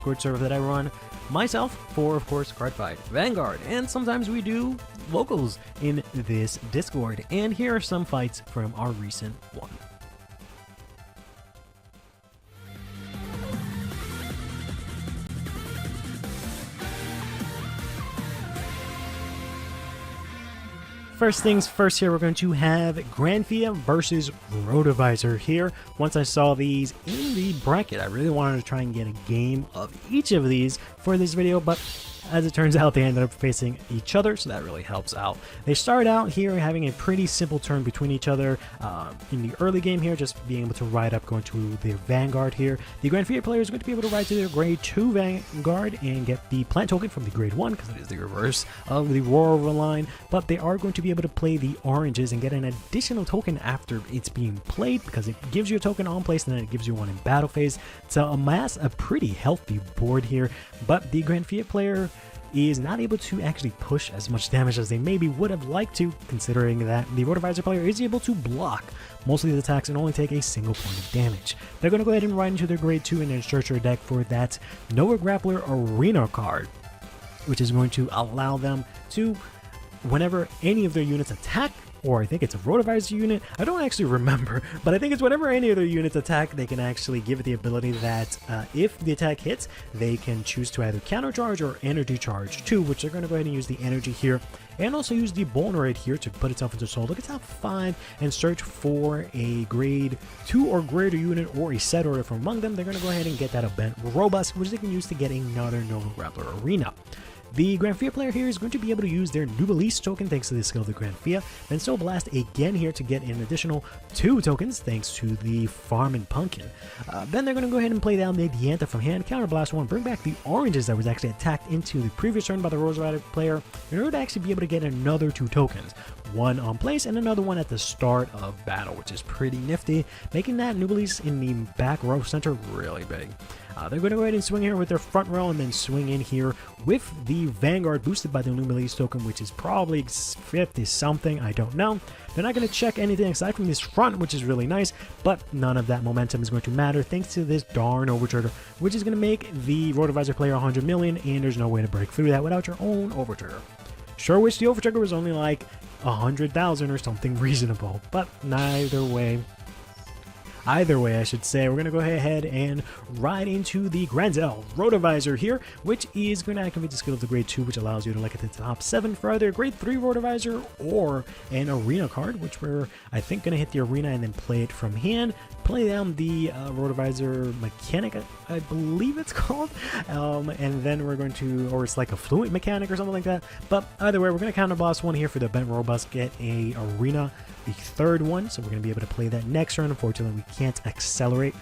Discord server that I run myself for, of course, CurlyHairedVanguard, and sometimes we do locals in this Discord. And here are some fights from our recent one. First things first here, we're going to have Granfia versus Rotovisor here. Once I saw these in the bracket, I really wanted to try and get a game of each of these for this video, but as it turns out, they ended up facing each other, so that really helps out. They start out here having a pretty simple turn between each other in the early game here, just being able to ride up, going to their Vanguard here. The Granfia player is going to be able to ride to their Grade 2 Vanguard and get the plant token from the Grade 1, because it is the reverse of the Roar line, but they are going to be able to play the oranges and get an additional token after it's being played, because it gives you a token on place and then it gives you one in battle phase to amass a pretty healthy board here. But the Granfia player is not able to actually push as much damage as they maybe would have liked to, considering that the Rotovisor player is able to block most of the attacks and only take a single point of damage. They're going to go ahead and ride into their Grade 2 and then search their deck for that Nova Grappler Arena card, which is going to allow them to, whenever any of their units attack, or I think it's a Rotovisor unit, I don't actually remember, but I think it's whenever any of their units attack, they can actually give it the ability that if the attack hits, they can choose to either counter charge or energy charge too, which they're going to go ahead and use the energy here, and also use the Vulnerate here to put itself into Soul. Look at top 5 and search for a Grade 2 or greater unit or a set order from among them. They're going to go ahead and get that event Robust, which they can use to get another Nova Grappler Arena. The Granfia player here is going to be able to use their Nubilis token thanks to the skill of the Granfia, then Soul Blast again here to get an additional 2 tokens thanks to the Farm and Pumpkin. Then they're going to go ahead and play down the Dianta from hand, Counterblast 1, bring back the oranges that was actually attacked into the previous turn by the Rosarider player in order to actually be able to get another 2 tokens. One on place and another one at the start of battle, which is pretty nifty, making that Nubilis in the back row center really big. They're going to go ahead and swing here with their front row and then swing in here with the Vanguard boosted by the Nubilis token, which is probably 50 something, I don't know. They're not going to check anything aside from this front, which is really nice, but none of that momentum is going to matter thanks to this darn Overtrigger, which is going to make the Rotovisor player 100 million, and there's no way to break through that without your own Overtrigger. Sure wish the Overtrigger was only like 100,000 or something reasonable, but Either way, I should say, we're going to go ahead and ride into the Granzel Rotovisor here, which is going to activate the skill of the Grade 2, which allows you to look at the top 7 for either Grade 3 Rotovisor or an Arena card, which we're, I think, going to hit the Arena and then play it from hand. Play down the Rotovisor Mechanic, I believe it's called, and then we're going to, or it's like a Fluent Mechanic or something like that, but either way, we're going to counterblast 1 here for the Bent Robust, get a Arena, the 3rd one, so we're going to be able to play that next turn. Unfortunately, we can't accelerate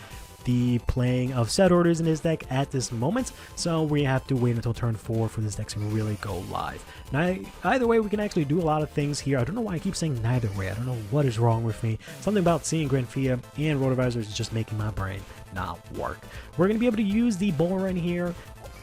the playing of set orders in his deck at this moment, so we have to wait until turn 4 for this deck to really go live. Now, either way, we can actually do a lot of things here. I don't know why I keep saying neither way. I don't know what is wrong with me. Something about seeing Granfia and Rotovisor is just making my brain not work. We're going to be able to use the Bull Run here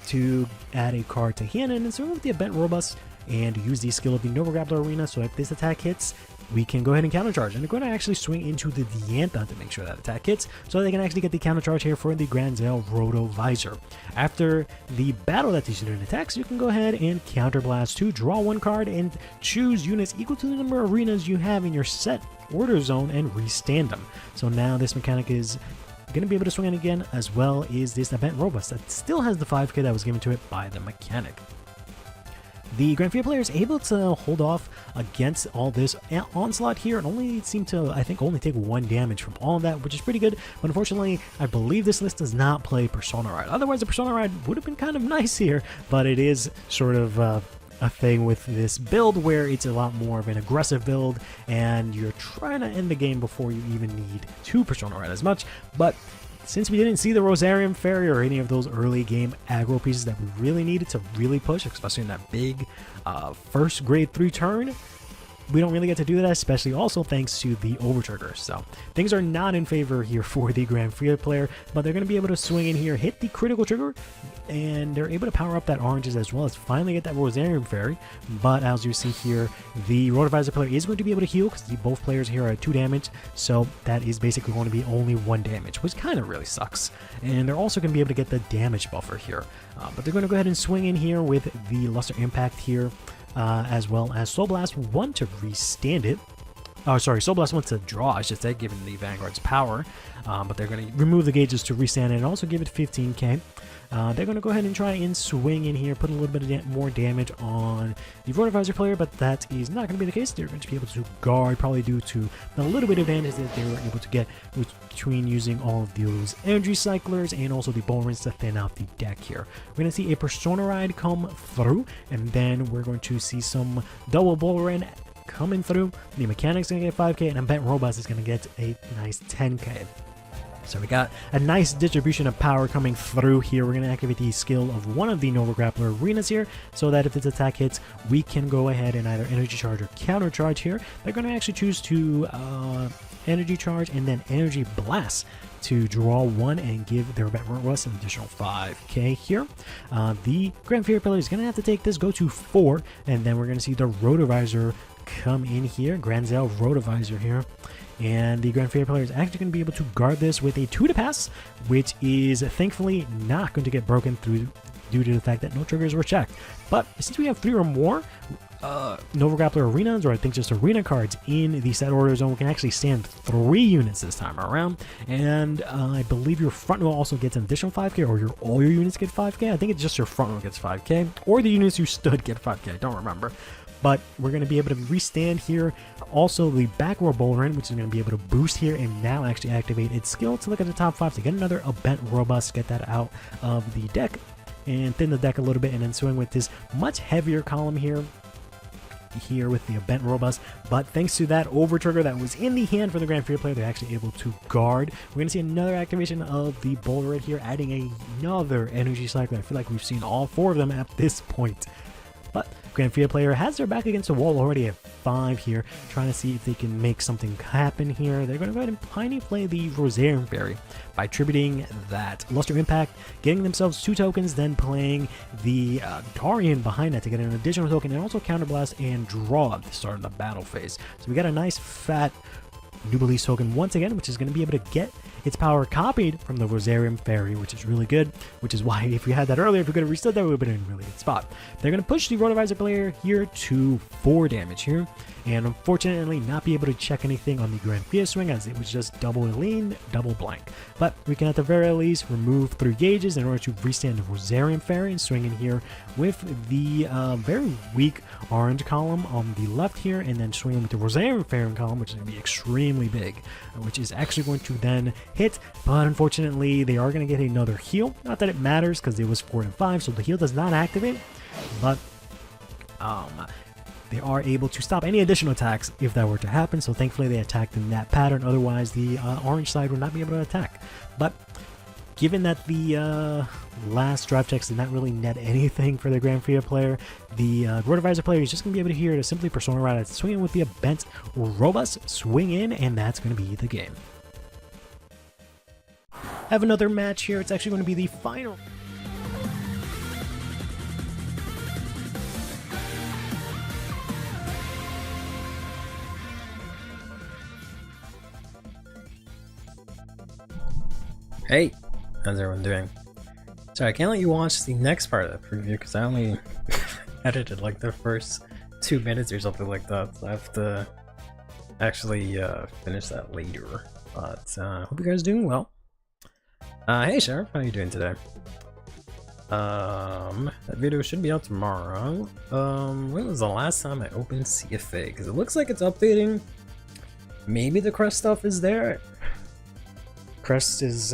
to add a card to hand and then swing with the Event Robust and use the skill of the Nova Grappler Arena, so if this attack hits, we can go ahead and counter charge. And they're going to actually swing into the Dianta to make sure that attack hits, so they can actually get the counter charge here for the Granzel Rotovisor. After the battle that these unit attacks, you can go ahead and counterblast to draw 1 card and choose units equal to the number of arenas you have in your set order zone and restand them. So now this mechanic is going to be able to swing in again, as well as this Event Robust that still has the 5k that was given to it by the mechanic. The Granfia player is able to hold off against all this onslaught here and only seem to, I think, only take 1 damage from all of that, which is pretty good. But unfortunately, I believe this list does not play Persona Ride. Otherwise, the Persona Ride would have been kind of nice here, but it is sort of a thing with this build where it's a lot more of an aggressive build and you're trying to end the game before you even need to Persona Ride as much. But since we didn't see the Rosarium Fairy or any of those early game aggro pieces that we really needed to really push, especially in that big first Grade 3 turn, we don't really get to do that, especially also thanks to the overtrigger. So things are not in favor here for the Granfria player, but they're going to be able to swing in here, hit the critical trigger, and they're able to power up that oranges as well as finally get that Rosarium Fairy. But as you see here, the Rotovisor player is going to be able to heal because both players here are at 2 damage, so that is basically going to be only 1 damage, which kind of really sucks. And they're also going to be able to get the damage buffer here, but they're going to go ahead and swing in here with the Luster Impact here, as well as Soul Blast 1 to restand it. Oh, sorry, Soul Blast wants to draw, I should say, given the Vanguard's power. But they're going to remove the gauges to restand it and also give it 15k. They're going to go ahead and try and swing in here, put a little bit of more damage on the Rotovisor player, but that is not going to be the case. They're going to be able to guard, probably due to the little bit of advantage that they were able to get between using all of those energy cyclers and also the Bullrins to thin out the deck here. We're going to see a Persona Ride come through, and then we're going to see some double Bullrin coming through. The Mechanic's going to get 5k, and I bet Robust is going to get a nice 10k. So we got a nice distribution of power coming through here. We're going to activate the skill of one of the Nova Grappler arenas here, so that if its attack hits, we can go ahead and either energy charge or counter charge here. They're going to actually choose to energy charge and then energy blast to draw 1 and give their Robust an additional 5k here. The Granfria player is going to have to take this, go to 4, and then we're going to see the Rotovisor come in here, Granzel Rotovisor here. And the Granfria player is actually going to be able to guard this with a 2 to pass, which is thankfully not going to get broken through due to the fact that no triggers were checked. But since we have 3 or more Nova Grappler arenas, or I think just arena cards in the set order zone, we can actually stand 3 units this time around. And I believe your front row also gets an additional 5k, or all your units get 5k. I think it's just your front row gets 5k, or the units you stood get 5k. I don't remember. But we're going to be able to restand here. Also, the back row Bullrin, which is going to be able to boost here and now actually activate its skill to look at the top 5 to get another Bent Robust, get that out of the deck and thin the deck a little bit, and then swing with this much heavier column here with the Bent Robust. But thanks to that overtrigger that was in the hand for the Granfria player, they're actually able to guard. We're going to see another activation of the Bullrin here, adding another energy cycle. I feel like we've seen all 4 of them at this point. But Granfria player has their back against the wall already at 5 here, trying to see if they can make something happen here. They're going to go ahead and finally play the Rosarium Fairy by tributing that Luster Impact, getting themselves 2 tokens, then playing the Darian behind that to get an additional token, and also Counterblast and draw at the start of the battle phase. So we got a nice fat New Release token once again, which is going to be able to get its power copied from the Rosarium Fairy, which is really good, which is why if we had that earlier, if we could have restood that, we would have been in a really good spot. They're going to push the Rotovisor player here to 4 damage here, and unfortunately not be able to check anything on the Granfria swing, as it was just double lean, double blank. But we can at the very least remove 3 gauges in order to restand the Rosarium Fairy and swing in here with the very weak orange column on the left here, and then swing with the Rosarium Fairy column, which is going to be extremely big, which is actually going to then hit. But unfortunately they are going to get another heal. Not that it matters because it was 4 and 5, so the heal does not activate, but they are able to stop any additional attacks if that were to happen. So thankfully they attacked in that pattern, otherwise the orange side would not be able to attack. But given that the last draft checks did not really net anything for the Granfria player, the Rotovisor player is just going to be able to here to simply Persona Ride it, swing in with the Bent Robust, swing in, and that's going to be the game. Have another match here. It's actually going to be the final. Hey, how's everyone doing? Sorry, I can't let you watch the next part of the preview because I only edited like the first 2 minutes or something like that, so I have to actually finish that later. But hope you guys are doing well. Hey Sheriff, how are you doing today? That video should be out tomorrow. When was the last time I opened CFA? Because it looks like it's updating. Maybe the Crest stuff is there. Crest is,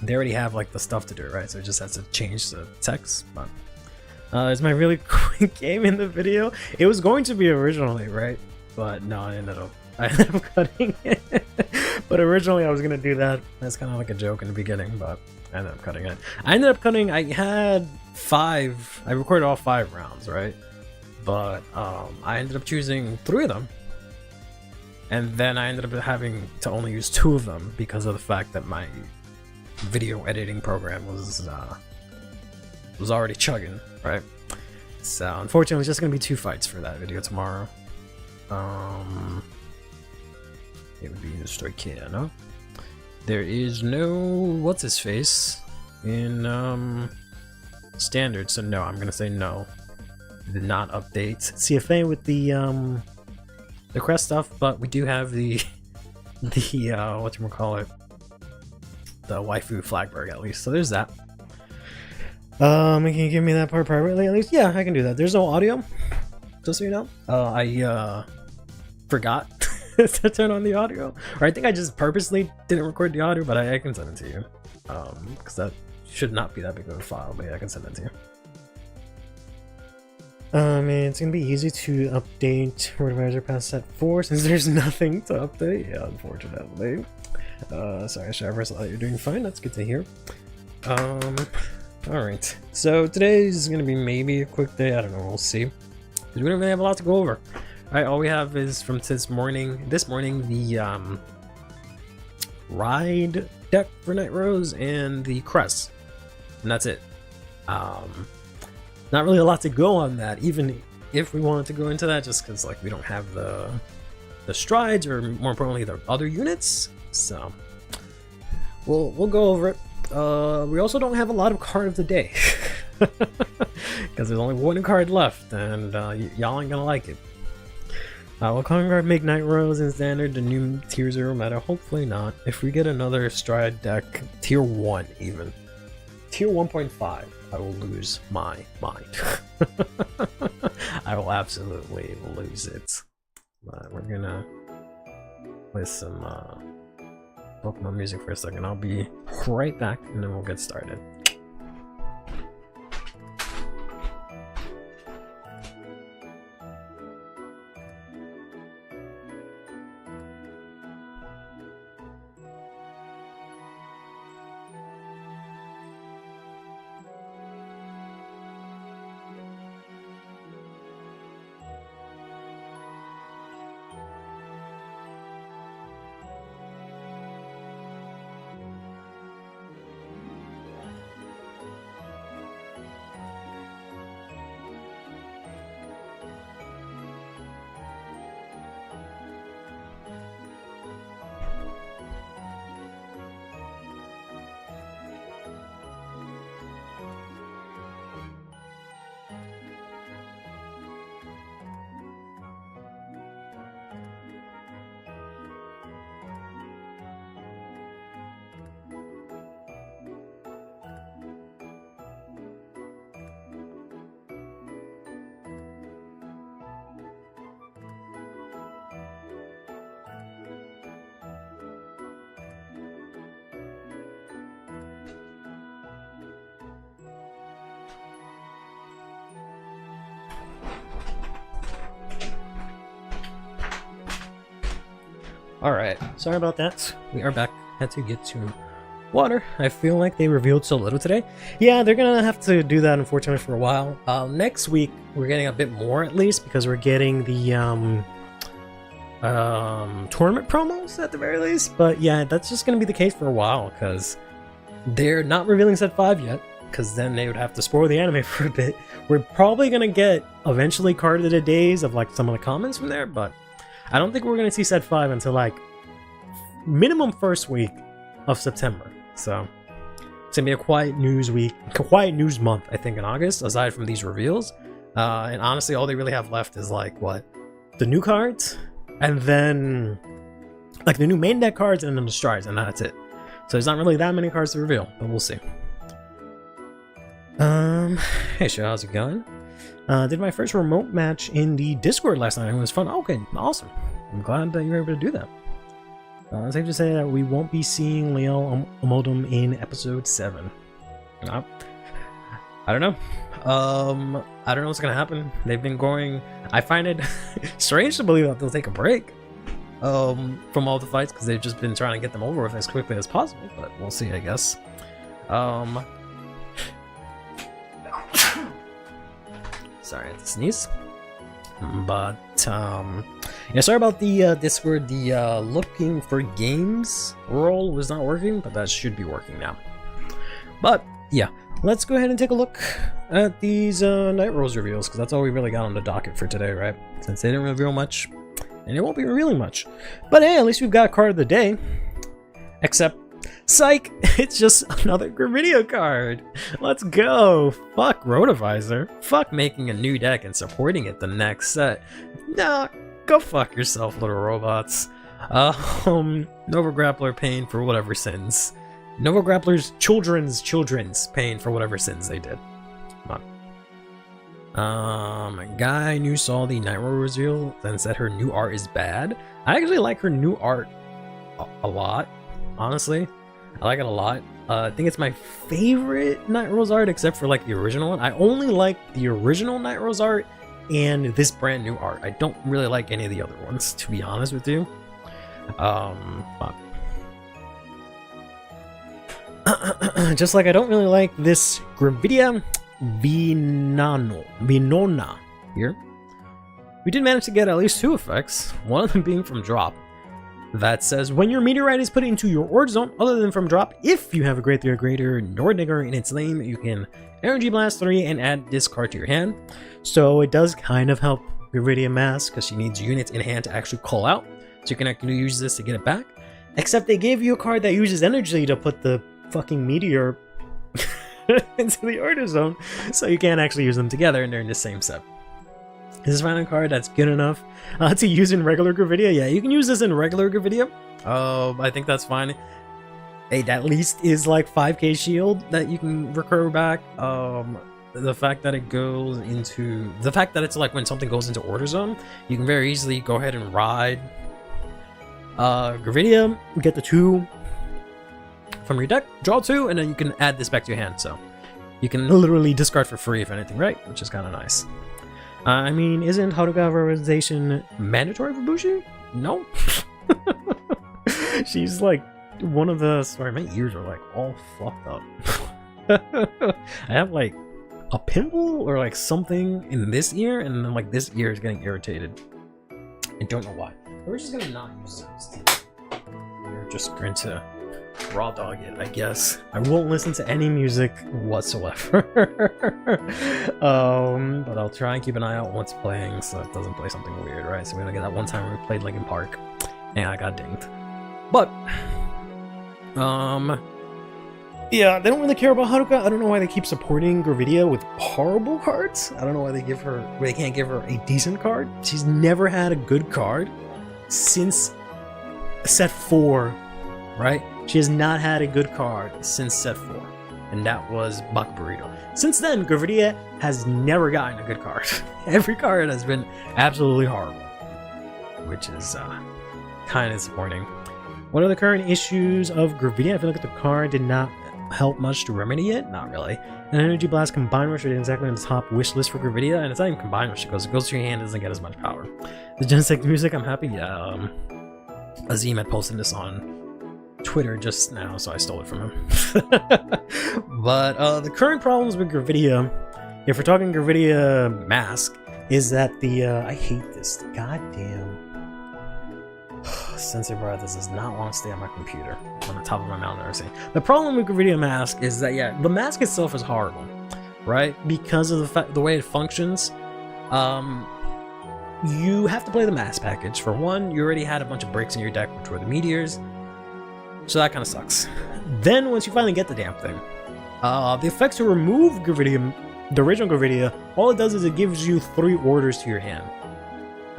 they already have like the stuff to do, right? So it just has to change the text. But it's my really quick game in the video. It was going to be originally, right? But no, I ended up cutting it. But originally I was gonna do that. That's kind of like a joke in the beginning, but I ended up cutting it. I had 5. I recorded all 5 rounds, right? but I ended up choosing 3 of them, and then I ended up having to only use 2 of them because of the fact that my video editing program was already chugging, right? So unfortunately, it's just gonna be 2 fights for that video tomorrow. It would be Mr. Keanu. There is no what's his face in standard, so no, I'm gonna say no. Did not update CFA with the crest stuff, but we do have the whatchamacallit, the waifu Flagberg at least, so there's that. Can you give me that part privately at least? Yeah, I can do that. There's no audio, just so you know. I forgot to turn on the audio, or I think I just purposely didn't record the audio, but I can send it to you, because that should not be that big of a file, but yeah, I can send it to you. It's gonna be easy to update Road past set 4 since there's nothing to update. Yeah, unfortunately. Sorry, Shavers, you're doing fine. That's good to hear. Alright. So today's gonna be maybe a quick day. I don't know. We'll see. Because we don't really have a lot to go over. Alright, all we have is from this morning, the ride deck for Night Rose and the crest. And that's it. Not really a lot to go on that, even if we wanted to go into that, just because like we don't have the strides, or more importantly the other units. So we'll go over it. We also don't have a lot of card of the day because there's only 1 card left, and y'all ain't gonna like it. Will Vanguard make Night Rose in standard the new tier 0 meta? Hopefully not. If we get another stride deck, tier 1 even, tier 1.5, I will lose my mind. I will absolutely lose it. But we're gonna play some Pokemon music for a second. I'll be right back, and then we'll get started. Alright, sorry about that. We are back. Had to get to water. I feel like they revealed so little today. Yeah, they're gonna have to do that unfortunately for a while. Next week we're getting a bit more at least, because we're getting the tournament promos at the very least. But yeah, that's just gonna be the case for a while, because they're not revealing set 5 yet, because then they would have to spoil the anime for a bit. We're probably gonna get eventually card of the days of like some of the comments from there, but I don't think we're gonna see set 5 until like minimum first week of September. So it's gonna be a quiet news week, quiet news month, I think, in August, aside from these reveals. And honestly, all they really have left is like what, the new cards, and then like the new main deck cards, and then the strides, and that's it. So there's not really that many cards to reveal, but we'll see. Hey, Sho, how's it going? Did my first remote match in the Discord last night. It was fun. Okay, awesome. I'm glad that you were able to do that. It's safe to say that we won't be seeing Leo Omodum in episode 7. I don't know. I don't know what's gonna happen. They've been going. I find it strange to believe that they'll take a break from all the fights, because they've just been trying to get them over with as quickly as possible. But we'll see, I guess. Sorry, I had to sneeze. But yeah, sorry about the Discord. The looking for games role was not working, but that should be working now. But yeah, let's go ahead and take a look at these Night Rolls reveals, because that's all we really got on the docket for today, right? Since they didn't reveal much, and it won't be revealing much. But hey, at least we've got card of the day. Except, psych, it's just another Gravidia card. Let's go. Fuck Rotovisor. Fuck making a new deck and supporting it the next set. Nah, go fuck yourself, little robots. Nova Grappler paying for whatever sins. Nova Grappler's children's paying for whatever sins they did. Come on. A guy who saw the Night Roll reveal then said her new art is bad. I actually like her new art a lot, honestly. I like it a lot. I think it's my favorite Night Rolls art, except for like the original one. I only like the original Night Rolls art and this brand new art. I don't really like any of the other ones, to be honest with you. Just like I don't really like this Gravidia Vinona here. We did manage to get at least 2 effects, one of them being from drop. That says, when your meteorite is put into your Ord zone, other than from drop, if you have a Great 3 or greater Nordnigger in its name, you can Energy Blast 3 and add this card to your hand. So it does kind of help Gravidia Mask, because she needs units in hand to actually call out. So you can actually use this to get it back. Except they gave you a card that uses energy to put the fucking meteor into the Order Zone, so you can't actually use them together, and they're in the same set. Is this final card that's good enough to use in regular Gravidia? Yeah, you can use this in regular Gravidia. I think that's fine. It at least is like 5k shield that you can recur back. The fact that it goes into... The fact that it's like when something goes into Order Zone, you can very easily go ahead and ride Gravidia, get the 2 from your deck, draw 2, and then you can add this back to your hand. So you can literally discard for free, if anything, right? Which is kind of nice. I mean, isn't Haruka Valorization mandatory for Bushi? No. She's like one of the... Sorry, my ears are like all fucked up. I have like a pimple or like something in this ear, and then like this ear is getting irritated. I don't know why. We're just gonna not use this. We're just going to raw dog it, I guess. I won't listen to any music whatsoever. But I'll try and keep an eye out once playing, so it doesn't play something weird, right? So we're gonna get that one time where we played Linkin Park and I got dinged. But yeah, they don't really care about Haruka. I don't know why they keep supporting Gravidia with horrible cards. I don't know why they can't give her a decent card. She's never had a good card since set 4, right? She has not had a good card since set 4, and that was Buck Burrito. Since then, Gravidia has never gotten a good card. Every card has been absolutely horrible, which is kind of disappointing. What are the current issues of Gravidia? I feel like the card did not help much to remedy it. Not really. An Energy Blast Combine Rush is exactly on the top wish list for Gravidia, and it's not even Combine Rush. It goes to your hand, doesn't get as much power. The Genesect music, I'm happy. Yeah, Azim had posted this on Twitter just now, so I stole it from him. But the current problems with Gravidia, if we're talking Gravidia Mask, is that the I hate this goddamn Sensei Bar. This does not want to stay on my computer on the top of my mountain. The problem with Gravidia Mask is that, yeah, the mask itself is horrible, right? Because of the way it functions. You have to play the mask package. For one, you already had a bunch of breaks in your deck, which were the meteors, so that kind of sucks. Then once you finally get the damn thing, the effects to remove Gravidia, the original Gravidia, all it does is it gives you 3 orders to your hand.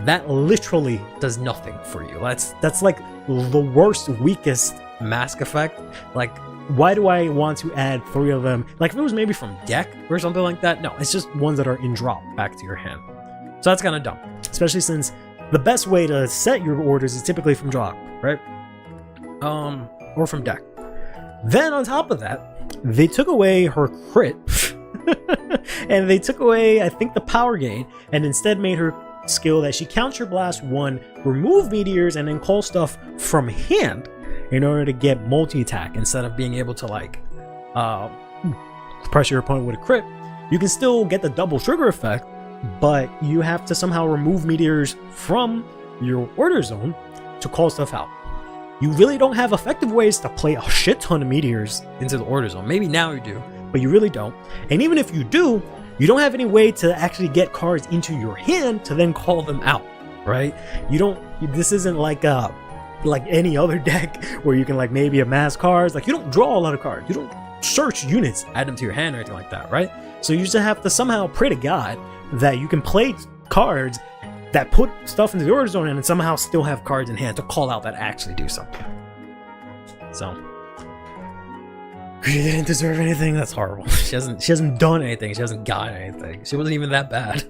That literally does nothing for you. That's like the worst, weakest mask effect. Like, why do I want to add 3 of them? Like, if it was maybe from deck or something like that, no, it's just ones that are in drop back to your hand. So that's kind of dumb, especially since the best way to set your orders is typically from drop, right? Or from deck. Then on top of that, they took away her crit, and they took away, I think, the power gain, and instead made her skill that she counter blast 1, remove meteors, and then call stuff from hand in order to get multi-attack instead of being able to like pressure your opponent with a crit. You can still get the double trigger effect, but you have to somehow remove meteors from your order zone to call stuff out. You really don't have effective ways to play a shit ton of meteors into the order zone. Maybe now you do, but you really don't. And even if you do, you don't have any way to actually get cards into your hand to then call them out, right? This isn't like any other deck where you can like maybe amass cards. Like, you don't draw a lot of cards. You don't search units, add them to your hand or anything like that, right? So you just have to somehow pray to God that you can play cards that put stuff into the order zone and then somehow still have cards in hand to call out that actually do something. So she didn't deserve anything. That's horrible. She hasn't done anything. She hasn't got anything. She wasn't even that bad.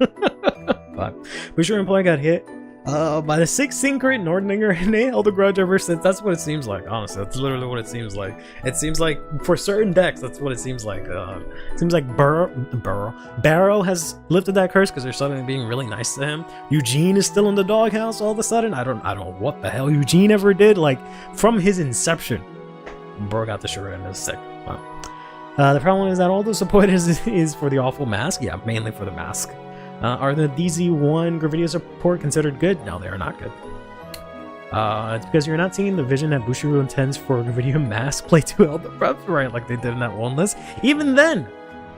But we sure employee got hit by the 6 crit Nordinger, and they held a grudge ever since. That's what it seems like, honestly. That's literally what it seems like. It seems like for certain decks, that's what it seems like. It seems like Barrow has lifted that curse because they're suddenly being really nice to him. Eugene is still in the doghouse all of a sudden. I don't know what the hell Eugene ever did. Like, from his inception, bro got the short end. Is sick. Wow. The problem is that all the support is for the awful mask. Yeah, mainly for the mask. Are the DZ1 Gravidia support considered good? No, they are not good. It's because you're not seeing the vision that Bushiroad intends for Gravidia Mask play 2 Elder Breath, right? Like they did in that one list. Even then,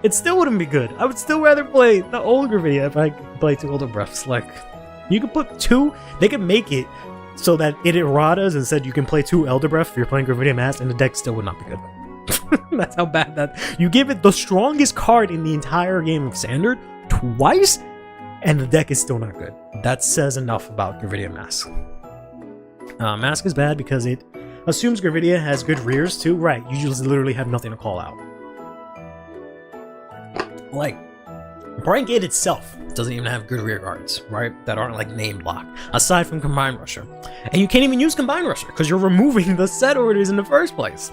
it still wouldn't be good. I would still rather play the old Gravidia if I could play 2 Elder Breaths. Like, you could put 2, they could make it so that it erratas and said you can play 2 Elder Breath if you're playing Gravidia Mask, and the deck still would not be good. That's how bad that. You give it the strongest card in the entire game of Standard twice, and the deck is still not good. That says enough about Gravidia Mask. Mask is bad because it assumes Gravidia has good rears too. Right, you just literally have nothing to call out. Like, Brankgate itself doesn't even have good rear guards, right? That aren't like name block, aside from Combine Rusher. And you can't even use Combine Rusher because you're removing the set orders in the first place.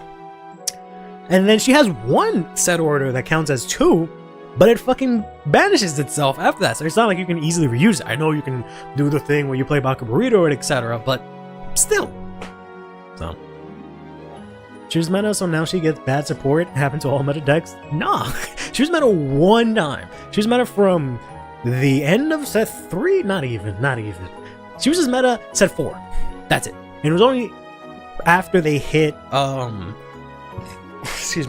And then she has 1 set order that counts as 2, but it fucking banishes itself after that. So it's not like you can easily reuse it. I know you can do the thing where you play Baka Burrito, etc., but still. So. She was meta, so now she gets bad support. It happened to all meta decks? Nah. She was meta 1 time. She was meta from the end of set 3? Not even. She was just meta set 4. That's it. And it was only after they hit,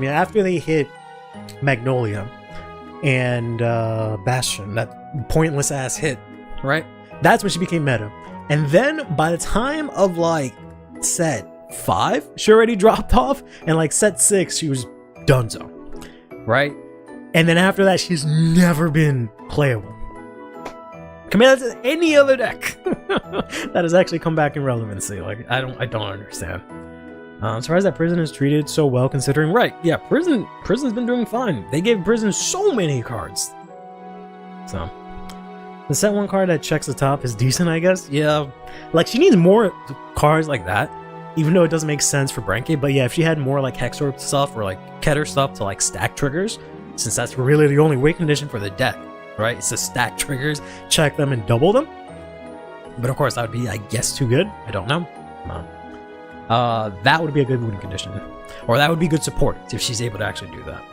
after they hit Magnolia and Bastion, that pointless ass hit, right? That's when she became meta. And then by the time of like set 5, she already dropped off, and like set 6 she was donezo, right? And then after that she's never been playable. Compare that to any other deck that has actually come back in relevancy. Like, I don't understand. I'm surprised that Prison is treated so well, considering, right, yeah, Prison's been doing fine. They gave Prison so many cards. So, the set 1 card that checks the top is decent, I guess. Yeah, like, she needs more cards like that, even though it doesn't make sense for Brankgate. But yeah, if she had more, like, Hexorb stuff or, like, Keter stuff to, like, stack triggers, since that's really the only win condition for the deck, right? It's to stack triggers, check them, and double them. But of course, that would be, I guess, too good. I don't know. That would be a good winning condition. Or that would be good support if she's able to actually do that.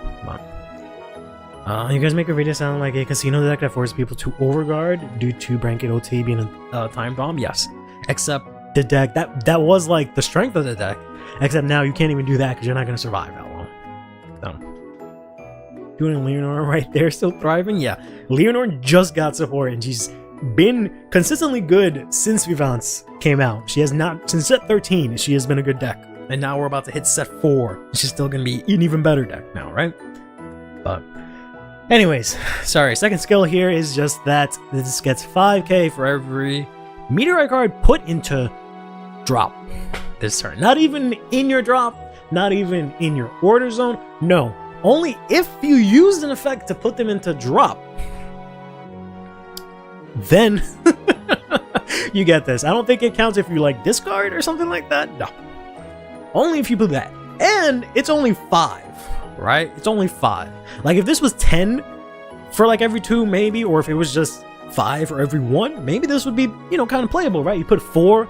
You guys make a video sound like a casino deck that forces people to overguard due to Brankgate OT being a time bomb? Yes. Except the deck, that was like the strength of the deck. Except now you can't even do that because you're not going to survive that long. So, doing Leonor right there, still thriving? Yeah. Leonor just got support and she's been consistently good since Vivance came out. She has not, since set 13, she has been a good deck. And now we're about to hit set 4. She's still going to be an even better deck now, right? But anyways, sorry, second skill here is just that this gets 5k for every Meteorite card put into drop this turn. Not even in your drop, not even in your order zone. No, only if you used an effect to put them into drop. Then you get this. I don't think it counts if you like discard or something like that. No. Only if you do that. And it's only 5, right? It's only 5. Like if this was 10 for like every 2 maybe, or if it was just 5 for every 1, maybe this would be, you know, kind of playable, right? You put 4,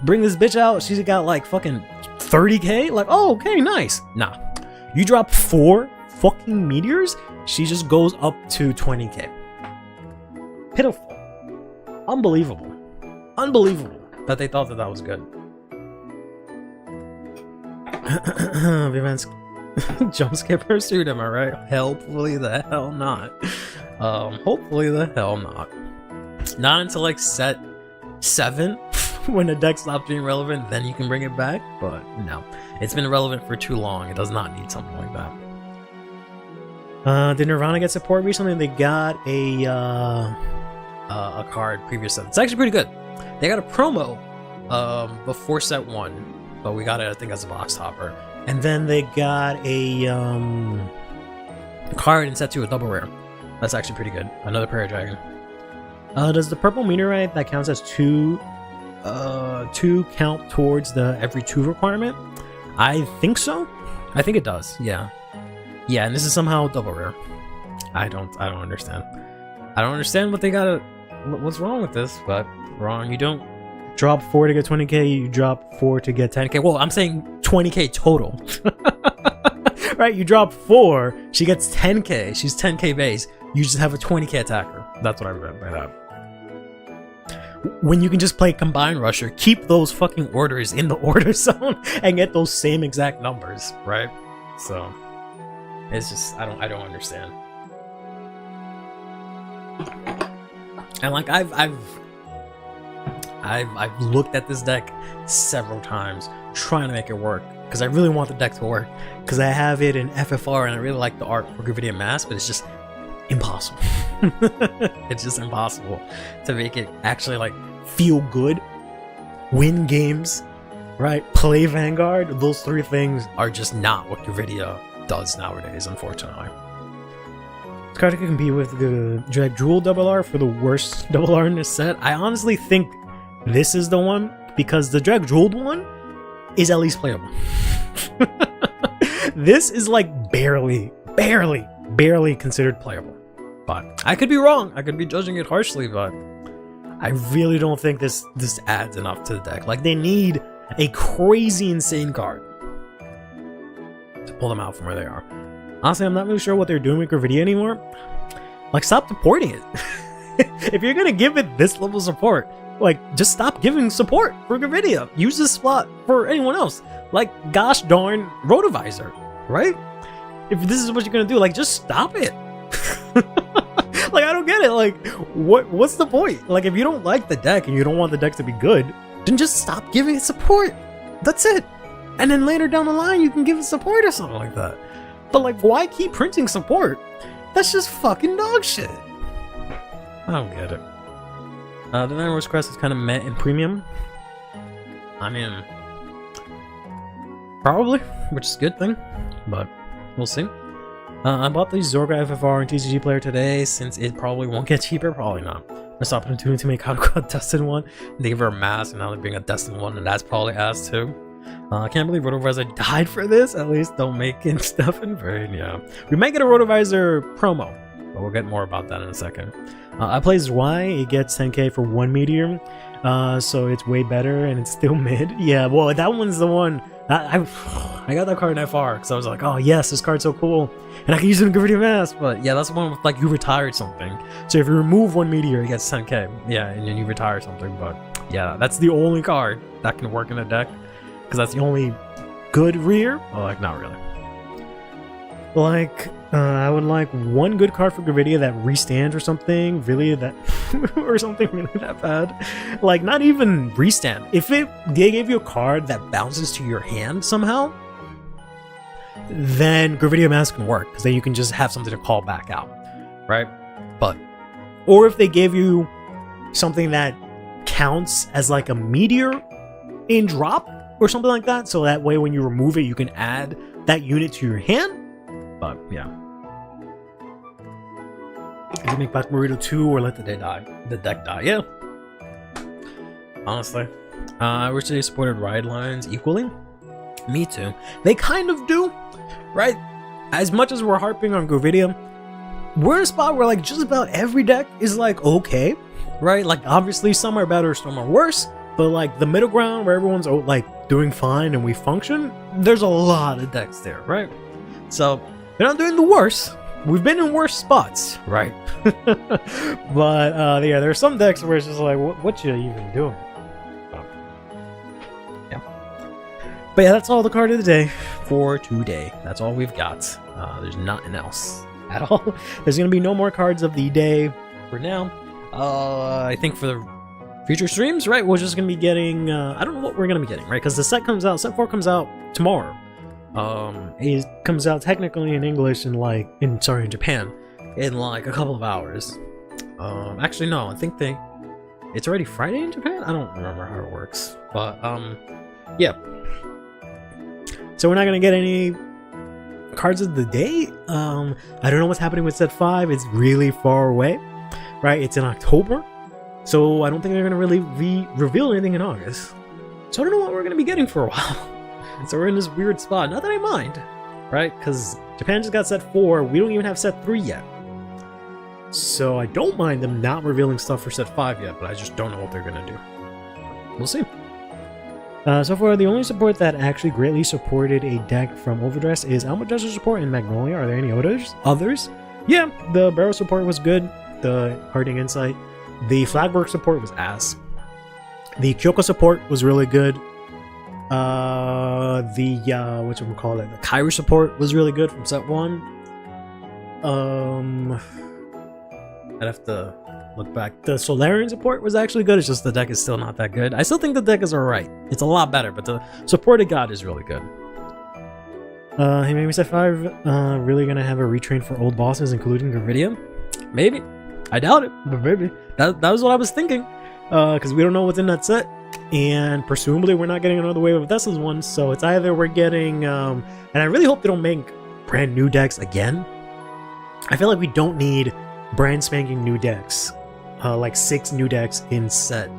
bring this bitch out, she's got like fucking 30k. Like, oh, okay, nice. Nah. You drop 4 fucking meteors, she just goes up to 20k. pitiful. Unbelievable. Unbelievable that they thought that that was good. Vivance jump scare pursuit, am I right? Hopefully the hell not. Hopefully the hell not. Not until like set 7 when the deck stops being relevant, then you can bring it back. But no, it's been relevant for too long. It does not need something like that. Did Nirvana get support recently? They got a card previous set. It's actually pretty good. They got a promo before set 1, but we got it I think as a box topper. And then they got a card in set 2, a double rare. That's actually pretty good. Another Paradragon. Does the purple meteorite that counts as 2 count towards the every 2 requirement? I think so. I think it does. Yeah. Yeah, and this is somehow double rare. I don't understand. I don't understand what they gotta. What's wrong with this? But wrong. You don't drop 4 to get 20k. You drop 4 to get 10k. Well, I'm saying 20k total. Right? You drop 4. She gets 10k. She's 10k base. You just have a 20k attacker. That's what I meant by that. When you can just play Combine Rusher, keep those fucking orders in the order zone and get those same exact numbers, right? So it's just I don't understand. And like I've looked at this deck several times trying to make it work because I really want the deck to work because I have it in FFR and I really like the art for Gravidia Mass, but it's just impossible. It's just impossible to make it actually like feel good, win games, right? Play Vanguard. Those 3 things are just not what Gravidia does nowadays, unfortunately. This card can compete with the Drag Jewel double R for the worst double R in this set. I honestly think this is the one because the Drag Jeweled one is at least playable. This is like barely considered playable. But I could be wrong. I could be judging it harshly, but I really don't think this adds enough to the deck. Like they need a crazy insane card to pull them out from where they are. Honestly, I'm not really sure what they're doing with Gravidia anymore. Like, stop supporting it. If you're gonna give it this level of support, like, just stop giving support for Gravidia. Use this slot for anyone else. Like, gosh darn Rotovisor, right? If this is what you're gonna do, like, just stop it. Like, I don't get it. Like, what's the point? Like, if you don't like the deck and you don't want the deck to be good, then just stop giving it support. That's it. And then later down the line, you can give it support or something like that. But like, why keep printing support? That's just fucking dog shit. I don't get it. The Nine Rose Crest is kind of met in premium. I mean, probably, which is a good thing, but we'll see. I bought the Zorga FFR and TCG player today since it probably won't get cheaper. Probably not. I stopped him to make Haruka a Destin one. They gave her a mask and now they're being a Destin one, and that's probably ass too. I can't believe Rotovisor died for this. At least don't make it stuff in vain. Yeah, we might get a Rotovisor promo, but we'll get more about that in a second. I play Zwei. It gets 10k for 1 meteor, so it's way better and it's still mid. Yeah, well, that one's the one. I got that card in FR because I was like, oh yes, this card's so cool, and I can use it in Gravidia Mass. But yeah, that's the one with like you retired something. So if you remove 1 meteor, it gets 10k. Yeah, and then you retire something. But yeah, that's the only card that can work in a deck because that's the only good rear. Well, like not really. Like I would like one good card for Gravidia that restands or something really that or something really that bad. Like not even restand. If they gave you a card that bounces to your hand somehow, then Gravidia Mask can work because then you can just have something to call back out, right? But or if they gave you something that counts as like a meteor in drop or something like that, so that way when you remove it, you can add that unit to your hand. But yeah, you make back Burrito 2 or let the deck die. Yeah, honestly, I wish they supported ride lines equally. Me too. They kind of do, right? As much as we're harping on Gravidia, we're in a spot where like just about every deck is like okay, right? Like obviously some are better, some are worse, but like the middle ground where everyone's like doing fine and we function, there's a lot of decks there, right? So they're not doing the worst, we've been in worse spots, right? But yeah, there are some decks where it's just like, what you even doing? Yeah. But yeah, that's all the card of the day for today. That's all we've got. There's nothing else at all. There's gonna be no more cards of the day for now. I think for the future streams, right, we're just gonna be getting I don't know what we're gonna be getting, right, because the set 4 comes out tomorrow. It comes out technically in English in Japan in like a couple of hours. Actually no, I think it's already Friday in Japan. I don't remember how it works, but yeah, so we're not gonna get any cards of the day. I don't know what's happening with set 5. It's really far away, right? It's in October, so I don't think they're gonna really reveal anything in August. So I don't know what we're gonna be getting for a while. So we're in this weird spot. Not that I mind, right? Because Japan just got set 4. We don't even have set 3 yet. So I don't mind them not revealing stuff for set 5 yet, but I just don't know what they're gonna do. We'll see. So far, the only support that actually greatly supported a deck from Overdress is Almudress's support in Magnolia. Are there any others? Yeah, the Barrow support was good. The Hardening Insight. The Flagwork support was ass. The Kyoko support was really good. The Kyrie support was really good from set 1. I'd have to look back. The Solarian support was actually good. It's just the deck is still not that good. I still think the deck is alright. It's a lot better, but the support it got is really good. Hey, maybe set 5 really gonna have a retrain for old bosses, including Gravidia? Maybe. I doubt it, but maybe. That was what I was thinking. Because we don't know what's in that set. And presumably we're not getting another wave of Thessa's ones, so it's either we're getting and I really hope they don't make brand new decks again. I feel like we don't need brand spanking new decks, like 6 new decks in set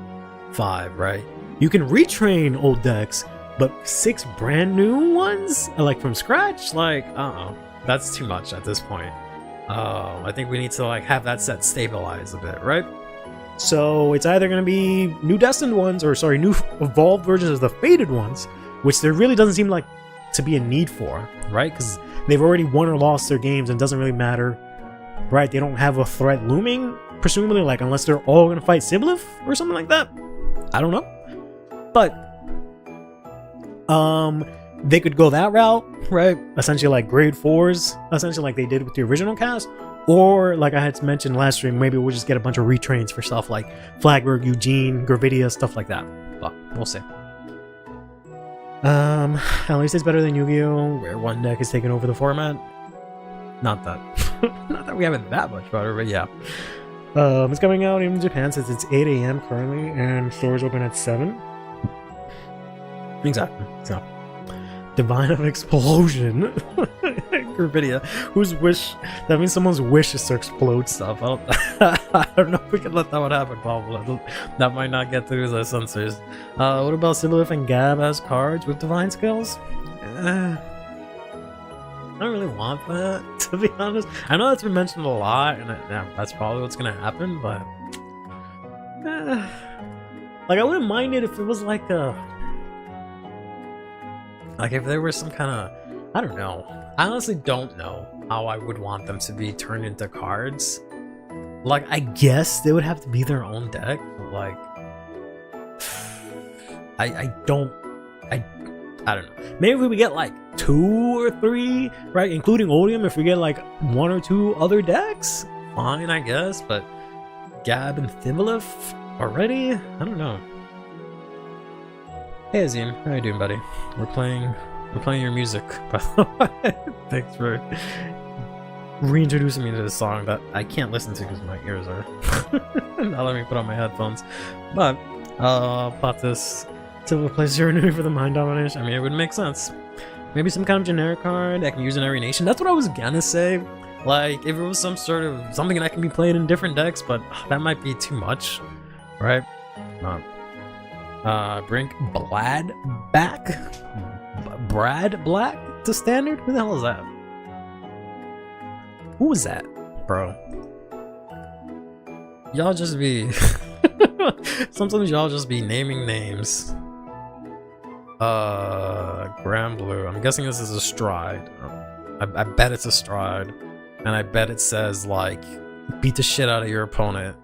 5, right? You can retrain old decks, but 6 brand new ones, like from scratch, like that's too much at this point. I think we need to like have that set stabilize a bit, right? So it's either going to be new Destined ones, or sorry, new evolved versions of the Faded ones, which there really doesn't seem like to be a need for, right? Because they've already won or lost their games and it doesn't really matter, right? They don't have a threat looming, presumably, like unless they're all going to fight Siblif or something like that. I don't know. But they could go that route, right? Essentially like grade 4s, essentially like they did with the original cast. Or, like I had mentioned last stream, maybe we'll just get a bunch of retrains for stuff like Flagberg, Eugene, Gravidia, stuff like that. But we'll see. At least it's better than Yu-Gi-Oh! Where one deck is taking over the format. Not that. Not that we have it that much better, but yeah. It's coming out in Japan since it's 8 AM currently, and stores open at 7. Exactly. So. Divine of Explosion. Gravidia. Whose wish? That means someone's wish is to explode stuff. I don't know if we can let that one happen, probably. That might not get through the censors. What about Sibyllif and Gab as cards with divine skills? I don't really want that, to be honest. I know that's been mentioned a lot, and that's probably what's gonna happen, but like I wouldn't mind it if it was like if there was some kind of, I don't know. I honestly don't know how I would want them to be turned into cards. Like, I guess they would have to be their own deck, but like, I don't know. Maybe if we get like 2 or 3, right, including Odium, if we get like 1 or 2 other decks, fine, I guess, but Gab and Thimblif already? I don't know. Hey Azim, how you doing, buddy? We're playing your music, by the way. Thanks for reintroducing me to this song that I can't listen to because my ears are not letting me put on my headphones. But plot this to replace Uranui for the Mind Domination. I mean, it would make sense. Maybe some kind of generic card I can use in every nation. That's what I was gonna say. Like, if it was some sort of something that can be played in different decks, but that might be too much, right? Bring Blad back? Brad Black to standard? Who the hell is that? Who was that, bro? Y'all just be... Sometimes y'all just be naming names. Grand Blue. I'm guessing this is a Stride. I bet it's a Stride. and I bet it says like beat the shit out of your opponent,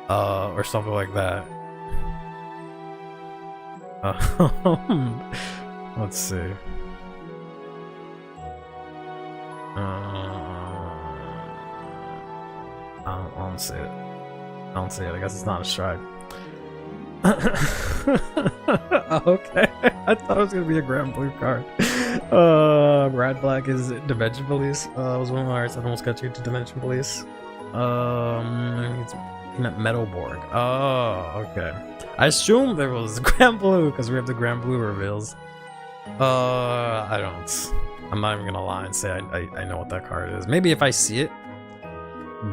or something like that. Let's see. I don't see it. I don't see it. I guess it's not a stride. Okay, I thought it was gonna be a grand blue card. Brad Black is Dimension Police. Was one of my hearts. I almost got you to Dimension Police. He meant Metalborg. Oh, okay. I assumed there was grand blue because we have the grand blue reveals. I don't. I'm not even gonna lie and say I know what that card is. Maybe if I see it,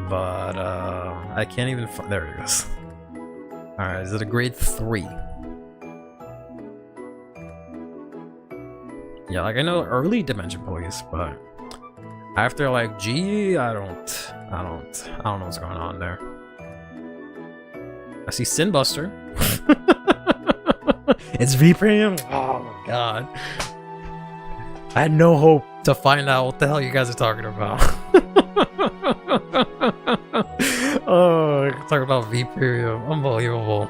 but I can't even. There it goes. All right, is it a grade 3? Yeah, like I know early Dimension Police, but after like G, I don't know what's going on there. I see Sinbuster. It's V Premium. Oh my god. I had no hope to find out what the hell you guys are talking about. Oh, talking about V Premium. Unbelievable.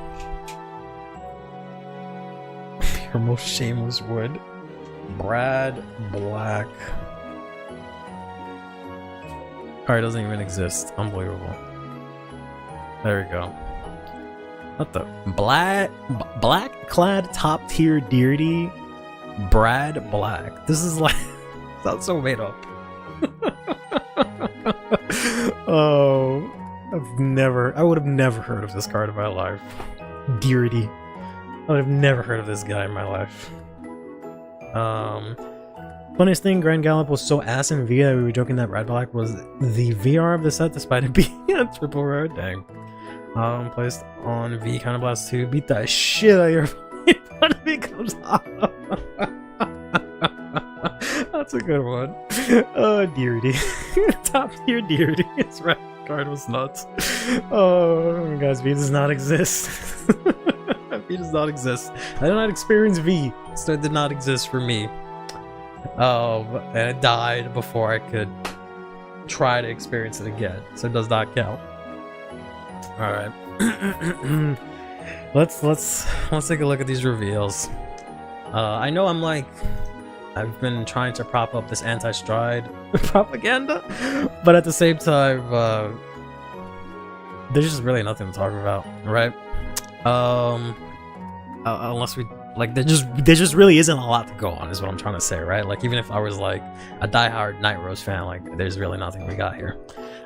Your most shameless wood. Brad Black. Alright, doesn't even exist. Unbelievable. There we go. What the? Black clad top tier deity. Brad Black. This is like sounds so made up. Oh, I would have never heard of this card in my life. Deity. I would have never heard of this guy in my life. Funniest thing, Grand Gallop was so ass in V that we were joking that Brad Black was the VR of the set despite it being a triple rare. Dang. Placed on V Counterblast 2. Beat the shit out of your when it becomes hot. That's a good one. Deity. Top tier Deity. His red card was nuts. Oh, guys, V does not exist. V does not exist. I did not experience V, so it did not exist for me. And it died before I could try to experience it again, so it does not count. All right. let's take a look at these reveals. I know I've been trying to prop up this anti-stride propaganda, but at the same time, there's just really nothing to talk about, right? Unless we like, there just really isn't a lot to go on, is what I'm trying to say, right? Like, even if I was like a diehard Night Rose fan, like, there's really nothing we got here.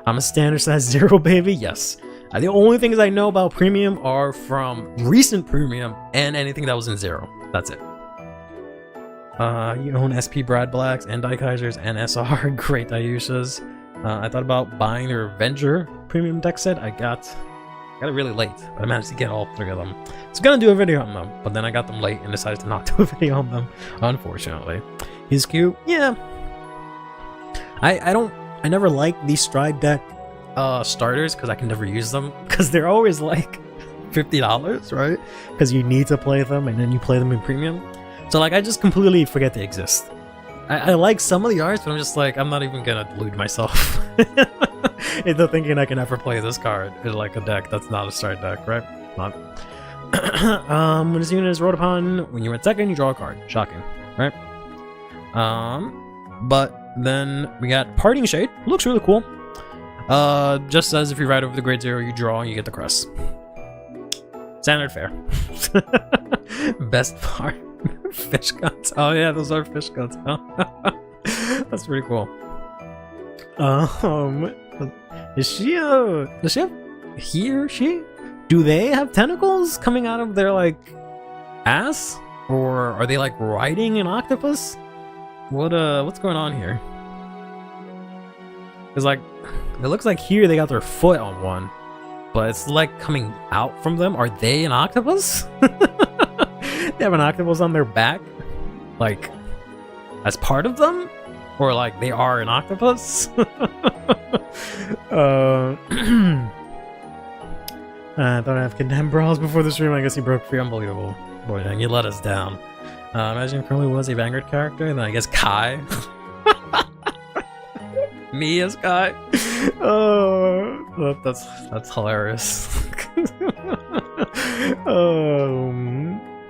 I'm a standard size 0, baby. Yes. The only things I know about premium are from recent premium and anything that was in 0. That's it. You own SP Brad Blacks and Daikaizers and SR. Great Ayushas. I thought about buying the Revenger premium deck set. I got it really late, but I managed to get all 3 of them. I was gonna do a video on them, but then I got them late and decided to not do a video on them, unfortunately. He's cute. Yeah. I never liked these Stride deck starters because I can never use them because they're always like $50, right? Because you need to play them and then you play them in premium. So like, I just completely forget they exist. I like some of the arts, but I'm just like, I'm not even gonna delude myself into thinking I can ever play this card in like a deck that's not a start deck, right? Not. When this unit is rolled upon, when you're in second, you draw a card. Shocking, right? But then we got Parting Shade. Looks really cool. Just says if you ride over the grade 0, you draw and you get the crest. Standard fare. Best part. Fish guns. Oh yeah, those are fish guns. That's pretty cool. Does she have, he or she? Do they have tentacles coming out of their like ass? Or are they like riding an octopus? What's going on here? Cause like, it looks like here they got their foot on one, but it's like coming out from them. Are they an octopus? They have an octopus on their back, like as part of them, or like they are an octopus. I thought I'd have condemned brawls before the stream. I guess he broke free. Unbelievable. Boy, dang, you let us down. Imagine if Curly was a Vanguard character, then I guess Kai. Me as Guy. Oh, that's hilarious.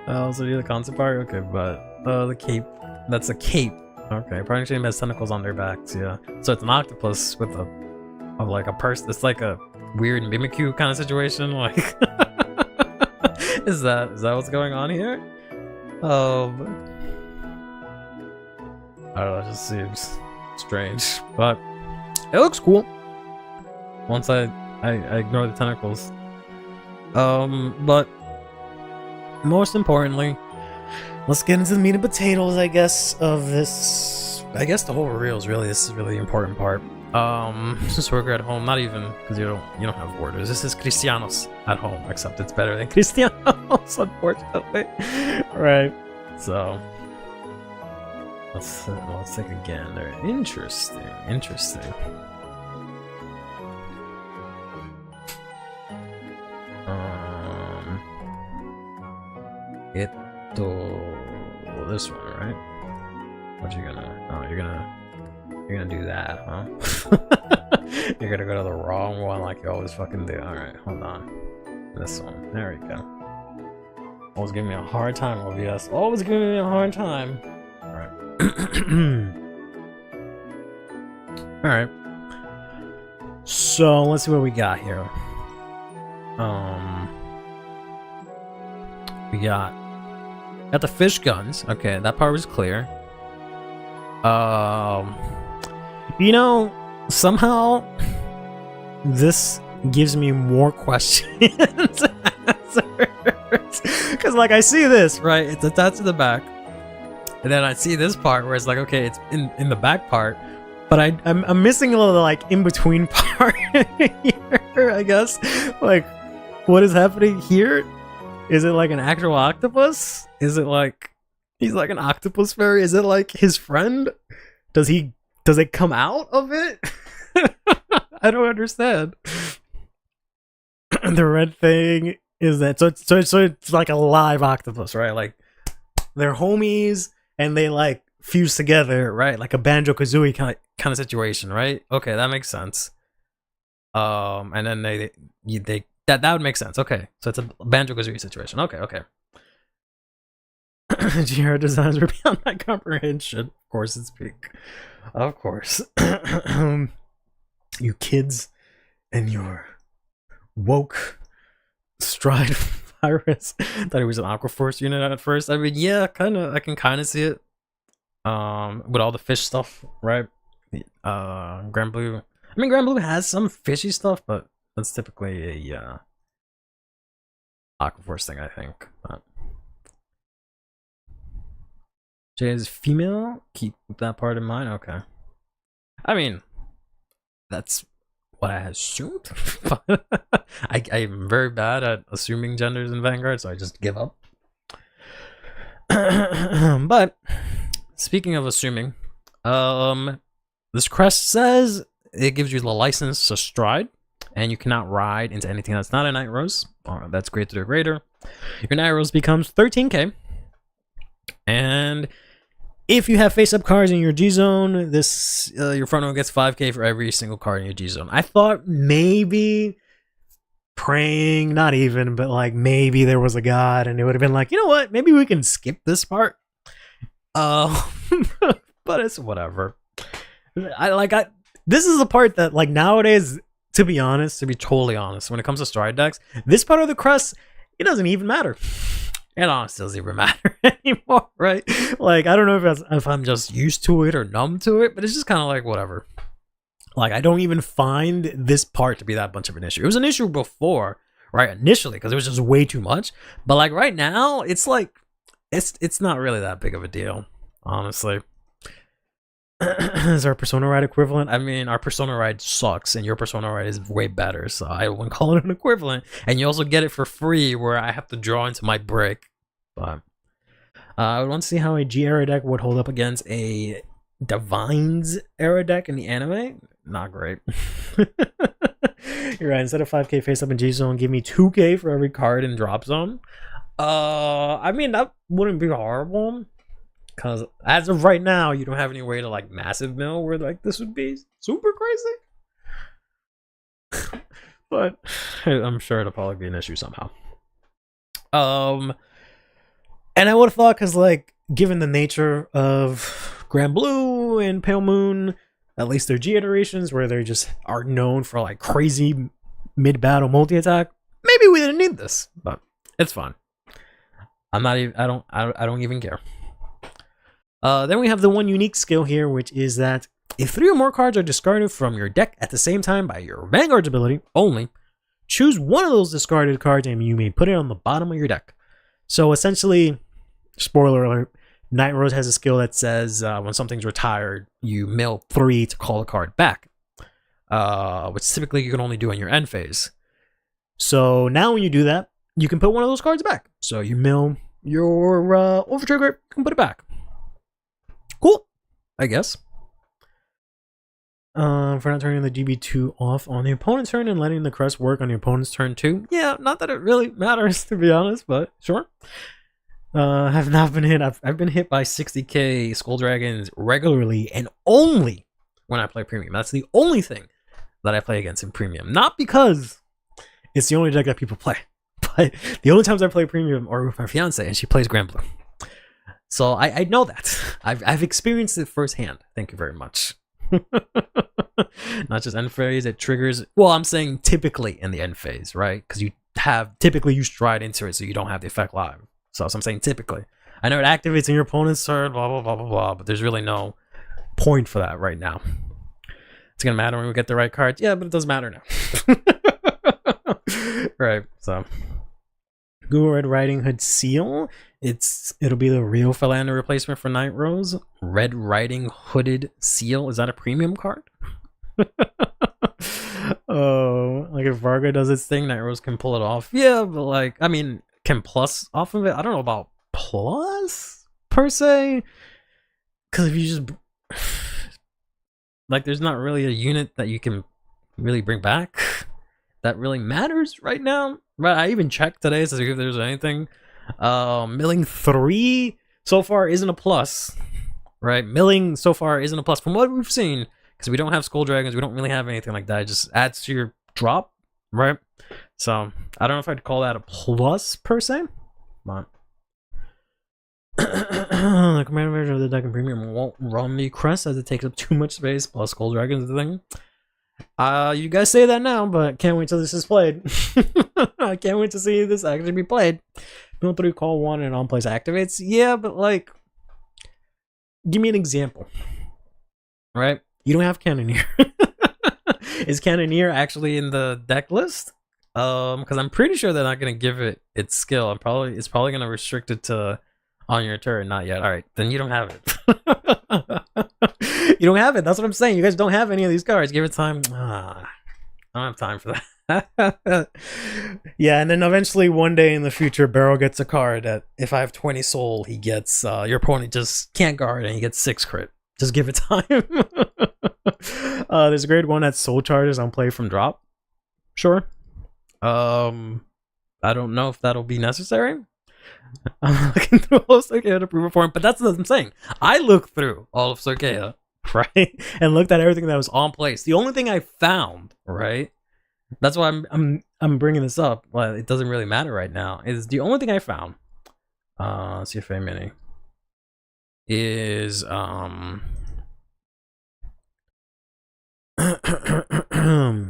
Also do the concept art. Okay, but the cape. That's a cape. Okay, probably has tentacles on their backs. Yeah, so it's an octopus with like a person. It's like a weird Mimikyu kind of situation. Like, is that what's going on here? I don't know. It just seems strange, but it looks cool. Once I ignore the tentacles. But most importantly, let's get into the meat and potatoes, I guess, of this. I guess the whole reels, really. This is really the important part. Since we're at home, not even because you don't have borders. This is Cristianos at home, except it's better than Cristianos, unfortunately. Right. So let's take a gander. Interesting. This one, right? What you gonna? Oh, you're gonna do that, huh? You're gonna go to the wrong one like you always fucking do. All right, hold on. This one. There we go. Always giving me a hard time, OBS. Always giving me a hard time. All right. All right. So let's see what we got here. We got the fish guns. Okay, that part was clear. You know, somehow this gives me more questions than answers. Because, like, I see this, right? It's attached to the back. And then I see this part where it's like, okay, it's in the back part. But I'm missing a little, like, in-between part here, I guess. Like, what is happening here? Is it like an actual octopus? Is it like he's like an octopus fairy? Is it like his friend? Does it come out of it? I don't understand. The red thing is that so it's like a live octopus, right? Like they're homies and they like fuse together, right? Like a Banjo-Kazooie kind of situation, right? Okay, that makes sense. And then they that would make sense. Okay, so it's a Banjo-Kazooie situation. Okay. GR designs were beyond my comprehension. Of course, it's peak. Of course. You kids and your woke stride virus. Thought it was an Aquaforce unit at first. I mean, yeah, I can kind of see it. With all the fish stuff, right? Grand Blue. I mean, Grand Blue has some fishy stuff, but that's typically a Aquaforce thing, I think. But Jay is female. Keep that part in mind. Okay. I mean, that's what I assumed. I'm very bad at assuming genders in Vanguard, so I just give up. But speaking of assuming, this crest says it gives you the license to stride, and you cannot ride into anything that's not a Night Rose. That's great to the greater. Your Night Rose becomes 13k. And if you have face-up cards in your G-Zone, this your front row gets 5k for every single card in your G-Zone. I thought maybe praying, not even, but like maybe there was a god and it would have been like, you know what, maybe we can skip this part. But it's whatever. This is the part that, like, nowadays, to be totally honest, when it comes to stride decks, this part of the crest, it doesn't even matter. It honestly doesn't even matter anymore, right? Like, I don't know if I'm just used to it or numb to it, but it's just kind of like, whatever. Like, I don't even find this part to be that much of an issue. It was an issue before, right? Initially, because it was just way too much. But, like, right now, it's like, it's not really that big of a deal, honestly. Is our Persona Ride equivalent? I mean, our Persona Ride sucks, and your Persona Ride is way better, so I wouldn't call it an equivalent. And you also get it for free, where I have to draw into my brick. But I would want to see how a G era deck would hold up against a Divines era deck in the anime. Not great. You're right. Instead of 5k face up in G Zone, give me 2k for every card in Drop Zone. I mean, that wouldn't be horrible. Because as of right now, you don't have any way to like massive mill where like this would be super crazy. But I'm sure it'll probably be an issue somehow. And I would have thought, because like given the nature of Grand Blue and Pale Moon, at least their G iterations where they just are known for like crazy mid-battle multi-attack, maybe we didn't need this, but it's fine. I'm not even, I don't even care. Then we have the one unique skill here, which is that if 3 or more cards are discarded from your deck at the same time by your Vanguard's ability only, choose one of those discarded cards and you may put it on the bottom of your deck. So essentially, spoiler alert, Night Rose has a skill that says when something's retired, you mill 3 to call a card back, which typically you can only do in your end phase. So now when you do that, you can put one of those cards back. So you mill your Overtrigger, you can put it back. Cool, I guess. For not turning the GB2 off on the opponent's turn and letting the crest work on the opponent's turn too. Yeah, not that it really matters, to be honest, but sure. Have not been hit. I've been hit by 60k Skull Dragons regularly and only when I play Premium. That's the only thing that I play against in Premium. Not because it's the only deck that people play, but the only times I play Premium are with my fiance and she plays Grand Blue. So I know that. I've experienced it firsthand. Thank you very much. Not just end phase, it triggers. Well, I'm saying typically in the end phase, right? Because you have typically you stride into it, so you don't have the effect live. So I'm saying typically. I know it activates in your opponent's turn, blah blah blah blah blah, but there's really no point for that right now. It's gonna matter when we get the right cards. Yeah, but it doesn't matter now. Right. So Guru Red Riding Hood Seal. It'll be the real Philander replacement for Night Rose. Red Riding Hooded Seal. Is that a premium card? Oh, like if Varga does its thing, Night Rose can pull it off. Yeah, but like, I mean, can plus off of it? I don't know about plus per se. Because if you just like, there's not really a unit that you can really bring back that really matters right now. Right? I even checked today to see if there's anything. Milling 3 so far isn't a plus, right? Milling so far isn't a plus from what we've seen, because we don't have Skull Dragons, we don't really have anything like that. It just adds to your drop, right? So I don't know if I'd call that a plus per se, but the commander version of the deck in Premium won't run the crest as it takes up too much space, plus Skull Dragons the thing. You guys say that now, but can't wait till this is played. I can't wait to see this actually be played. Mill 3, call 1, and on place activates. Yeah, but like, give me an example. Right? You don't have Cannoneer. Is Cannoneer actually in the deck list? Because I'm pretty sure they're not gonna give it its skill. It's probably gonna restrict it to on your turn. Not yet. All right, then you don't have it. You don't have it. That's what I'm saying. You guys don't have any of these cards. Give it time. I don't have time for that. Yeah, and then eventually one day in the future, Barrow gets a card that if I have 20 soul, he gets your opponent just can't guard and he gets 6 crit. Just give it time. There's a grade 1 that soul charges on play from drop. Sure. I don't know if that'll be necessary. I'm looking through all of Sarkea to prove it for him, but that's what I'm saying. I looked through all of Sarkea, right, and looked at everything that was on place. The only thing I found, right, that's why I'm bringing this up. Well, it doesn't really matter right now. Is the only thing I found. CFA Mini is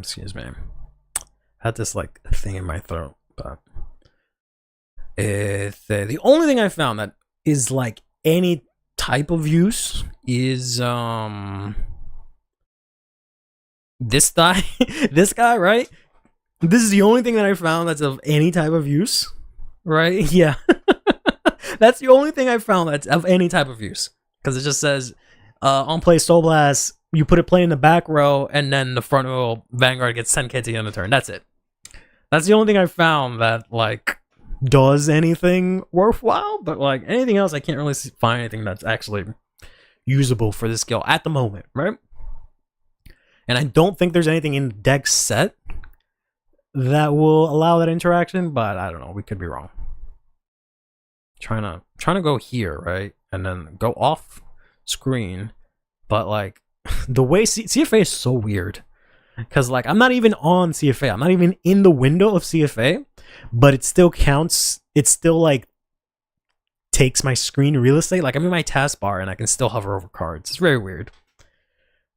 excuse me. I had this like thing in my throat, but the only thing I found that is like any type of use is this guy. This guy, right? This is the only thing that I found that's of any type of use, right? Yeah. That's the only thing I found that's of any type of use, because it just says on play Soul Blast, you put it play in the back row, and then the front row Vanguard gets 10k to the end of the turn. That's it. That's the only thing I found that like does anything worthwhile, but like anything else, I can't really find anything that's actually usable for this skill at the moment, right? And I don't think there's anything in the deck set that will allow that interaction, but I don't know. We could be wrong. Trying to go here, right? and then go off screen. But like the way CFA is so weird, because like I'm not even on CFA, I'm not even in the window of CFA, but it still counts. It still like takes my screen real estate. Like I'm in my taskbar and I can still hover over cards. It's very weird.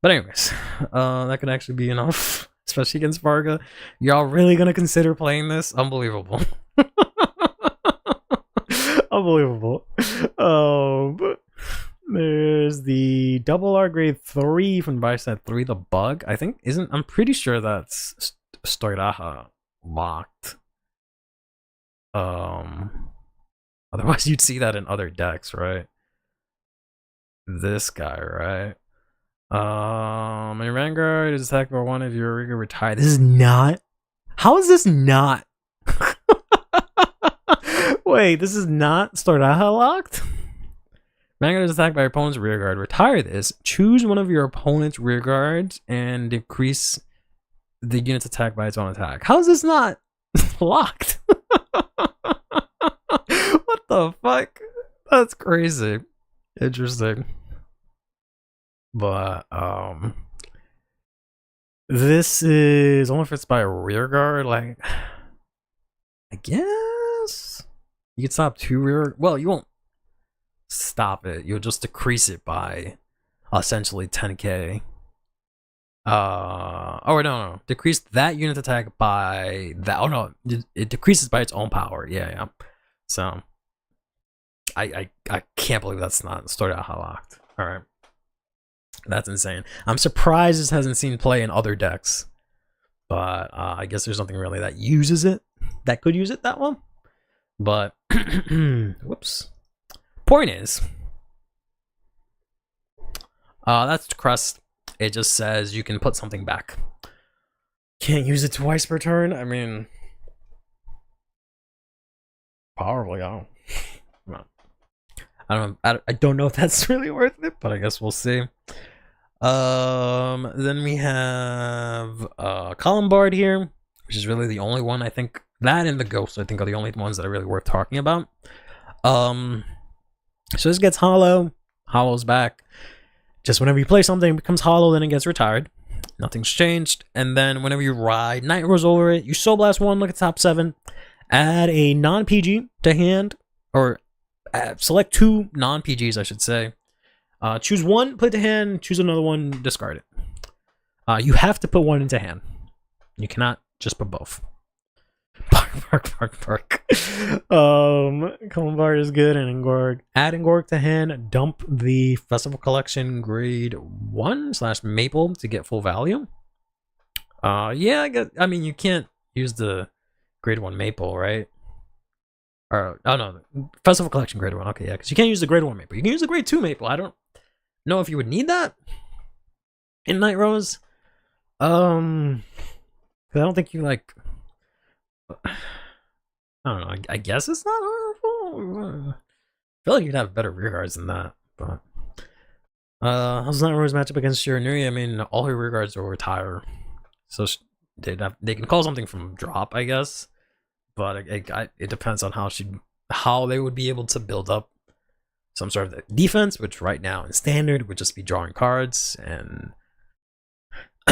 But anyways, that could actually be enough, especially against Varga. Y'all really gonna consider playing this? Unbelievable. Unbelievable. But there's the double R grade 3 from Bicep 3, the bug. I'm pretty sure that's Stoiraha locked. Otherwise you'd see that in other decks, right? This guy, right? My Vanguard is attacked by one of your Riga retired. This is not. How is this not? Wait, this is not Stoiraha locked? Vanguard is attacked by your opponent's rearguard. Retire this. Choose one of your opponent's rearguards and decrease the unit's attack by its own attack. How is this not locked? What the fuck? That's crazy. Interesting. But this is only if it's by a rearguard. Like, I guess you can stop 2 rear. Well, you won't stop it. You'll just decrease it by essentially 10k. Oh no, decrease that unit attack by that. Oh no, it decreases by its own power. Yeah. So I can't believe that's not started out locked. All right, that's insane. I'm surprised this hasn't seen play in other decks, but I guess there's nothing really that uses it, that could use it that well. But whoops. Point is, that's crust. It just says you can put something back. Can't use it twice per turn. I mean, probably. I don't know if that's really worth it, but I guess we'll see. Then we have Columbard here, which is really the only one I think. That and the Ghost, I think, are the only ones that are really worth talking about. So this gets hollow. Hollow's back. Just whenever you play something, it becomes hollow, then it gets retired. Nothing's changed. And then whenever you ride Night Rose over it, you Soul Blast 1, look at top 7, add a non-PG to hand, or select 2 non-PGs, I should say. Choose 1, put it to hand, choose another one, discard it. You have to put 1 into hand. You cannot just put both. Bark. Columbard is good, and Engorg. Add Engorg to hand, dump the Festival Collection grade 1/Maple to get full value. Yeah, I mean, you can't use the grade 1 Maple, right? Or, oh no, Festival Collection grade 1. Okay, yeah, because you can't use the grade 1 Maple. You can use the grade 2 Maple. I don't know if you would need that in Night Rose. I don't think you like. I don't know. I guess it's not harmful. I feel like you'd have better rearguards than that. But how's Night Rose matchup against Shiranui? I mean, all her rearguards will retire, so they can call something from drop, I guess. But it depends on how they would be able to build up some sort of defense, which right now in standard would just be drawing cards, and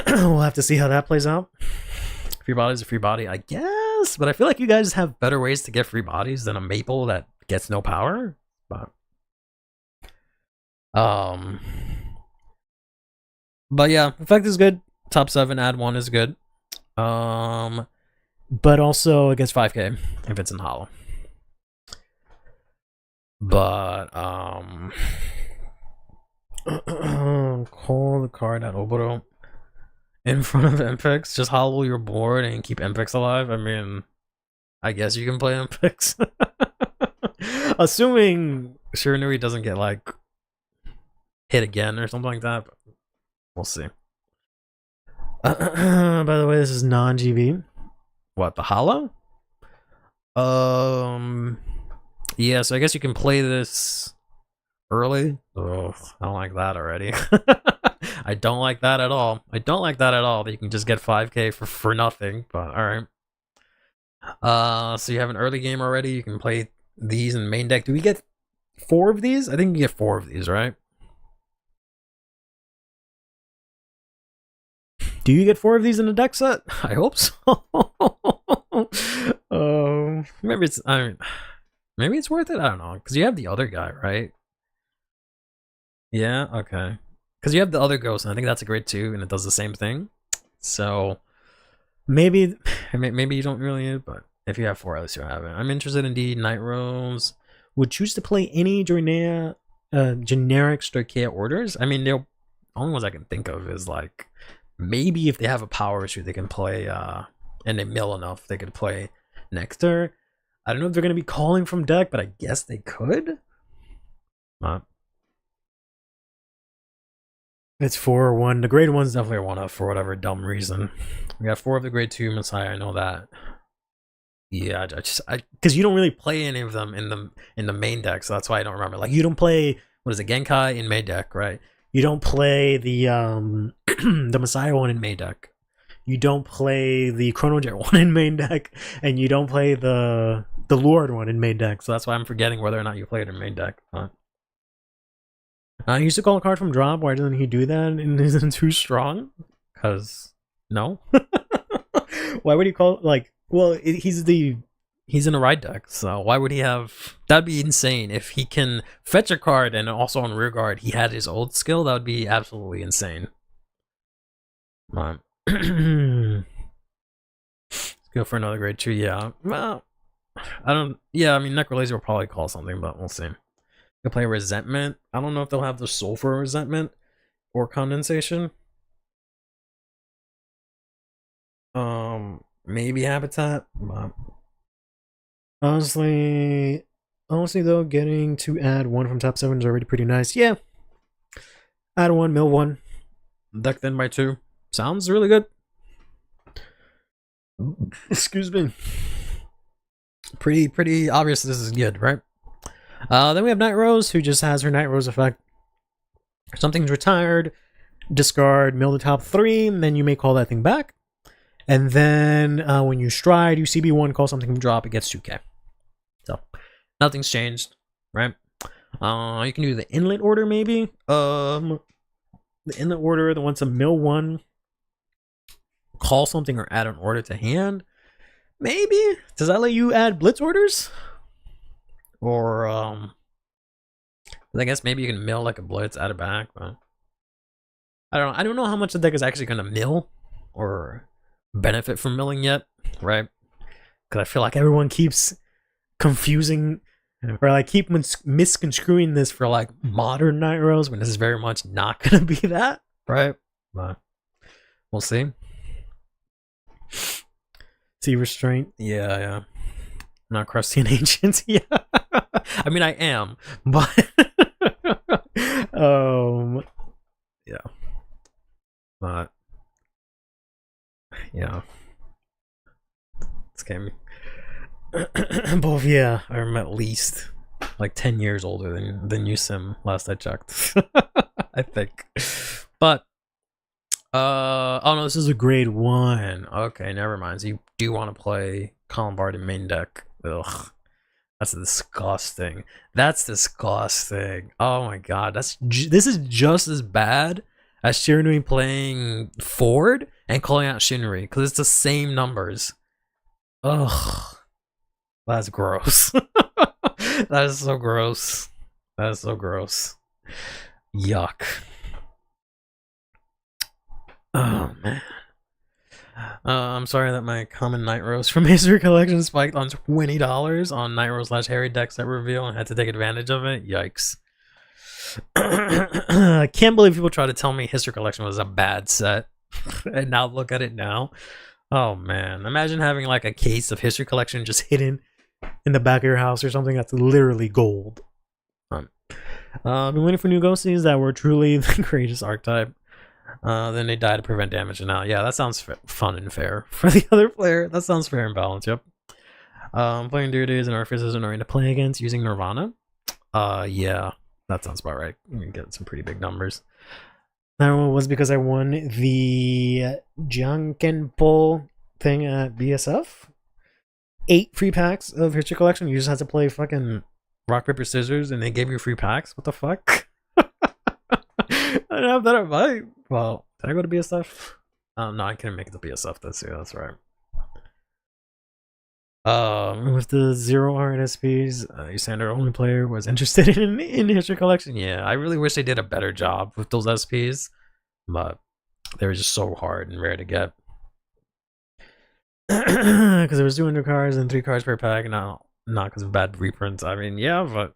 we'll have to see how that plays out. Free body's a free body, I guess, but I feel like you guys have better ways to get free bodies than a Maple that gets no power. But yeah, effect is good. Top 7, add 1 is good. But also it gets 5k if it's in hollow. But call the card at Oboro in front of MPEX, just hollow your board and keep MPEX alive. I mean, I guess you can play MPEX. Assuming Shiranui doesn't get like hit again or something like that, but we'll see. By the way, this is non-GB. What, the hollow? Yeah, so I guess you can play this early. Oh, I don't like that already. I don't like that at all. I don't like that at all, that you can just get 5k for nothing, but alright. So you have an early game already. You can play these in main deck. Do we get 4 of these? I think you get 4 of these, right? Do you get 4 of these in a deck set? I hope so. Maybe it's, I mean, maybe it's worth it. I don't know, because you have the other guy, right? Yeah, okay. Because you have the other ghost, and I think that's a grade 2, and it does the same thing. So maybe you don't really, but if you have 4, at least you have it. I'm interested in the Night Rose. Would choose to play any generic Stoicheia orders. I mean, the only ones I can think of is like maybe if they have a power issue, they can play and they mill enough, they could play Nectar. I don't know if they're gonna be calling from deck, but I guess they could. It's 4-1. The grade 1's definitely a 1-up for whatever dumb reason. We got 4 of the grade 2 Messiah. I know that. Yeah, because you don't really play any of them in the main deck, so that's why I don't remember. Like, you don't play, what is it, Genkai in main deck, right? You don't play the the Messiah one in main deck. You don't play the Chrono Jet one in main deck, and you don't play the Lord one in main deck. So that's why I'm forgetting whether or not you play it in main deck. He used to call a card from drop. Why doesn't he do that? And isn't too strong? Because no. Why would he call, like? Well, he's in a ride deck, so why would he have? That'd be insane if he can fetch a card and also on rear guard he had his old skill. That would be absolutely insane. Let's go for another grade 2. Yeah, well, I don't. Yeah, I mean, Necrolaser will probably call something, but we'll see. You'll play Resentment. I don't know if they'll have the Sulfur Resentment or Condensation. Maybe Habitat. Honestly though, getting to add 1 from top 7 is already pretty nice. Yeah. Add 1, mill 1. Deck then by 2. Sounds really good. Excuse me. Pretty obvious this is good, right? Then we have Night Rose, who just has her Night Rose effect. If something's retired, discard, mill the top 3, and then you may call that thing back. And then when you stride, you CB1, call something from drop, it gets 2k. So, nothing's changed, right? You can do the Inlet order, maybe. The Inlet order that wants to mill 1, call something, or add an order to hand. Maybe? Does that let you add Blitz orders? Or, I guess maybe you can mill like a Blitz, add it back, but I don't know how much the deck is actually going to mill, or benefit from milling yet, right? Because I feel like everyone keeps confusing, or like keep misconstruing this for like modern Night Rose, when this is very much not gonna be that, right? But we'll see. See, Restraint, yeah. Not crusty and ancient, yeah. I mean, I am, but yeah, but yeah, this game. Both, yeah, I'm at least like 10 years older than you, Sim. Last I checked, I think. But oh no, this is a grade 1. Okay, never mind. So you do want to play Columbard in main deck? Ugh, that's disgusting. That's disgusting. Oh my god, this is just as bad as Shiranui playing Ford and calling out Shinri, because it's the same numbers. Ugh. That's gross. That is so gross. That is so gross. Yuck. Oh, man. I'm sorry that my common Night Rose from History Collection spiked on $20 on Night Rose / Harry deck set reveal and had to take advantage of it. Yikes. I can't believe people try to tell me History Collection was a bad set. And now look at it now. Oh man, imagine having like a case of History Collection just hidden in the back of your house or something that's literally gold. Been waiting for new ghosties that were truly the greatest archetype. Then they die to prevent damage, and now, yeah, that sounds fun and fair for the other player. That sounds fair and balanced. Yep. Playing duties and Artificers in arena to play against using Nirvana. Yeah, that sounds about right. You can get some pretty big numbers. That one was because I won the Jankenpo thing at BSF. 8 free packs of History Collection. You just have to play fucking rock, paper, scissors, and they gave you free packs. What the fuck? I didn't have that at my. Well, did I go to BSF? No, I couldn't make it to BSF this year. That's right. With the 0 RNSPs, your standard only player was interested in the history collection. Yeah, I really wish they did a better job with those SPs, but they were just so hard and rare to get. Because there was 200 cards and 3 cards per pack, not because of bad reprints. I mean, yeah, but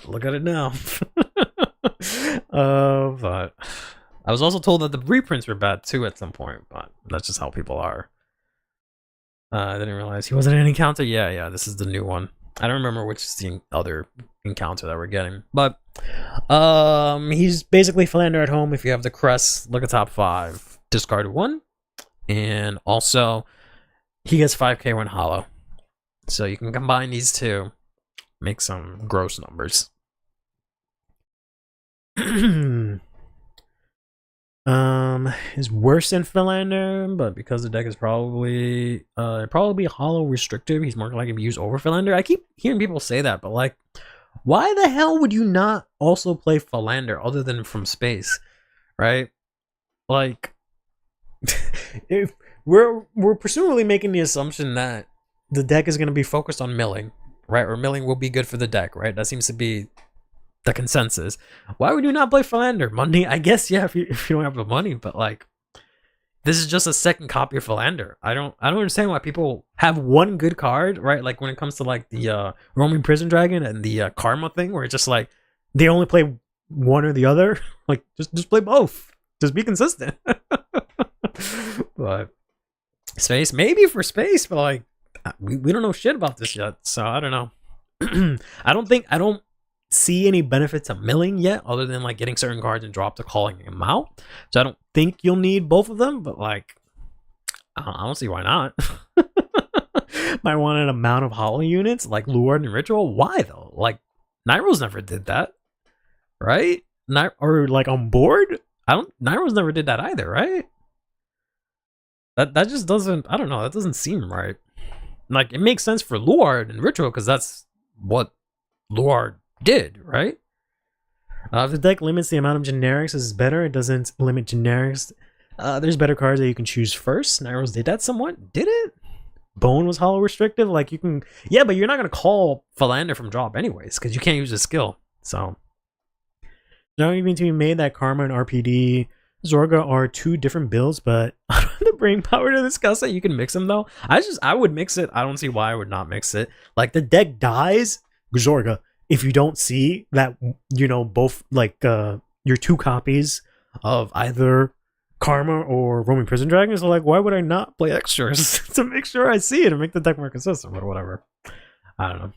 look at it now. But I was also told that the reprints were bad too at some point, but that's just how people are. I didn't realize he wasn't an encounter. Yeah, this is the new one. I don't remember which is the other encounter that we're getting, but he's basically Philander at home. If you have the crest, look at top 5, discard 1, and also he gets 5k when hollow. So you can combine these two, make some gross numbers. Is worse than Philander, but because the deck is probably hollow restrictive, he's more likely to be used over Philander. I keep hearing people say that, but like, why the hell would you not also play Philander other than from space, right? Like, if we're presumably making the assumption that the deck is going to be focused on milling, right? Or milling will be good for the deck, right? That seems to be the consensus. Why would you not play Philander? Money? I guess, yeah, if you don't have the money, but like, this is just a second copy of Philander. I don't understand why people have one good card, right? Like when it comes to like the Roaming Prison Dragon and the Karma thing, where it's just like they only play one or the other. Like just play both. Just be consistent. But space, maybe for space, but like we don't know shit about this yet, so I don't know. I don't see any benefit to milling yet, other than like getting certain cards and drop to calling them out. So I don't think you'll need both of them, but like I don't see why not. Might want an amount of hollow units like Luard and Ritual. Why though? Like Nyros never did that, right? Or like on board, Nyros never did that either, right? That just doesn't, I don't know, that doesn't seem right. Like it makes sense for Luard and Ritual because that's what Luard did, right? If the deck limits the amount of generics, is better. It doesn't limit generics. There's better cards that you can choose first. Nyros did that somewhat. Did it? Bone was hollow restrictive. Like you can, yeah, but you're not gonna call Philander from drop anyways because you can't use the skill. So now even to be made that Karma and RPD Zorga are 2 different builds, but I don't have the brain power to discuss it. You can mix them though. I would mix it. I don't see why I would not mix it. Like the deck dies Zorga if you don't see that, you know, both like your 2 copies of either Karma or Roaming Prison Dragon. So like, why would I not play extras to make sure I see it and make the deck more consistent or whatever? I don't know.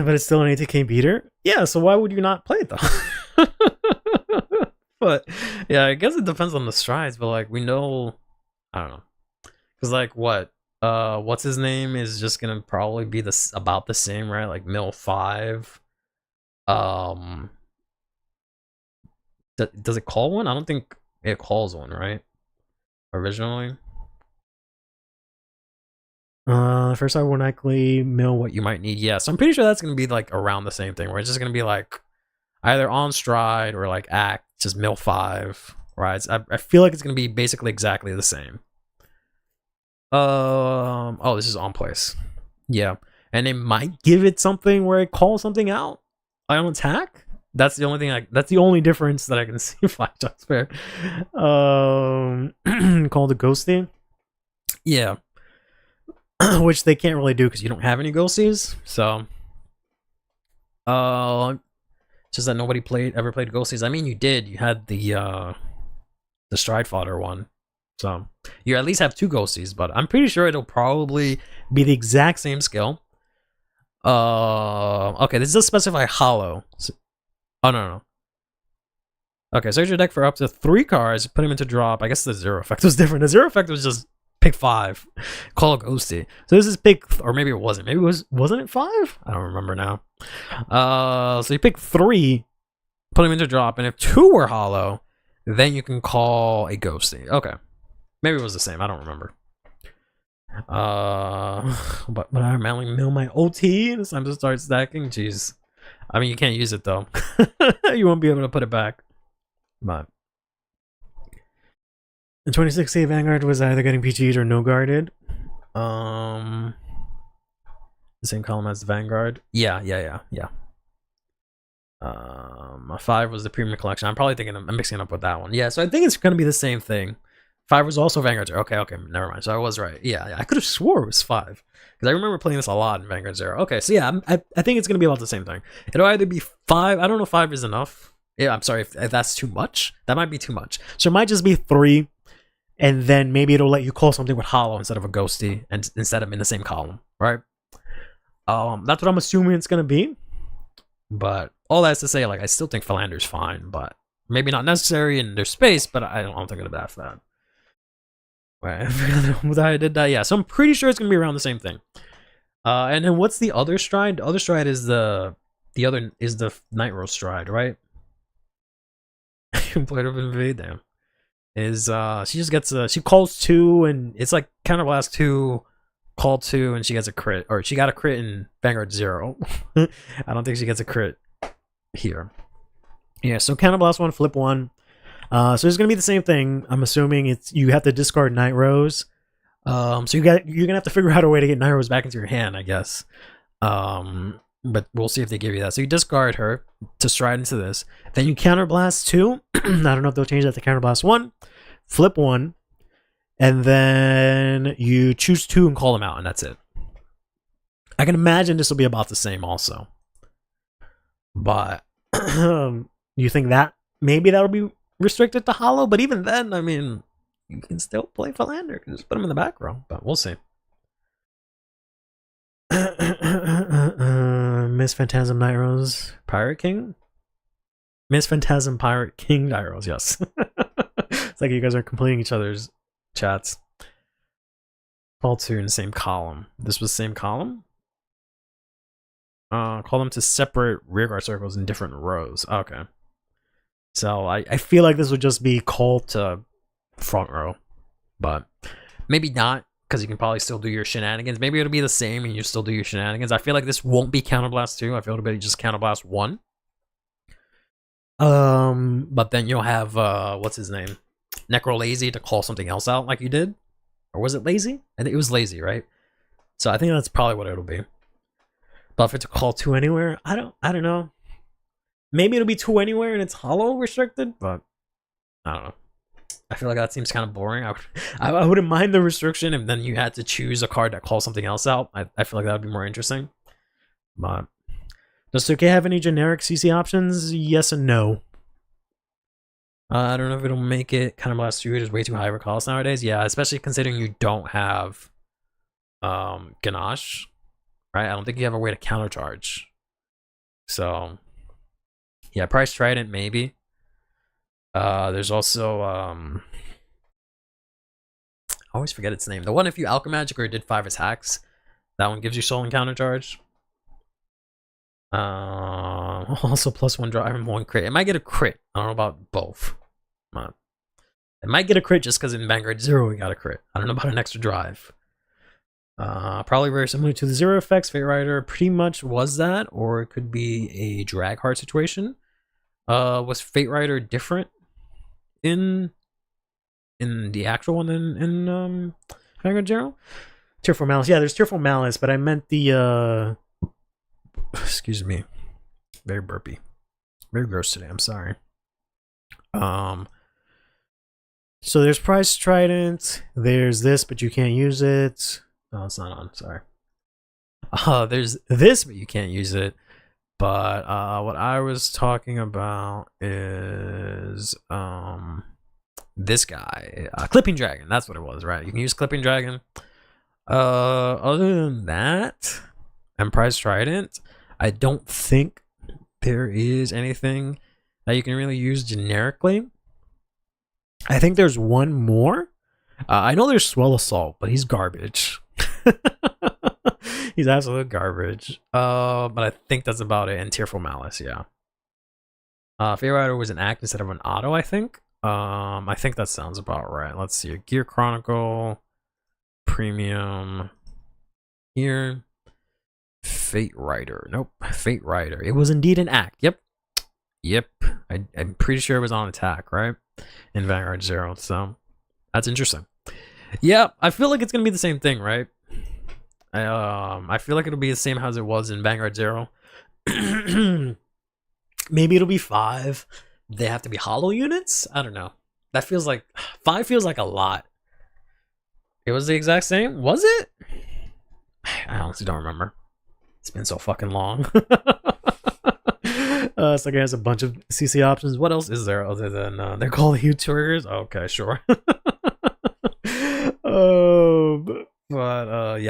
But it's still an 80k beater. Yeah, so why would you not play it though? But yeah, I guess it depends on the strides, but like we know, I don't know. Cause like what's his name is just gonna probably be about the same, right? Like Mill 5. Does it call one? I don't think it calls one, right? Originally. First I will likely mill what you might need. Yeah, so I'm pretty sure that's gonna be like around the same thing, where it's just gonna be like either on stride or like act, just mill 5, right? I feel like it's gonna be basically exactly the same. Oh, this is on place. Yeah, and they might give it something where it calls something out on attack. That's the only thing. That's the only difference that I can see. 5 times fair. Called a ghosty. Yeah, which they can't really do because you don't have any ghosties. So, just that nobody ever played ghosties. I mean, you did. You had the stride fodder one. So you at least have 2 ghosties, but I'm pretty sure it'll probably be the exact same skill. Okay, this does specify hollow. So, oh no. Okay, search your deck for up to 3 cards, put them into drop. I guess the 0 effect was different. The 0 effect was just pick 5, call a ghosty. So this is pick, or maybe it wasn't. Maybe wasn't it 5? I don't remember now. So you pick 3, put them into drop, and if 2 were hollow, then you can call a ghosty. Okay. Maybe it was the same. I don't remember. But I only mill my OT. It's time to start stacking. Jeez. I mean, you can't use it though. You won't be able to put it back. But in 2016, Vanguard was either getting PG'd or no guarded. The same column as the Vanguard. Yeah. A 5 was the premium collection. I'm probably thinking I'm mixing it up with that one. Yeah, so I think it's gonna be the same thing. 5 was also Vanguard 0. Okay, never mind. So I was right. Yeah, I could have swore it was 5 because I remember playing this a lot in Vanguard 0. Okay, so yeah, I think it's gonna be about the same thing. It'll either be 5. I don't know if 5 is enough. Yeah, I'm sorry if that's too much. That might be too much. So it might just be 3, and then maybe it'll let you call something with hollow instead of a ghosty, and instead of in the same column, right? That's what I'm assuming it's gonna be. But all that's to say, like, I still think Philander's fine, but maybe not necessary in their space, but I don't think it'll be that bad. Right, I forgot how I did that. Yeah, so I'm pretty sure it's gonna be around the same thing. And then what's the other stride? The other stride is the Night Row stride, right? Played up invade, damn. Is she just gets she calls 2 and it's like counterblast 2, call 2, and she gets a crit, or she got a crit in Vanguard 0. I don't think she gets a crit here. Yeah, so counterblast 1, flip 1. So it's gonna be the same thing. I'm assuming it's you have to discard Night Rows. So you're gonna have to figure out a way to get Night Rows back into your hand, I guess. But we'll see if they give you that. So you discard her to stride into this. Then you counterblast 2. I don't know if they'll change that to counterblast 1, flip 1, and then you choose 2 and call them out, and that's it. I can imagine this will be about the same also. But you think that maybe that'll be restricted to hollow? But even then, I mean, you can still play Philander. You can just put him in the back row, but we'll see. Miss Phantasm Night Rose Pirate King? Miss Phantasm Pirate King Night Rose, yes. It's like you guys are completing each other's chats. Call 2 in the same column. This was the same column? Call them to separate rearguard circles in different rows. Okay. So I feel like this would just be called to front row. But maybe not, because you can probably still do your shenanigans. Maybe it'll be the same and you still do your shenanigans. I feel like this won't be counterblast 2. I feel it'll be just counterblast 1. But then you'll have what's his name? Necro Lazy to call something else out like you did. Or was it Lazy? I think it was Lazy, right? So I think that's probably what it'll be. But if it's a call 2 anywhere, I don't know. Maybe it'll be 2 anywhere and it's hollow restricted, but I don't know. I feel like that seems kind of boring. I wouldn't mind the restriction if then you had to choose a card that calls something else out. I feel like that would be more interesting. But does 2K have any generic CC options? Yes and no. I don't know if it'll make it. Counterblast 2 is way too high for cost nowadays. Yeah, especially considering you don't have Ganache, right? I don't think you have a way to countercharge. So yeah, Price Trident maybe. There's also I always forget its name. The one if you Alchemagic or did 5 attacks, that one gives you soul and countercharge. Also +1 drive and 1 crit. It might get a crit. I don't know about both. It might get a crit just because in Vanguard 0 we got a crit. I don't know about an extra drive. Probably very similar to the 0 effects. Fate Rider pretty much was that, or it could be a drag heart situation. Was Fate Rider different in the actual one in Vanguard 0? Tearful Malice. Yeah, there's Tearful Malice, but I meant the excuse me. Very burpy. Very gross today, I'm sorry. So there's Price Trident, there's this, but you can't use it. Oh, it's not on, sorry. There's this, but you can't use it. But what I was talking about is this guy, Clipping Dragon. That's what it was, right? You can use Clipping Dragon. Other than that, and Price Trident, I don't think there is anything that you can really use generically. I think there's one more. I know there's Swell Assault, but he's garbage. He's absolute garbage. But I think that's about it. And Tearful Malice, yeah. Fate Rider was an act instead of an auto, I think. I think that sounds about right. Let's see. Gear Chronicle, premium here. Fate Rider. Nope. Fate Rider. It was indeed an act. Yep. I'm pretty sure it was on attack, right? In Vanguard 0. So that's interesting. Yeah, I feel like it's gonna be the same thing, right? I feel like it'll be the same as it was in Vanguard 0. Maybe it'll be 5. They have to be hollow units? I don't know. That feels like 5 feels like a lot. It was the exact same? Was it? I honestly don't remember. It's been so fucking long. It's like it has a bunch of CC options. What else is there other than they're called huge triggers? Okay, sure. Yeah,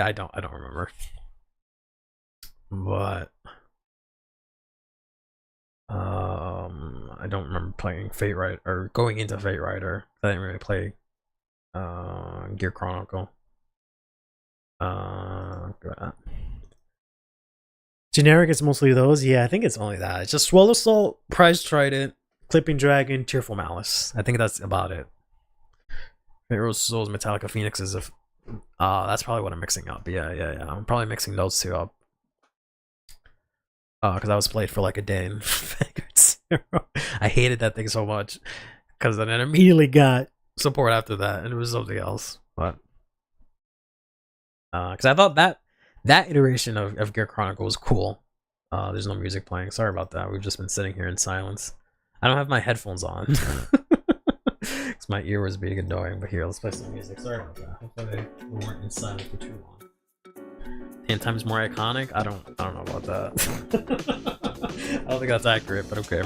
I don't remember. But I don't remember playing Fate Rider or going into Fate Rider. I didn't really play Gear Chronicle. Generic is mostly those. Yeah, I think it's only that. It's just Swell Assault, Prize Trident, Clipping Dragon, Tearful Malice. I think that's about it. Rose Souls, Metallica Phoenixes. That's probably what I'm mixing up. Yeah. I'm probably mixing those two up. Because I was played for like a day in Vanguard 0. I hated that thing so much. Because then it immediately got support after that, and it was something else. But because I thought that iteration of Gear Chronicle was cool. There's no music playing. Sorry about that. We've just been sitting here in silence. I don't have my headphones on. Because my ear was being annoying. But here, let's play some music. Sorry about that. Hopefully we weren't in silence for too long. 10 times more iconic? I don't know about that. I don't think that's accurate, but okay.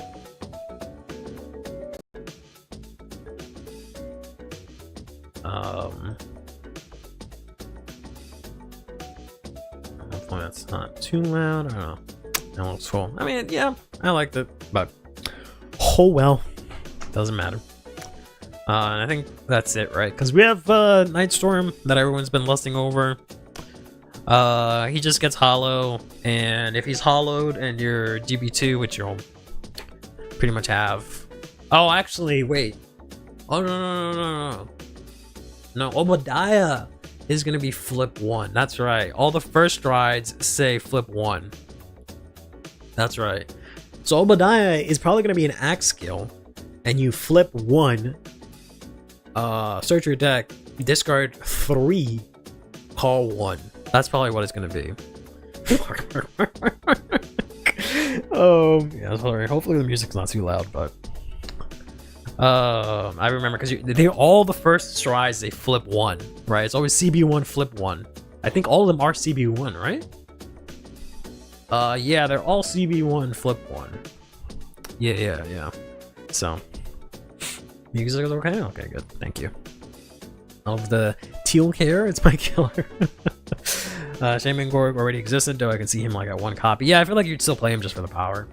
Hopefully that's not too loud. I don't know. That looks cool. I mean, yeah, I liked it, but oh well. Doesn't matter. And I think that's it, right? Because we have Nightstorm that everyone's been lusting over. He just gets hollow, and if he's hollowed and you're GB2, which you'll pretty much have. Oh, actually, wait. Oh, no, Obadiah is gonna be flip 1. That's right. All the first strides say flip 1. That's right. So Obadiah is probably gonna be an axe skill, and you flip 1. Search your deck, discard 3, call 1. That's probably what it's gonna be. Yeah, sorry. Hopefully the music's not too loud, but I remember because they all the first strides they flip 1, right? It's always CB1 flip 1. I think all of them are CB1, right? Yeah, they're all CB1 flip 1. Yeah. So music is okay. Okay, good. Thank you. Of the teal hair, it's my killer. Shaman Gorg already existed, though I can see him like at 1 copy. Yeah, I feel like you'd still play him just for the power.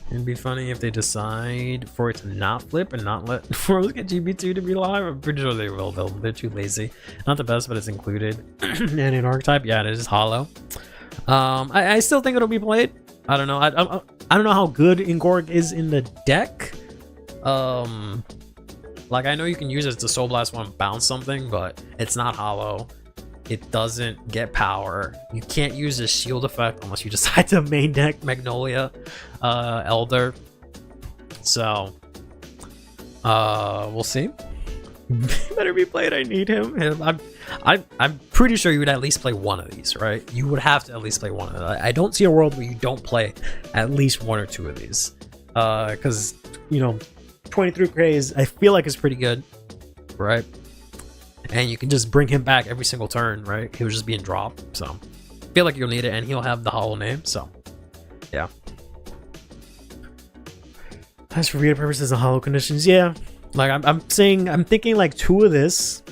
It'd be funny if they decide for it to not flip and not let Rose get GB2 to be live. I'm pretty sure they will, though. They're too lazy. Not the best, but it's included. And in archetype, yeah, it is hollow. I still think it'll be played. I don't know. I don't know how good Ingorg is in the deck. Like, I know you can use it to Soul Blast 1 bounce something, but it's not hollow. It doesn't get power. You can't use this shield effect unless you decide to main deck Magnolia Elder. So, we'll see. Better be played. I need him. I'm pretty sure you would at least play one of these, right? You would have to at least play one of them. I don't see a world where you don't play at least 1 or 2 of these. Because, you know, 23 craze, I feel like is pretty good, right? And you can just bring him back every single turn, right? He was just being dropped, so I feel like you'll need it, and he'll have the hollow name, so yeah. As for reader purposes and hollow conditions, yeah. Like I'm thinking like 2 of this,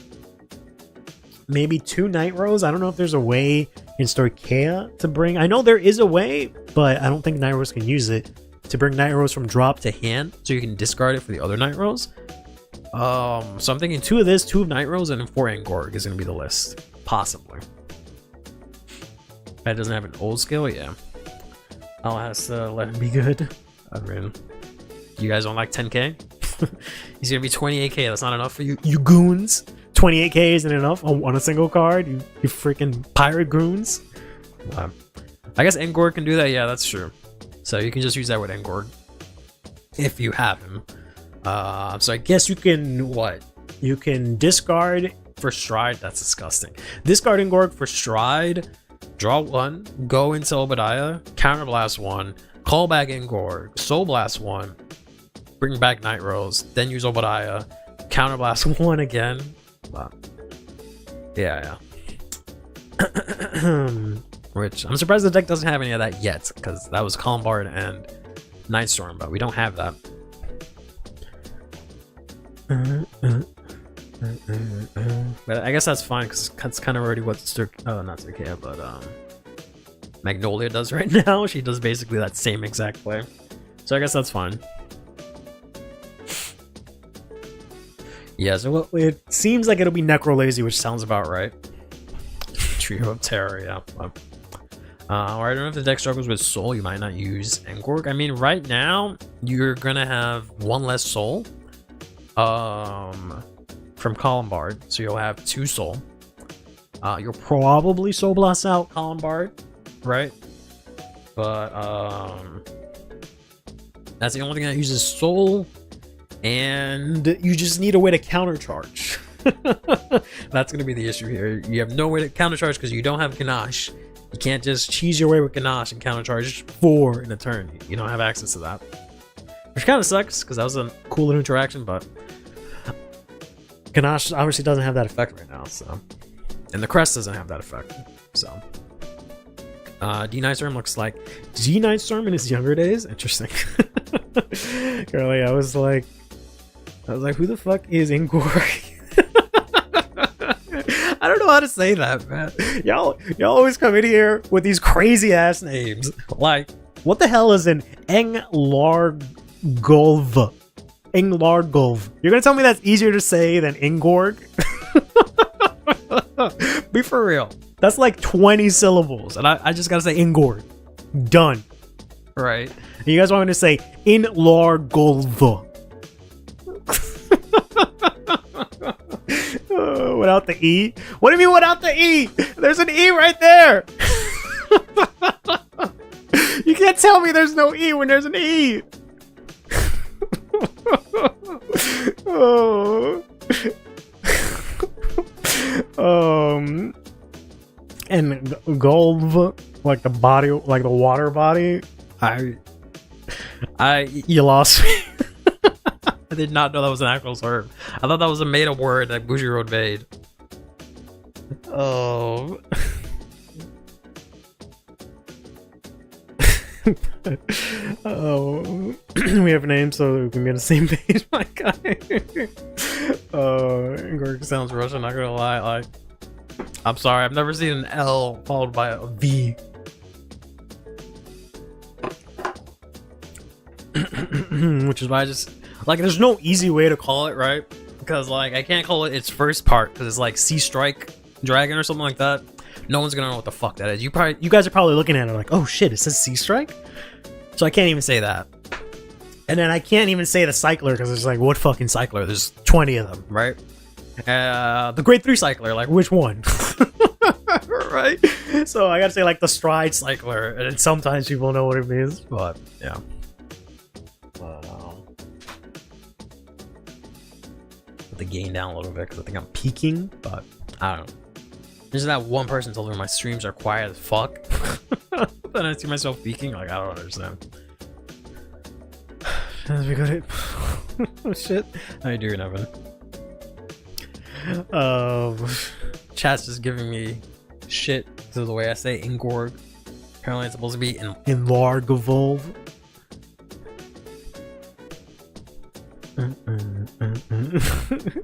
maybe 2 Night Rose. I don't know if there's a way in Storkea to bring. I know there is a way, but I don't think Night Rose can use it to bring Night Rose from drop to hand, so you can discard it for the other Night Rose. So I'm thinking 2 of this, 2 of Night Rose, and 4 Angorg is gonna be the list, possibly. That doesn't have an old skill, yeah. I'll have to let him be good. I mean, you guys don't like 10k? He's gonna be 28k. That's not enough for you, you goons. 28k isn't enough on a single card. You freaking pirate goons. I guess Ngord can do that. Yeah, that's true. So you can just use that with Ngord if you have him. So I guess you can what? You can discard for Stride. That's disgusting. Discard Ngord for Stride. Draw 1. Go into Obadiah. Counterblast 1. Call back Ngord. Soul Blast 1. Bring back Night Rose. Then use Obadiah. Counterblast 1 again. Wow. Yeah. Which I'm surprised the deck doesn't have any of that yet, because that was Columbard and Nightstorm, but we don't have that. But I guess that's fine, because that's kind of already what not Circea, but Magnolia does right now. She does basically that same exact play, so I guess that's fine. Yeah, so it seems like it'll be Necrolazy, which sounds about right. Trio of Terror, yeah. Or I don't know if the deck struggles with Soul, you might not use Ngorg. I mean, right now, you're gonna have 1 less Soul from Columbard, so you'll have 2 Soul. You'll probably Soul Blast out Columbard, right? But that's the only thing that uses Soul, and you just need a way to countercharge. That's gonna be the issue here. You have no way to countercharge because you don't have Ganache. You can't just cheese your way with Ganache and countercharge 4 in a turn. You don't have access to that, which kind of sucks because that was a cool little interaction, but Ganache obviously doesn't have that effect right now, so, and the crest doesn't have that effect, so. D Nightstorm looks like D Nightstorm in his younger days. Interesting. Curly, I was like, who the fuck is Ngor? I don't know how to say that, man. Y'all always come in here with these crazy ass names. Like, what the hell is an Englargolv? Englargolv. You're gonna tell me that's easier to say than Ingorg? Be for real. That's like 20 syllables, and I just gotta say Ingorg. Done. Right. And you guys want me to say Inlargolv? Without the E? What do you mean without the E? There's an E right there. You can't tell me there's no E when there's an E. Oh. And Golv, like the body, like the water body. You lost me. I did not know that was an actual word. I thought that was a made-up word that Bushiroad made. Oh. Oh. We have names so we can be on the same page, my guy. Ngorg sounds Russian, not gonna lie. Like, I'm sorry, I've never seen an L followed by a V. Which is why I just, like, there's no easy way to call it, right? Because, like, I can't call it its first part because it's like Sea Strike Dragon or something like that. No one's gonna know what the fuck that is. You guys are probably looking at it like, oh shit, it says Sea Strike? So I can't even say that. And then I can't even say the Cycler because it's like, what fucking Cycler? There's 20 of them, right? The Grade 3 Cycler, like, which one? Right? So I gotta say, like, the Stride Cycler, and sometimes people know what it means, but yeah. Put the gain down a little bit because I think I'm peaking, but I don't know. There's that one person told me my streams are quiet as fuck. Then I see myself peaking, like, I don't understand. As we got it. Oh shit. How you doing, Evan? Chat's just giving me shit to the way I say Ingorg. Apparently it's supposed to be in Largavolve.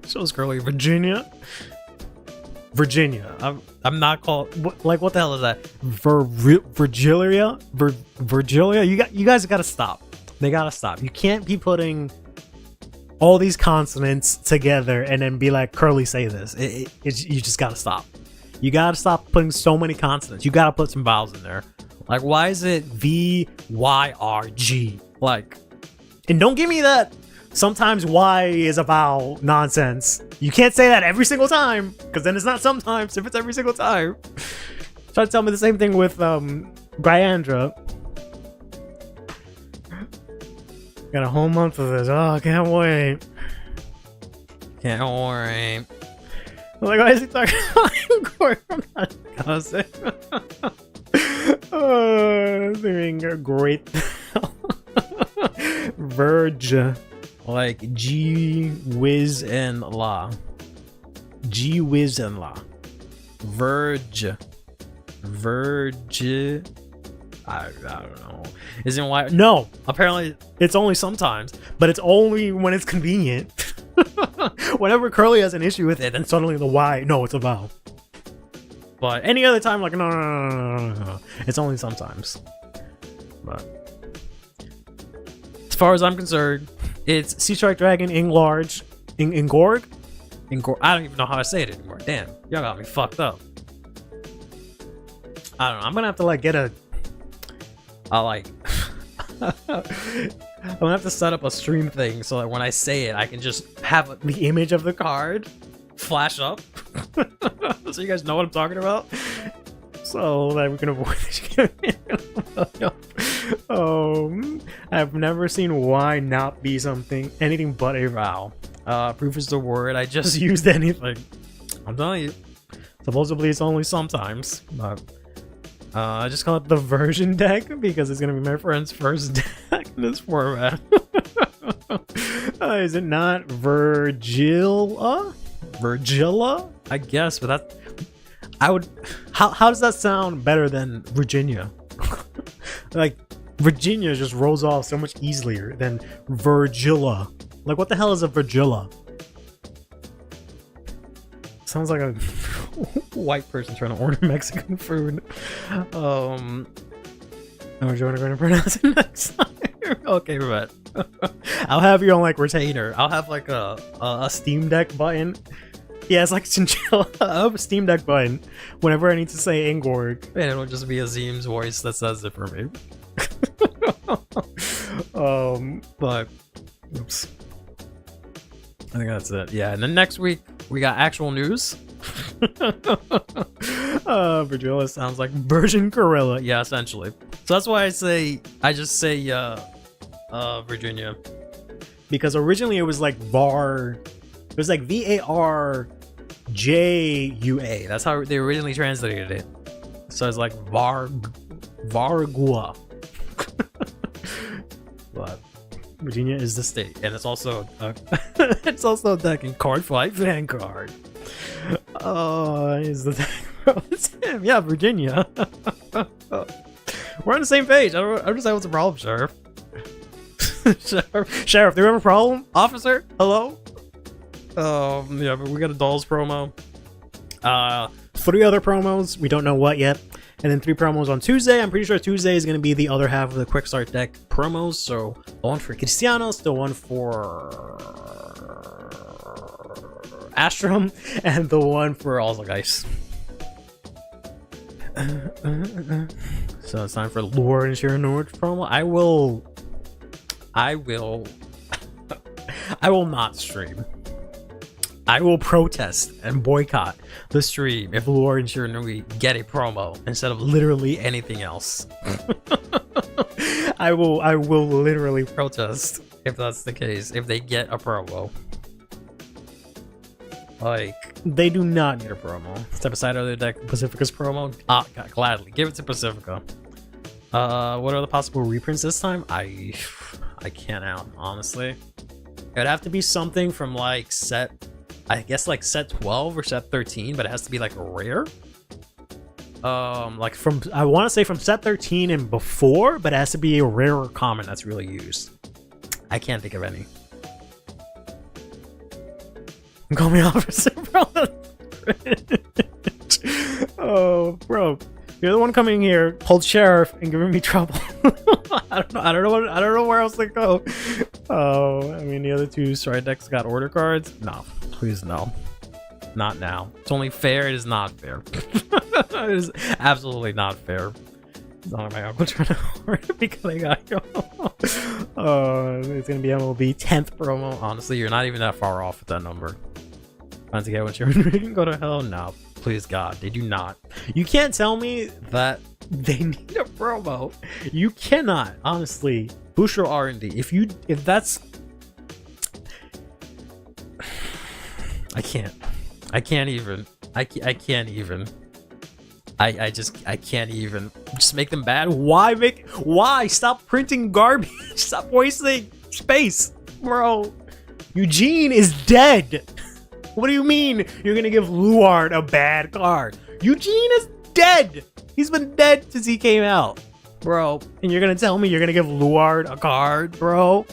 Shows Curly Virginia. I'm not called what the hell is that? Virgilia? You guys gotta stop. They gotta stop. You can't be putting all these consonants together and then be like, Curly, say this. You just gotta stop. You gotta stop putting so many consonants. You gotta put some vowels in there. Like, why is it VYRG? Like, and don't give me that sometimes Y is a vowel nonsense. You can't say that every single time, because then it's not sometimes if it's every single time. Try to tell me the same thing with Briandra. Got a whole month of this. Oh, I can't wait. Can't worry. Like, why is he talking about Corey? I'm not gonna say. Doing a great Verge. Like G Wiz and La. G Wiz and La. Verge. I don't know. Isn't why? No, Apparently, it's only sometimes, but it's only when it's convenient. Whenever Curly has an issue with it, then suddenly the Y, no, it's a vowel. But any other time, like, no. It's only sometimes. But as far as I'm concerned, it's Sea Shark Dragon Ingorg. I don't even know how to say it anymore. Damn, y'all got me fucked up. I don't know. I'm gonna have to like get a. I'm gonna have to set up a stream thing so that when I say it, I can just have The image of the card. flash up, so you guys know what I'm talking about. So that we can avoid this. I've never seen Y not be anything but a vowel. Proof is the word. I just Used anything. I'm telling you. Supposedly it's only sometimes, but I just call it the version deck because it's gonna be my friend's first deck in this format. Is it not Virgila? I guess, but that How does that sound better than Virginia? Like Virginia just rolls off so much easier than Virgila. Like what the hell is a Virgila? Sounds like a white person trying to order Mexican food. How are you going to pronounce it next time? Okay, right. I'll have you on like retainer. I'll have like a Steam Deck button. Yeah, it's like chinchilla. I'll have a Steam Deck button whenever I need to say Ingorg. and it'll just be Azim's voice that says it for me. But oops. I think that's it. Yeah, and then next week we got actual news. Virgila sounds like version gorilla. Yeah, essentially. So that's why I just say Virginia. Because originally it was like VAR. It was like VARJUA. That's how they originally translated it. So it's like Vargua. But Virginia is the state, and it's also it's also a deck in CurlyHairedVanguard. Oh, is the deck? It's him. Yeah, Virginia. We're on the same page. I don't understand what's the problem, Sheriff. Sheriff, do you have a problem? Officer, hello. Yeah, but we got a Dolls promo. 3 other promos. We don't know what yet. And then 3 promos on Tuesday. I'm pretty sure Tuesday is going to be the other half of the Quick Start deck promos. So the one for Cristianos, the one for Astrum, and the one for Alzageist. So it's time for Lore and Sharon Norwich promo. I will not stream. I will protest and boycott the stream if Lore and Shiranui get a promo instead of literally anything else. I will literally Protest if that's the case. If they get a promo, like they do not need a promo. step aside of their deck, Pacifica's promo. Gladly give it to Pacifica. What are the possible reprints this time? I can't out honestly. It'd have to be something from like set. I guess like set 12 or set 13, but it has to be like a rare. Like from I want to say from set 13 and before, but it has to be a rare or common that's really used. I can't think of any. Call me officer, bro. Oh, bro, you're the one coming here, called sheriff, and giving me trouble. I don't know where else to go. Oh, I mean the other 2 stride decks got order cards. No, please no, not now. It's only fair. It is not fair. It is absolutely not fair. It's not my uncle trying to order because I got you. It's gonna be MLB 10th promo. Honestly, you're not even that far off with that number. Trying to get what you can go to hell? No, please God, they do not. You can't tell me that they need a promo. You cannot, honestly. Bushiroad R&D. If that's, I can't even. I can't even. I can't even. Just make them bad. Why? Stop printing garbage. Stop wasting space, bro. Eugene is dead. What do you mean you're gonna give Luard a bad card? Eugene is dead. He's been dead since he came out, bro. And you're gonna tell me you're gonna give Luard a card, bro?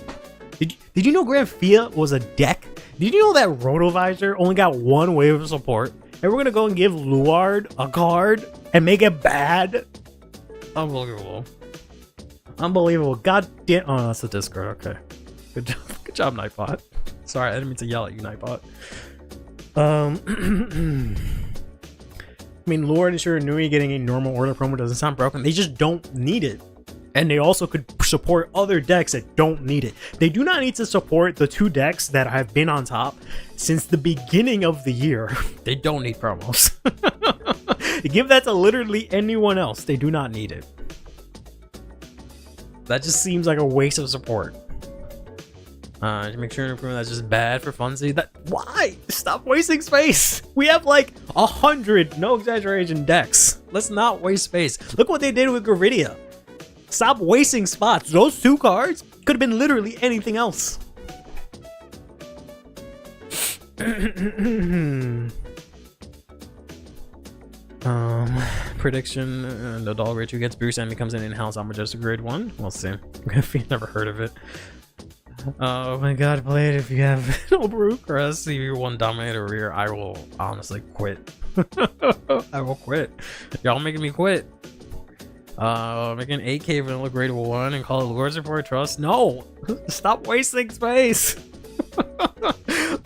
Did you know Granfia was a deck? Did you know that Rotovisor only got one wave of support? And we're gonna go and give Luard a card and make it bad? Unbelievable. Unbelievable. God damn. Oh, that's a Discord. Okay. Good job, Nightbot. Sorry, I didn't mean to yell at you, Nightbot. I mean, Luard and Shiranui getting a normal order promo doesn't sound broken. They just don't need it. And they also could support other decks that don't need it. They do not need to support the two decks that have been on top since the beginning of the year. They don't need promos. Give that to literally anyone else. They do not need it. That just seems like a waste of support. Make sure to improve. That's just bad for funsies. Why? Stop wasting space. We have like 100, no exaggeration, decks. Let's not waste space. Look what they did with Garidia. Stop wasting spots. Those two cards could have been literally anything else. Prediction: the Doll Grade 2 gets boosted and becomes an in-house Armageddon Grade 1. We'll see. I've never heard of it. Oh my God, play it if you have no brew crest. If you one Dominator here, I will honestly quit. I will quit. Y'all making me quit. Make an 8K vanilla grade 1 and call it Lords Before Trust. No! Stop wasting space!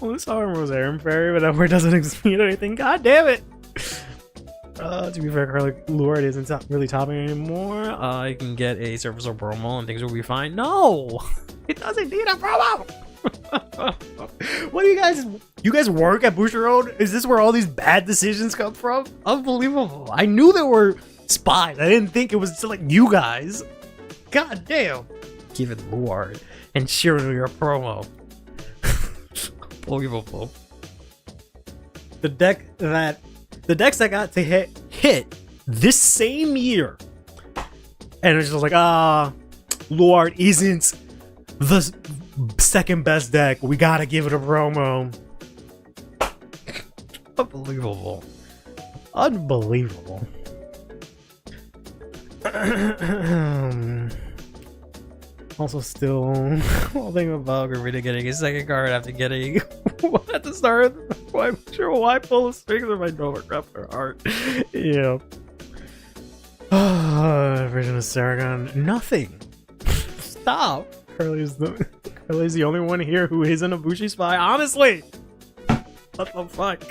Well, this armor was Aaron Fairy, but that word doesn't mean anything. God damn it! To be fair, Luard isn't really topping anymore. You can get a Surface or promo and things will be fine. No! It doesn't need a promo! What do you guys work at Bushiroad? Is this where all these bad decisions come from? Unbelievable. I knew there were spies. I didn't think it was just like you guys. God damn. Give it Luard and Shiranui your promo. Unbelievable. The decks that got to hit this same year, and it's just like, Luard isn't the second best deck. We gotta give it a promo. Unbelievable. Unbelievable. Also, still, whole thing about Gravita getting a second card after getting at the start. I'm sure why pull the strings if I know it crap their heart. Yeah. Version of Saragon. Nothing. Stop. Curly's the only one here who isn't a Bushi spy. Honestly. What the fuck?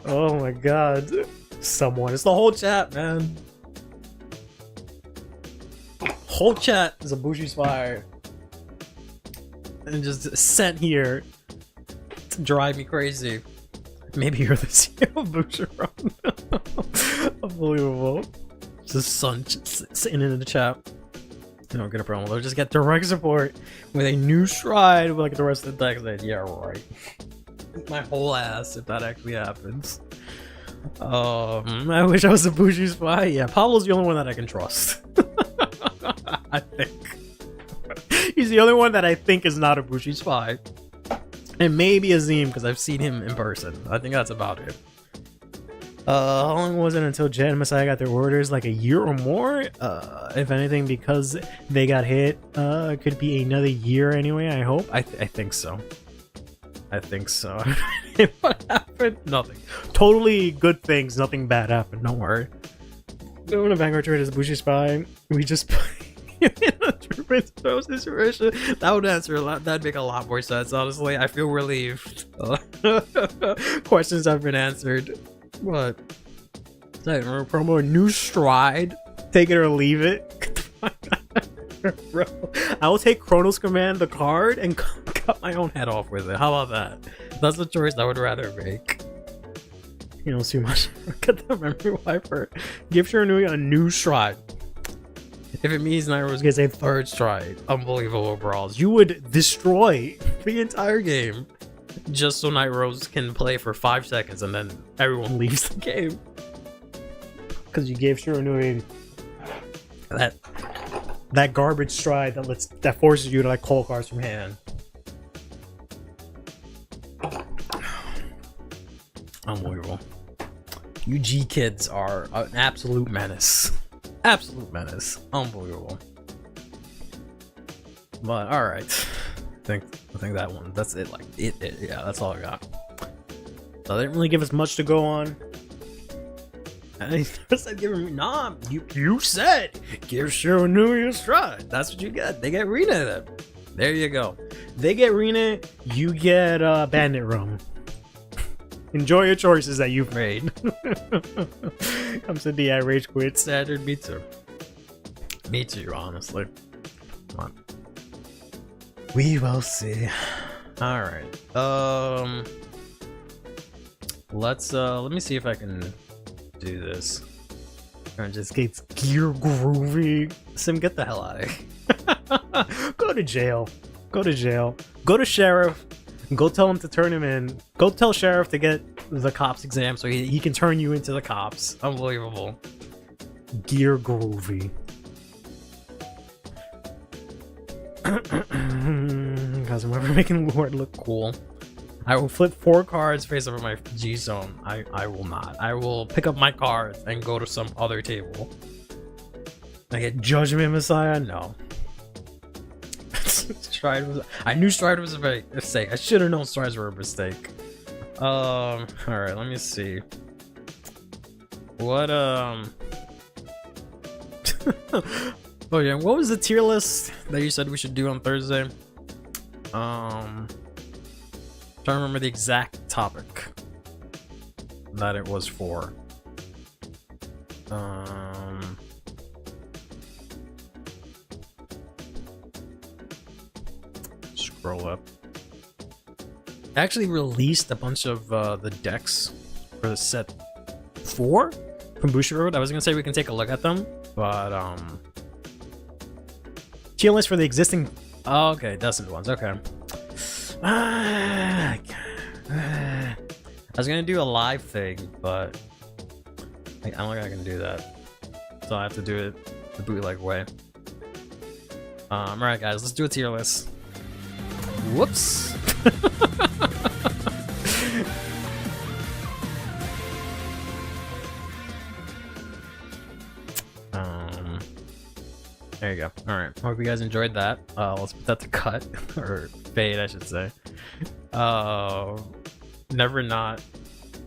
Oh my God. Someone. It's the whole chat, man. Whole chat is a Bushi spy. And just sent here to drive me crazy. Maybe you're the CEO of Bushiroad. Unbelievable. Just sun sitting in the chat. They don't get a promo. They'll just get direct support with a new stride with like the rest of the decks. Like, yeah, right. My whole ass if that actually happens. I wish I was a Bushi spy. Yeah, Pablo's the only one that I can trust. I think. He's the only one that I think is not a Bushi spy. And maybe Azim, because I've seen him in person. I think that's about it. How long was it until Jet and Messiah got their orders? Like a year or more? If anything, because they got hit. Could be another year anyway, I hope. I think so. I think so. What happened? Nothing. Totally good things. Nothing bad happened. Don't worry. When a Vanguard trade is a Bushi spy, we just put that would answer a lot. That'd make a lot more sense, honestly. I feel relieved. Questions have been answered. What? Promo a new stride. Take it or leave it. Bro, I will take Chronos Command, the card, and cut my own head off with it. How about that? That's the choice I would rather make. You don't see much. Get the memory wiper. Give Shiranui a new stride. If it means Nairo's gets a third stride, unbelievable brawls. You would destroy the entire game just so Nairo's can play for 5 seconds and then everyone leaves the game. Because you gave Shiranui that garbage stride that forces you to like call cards from hand. Unbelievable. You G kids are an absolute menace. Absolute menace. Unbelievable. But alright. I think that one. That's it. Like it. Yeah, that's all I got. So they didn't really give us much to go on. And he said, "Giving me nah." You said, "Give Shiranui a stride." That's what you get. They get Rena then. There you go. They get Rena. You get Bandit Room. Enjoy your choices that you've made. Comes to DI Rage Quit. Standard. Me too. Me too, honestly. Come on. We will see. Alright. Let me see if I can do this. Or just gets gear groovy. Sim, get the hell out of here. Go to jail. Go to jail. Go to Sheriff. Go tell him to turn him in. Go tell Sheriff to get the cops exam so he can turn you into the cops. Unbelievable. Gear groovy. Because I'm ever making Lord look cool. I will flip 4 cards face up in my G zone. I will not. I will pick up my cards and go to some other table. I get Judgment Messiah? No. I knew Stride was a mistake. I should have known Strides were a mistake. Alright, let me see. What, Oh yeah, what was the tier list that you said we should do on Thursday? Trying to remember the exact topic that it was for. Scroll up. I actually released a bunch of the decks for the set 4 from Bushiroad. I was gonna say we can take a look at them, but tier list for the existing. Oh, okay, destined ones. Okay. I was gonna do a live thing, but I don't think I can do that, so I have to do it the bootleg way. Alright guys, let's do a tier list. Whoops. There you go. Alright, hope you guys enjoyed that. Let's put that to cut, or fade I should say. Never not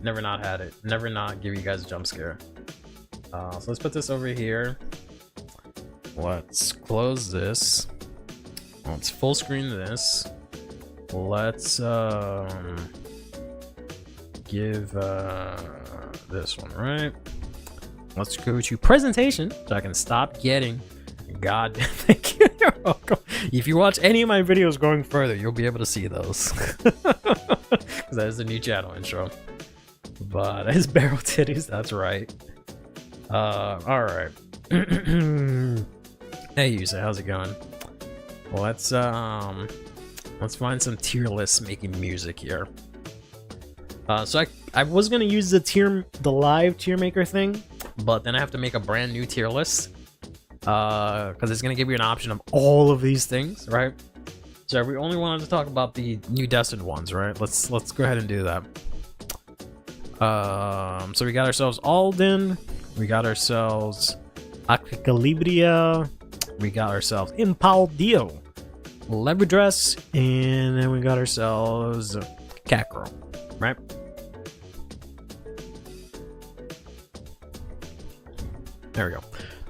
had it. Never not give you guys a jump scare. So let's put this over here. Let's close this. Let's full screen this. Let's give this one, right? Let's go to presentation so I can stop getting. God, thank you. You're welcome. If you watch any of my videos going further, you'll be able to see those. Because that is the new channel intro. But it's barrel titties, that's right. Alright. Hey Yusa, how's it going? Let's find some tier lists making music here. So I was gonna use the live tier maker thing, but then I have to make a brand new tier list. Because it's gonna give you an option of all of these things, right? So we only wanted to talk about the new destined ones, right? Let's go ahead and do that. So we got ourselves Alden, we got ourselves Equilibria, we got ourselves Impal Dio, Lever Dress, and then we got ourselves Cat Girl, right? There we go.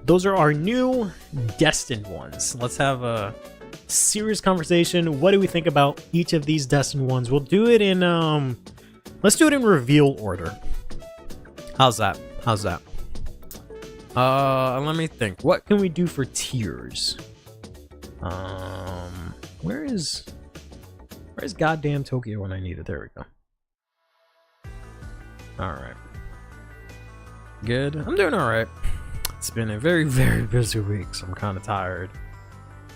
Those are our new destined ones. Let's have a serious conversation. What do we think about each of these destined ones? We'll do it in let's do it in reveal order. How's that? How's that? Let me think. What can we do for tiers? Where's goddamn Tokyo when I need it? There we go. Alright. Good. I'm doing alright. It's been a very, very busy week, so I'm kind of tired.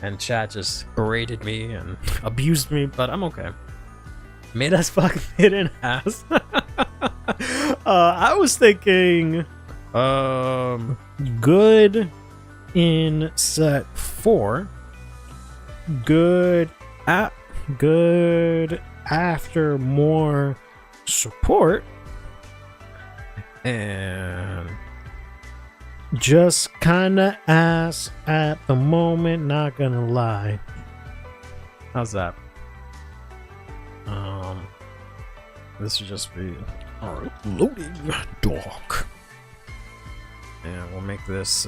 And chat just berated me and abused me, but I'm okay. Made us fucking hit an ass. I was thinking, good in set 4. Good after more support. And just kinda ass at the moment, not gonna lie. How's that? This should just be our loading dock. And we'll make this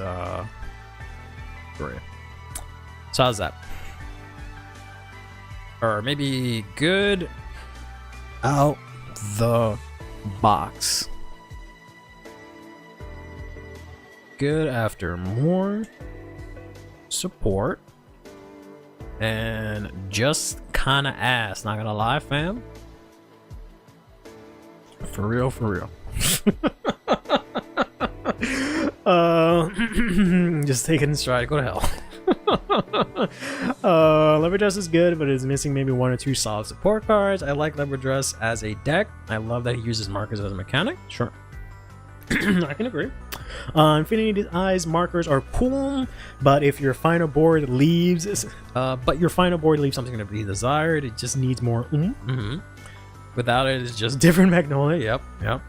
great. So how's that? Or maybe good out the box. Good after more support. And just kinda ass, not gonna lie, fam. For real, for real. Just take it in stride, go to hell. Lever Dress is good, but it's missing maybe 1 or 2 solid support cards. I like Lever Dress as a deck. I love that he uses markers as a mechanic. Sure. I can agree. Infinity Eyes markers are cool, but if your final board leaves something to be desired, it just needs more. Without it, it's just different Magnolia. Yep.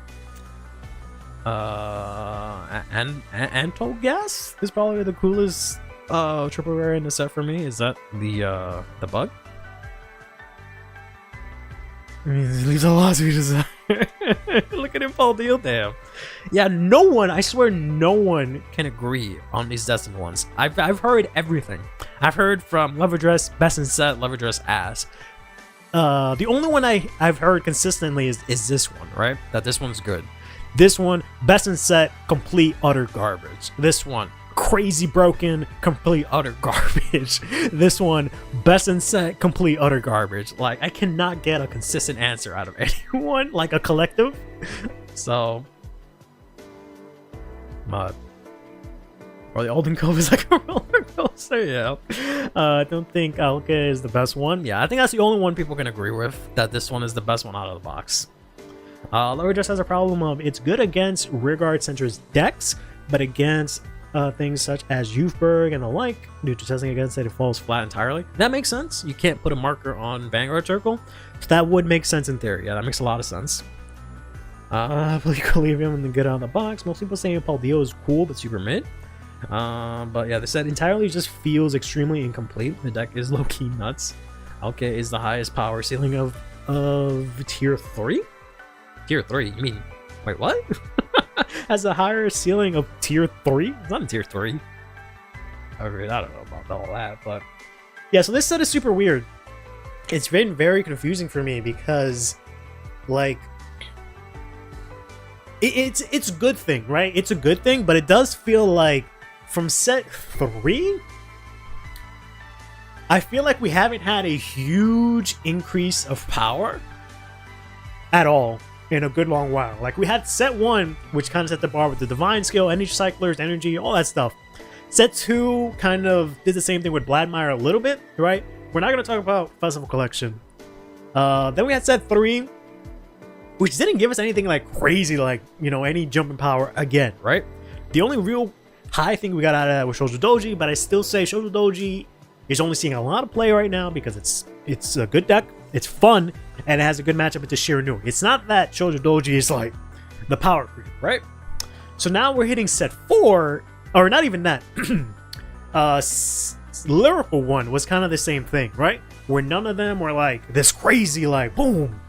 And Antogas is probably the coolest triple rare in the set for me. Is that the bug? I mean, it leaves a lot to be desired. Look at him fall deal, damn. Yeah, no one, I swear no one can agree on these Destined ones. I've heard everything. I've heard from Lever Dress, best in set, Lever Dress ass. The only one I've heard consistently is this one, right? That this one's good. This one, best in set, complete utter garbage. This one, crazy broken, complete utter garbage. This one, best in set, complete utter garbage. Like, I cannot get a consistent answer out of anyone, like a collective. So, or the Olden Cove is like a roller coaster, yeah. I don't think Alka is the best one. Yeah, I think that's the only one people can agree with, that this one is the best one out of the box. Lever just has a problem of it's good against rearguard centers decks, but against things such as Youthberg and the like, due to testing against it, it falls flat entirely. That makes sense. You can't put a marker on Vanguard Circle, so that would make sense in theory. Yeah, that makes a lot of sense. I believe Collegium and the good out of the box. Most people saying Paldeo is cool, but super mid. But yeah, the set entirely just feels extremely incomplete. The deck is low-key nuts. Alka is the highest power ceiling of tier 3? Tier 3? You mean, wait, what? Has a higher ceiling of tier 3? It's not in tier 3. I don't know about all that, but yeah, so this set is super weird. It's been very confusing for me because, like, it's a good thing, right? It's a good thing, but it does feel like from set 3, I feel like we haven't had a huge increase of power at all in a good long while. Like, we had set 1, which kind of set the bar with the Divine Skill, Energy Cyclers, Energy, all that stuff. Set 2 kind of did the same thing with Bladmire a little bit, right? We're not going to talk about Festival Collection. Then we had set 3, which didn't give us anything like crazy, like, you know, any jumping power again, right? The only real high thing we got out of that was Shoujo Doji, but I still say Shoujo Doji is only seeing a lot of play right now because it's a good deck, it's fun, and it has a good matchup with the Shiranui. It's not that Shoujo Doji is like the power creep, right? So now we're hitting set 4, or not even that. Lyrical one was kind of the same thing, right? Where none of them were like this crazy, like, boom,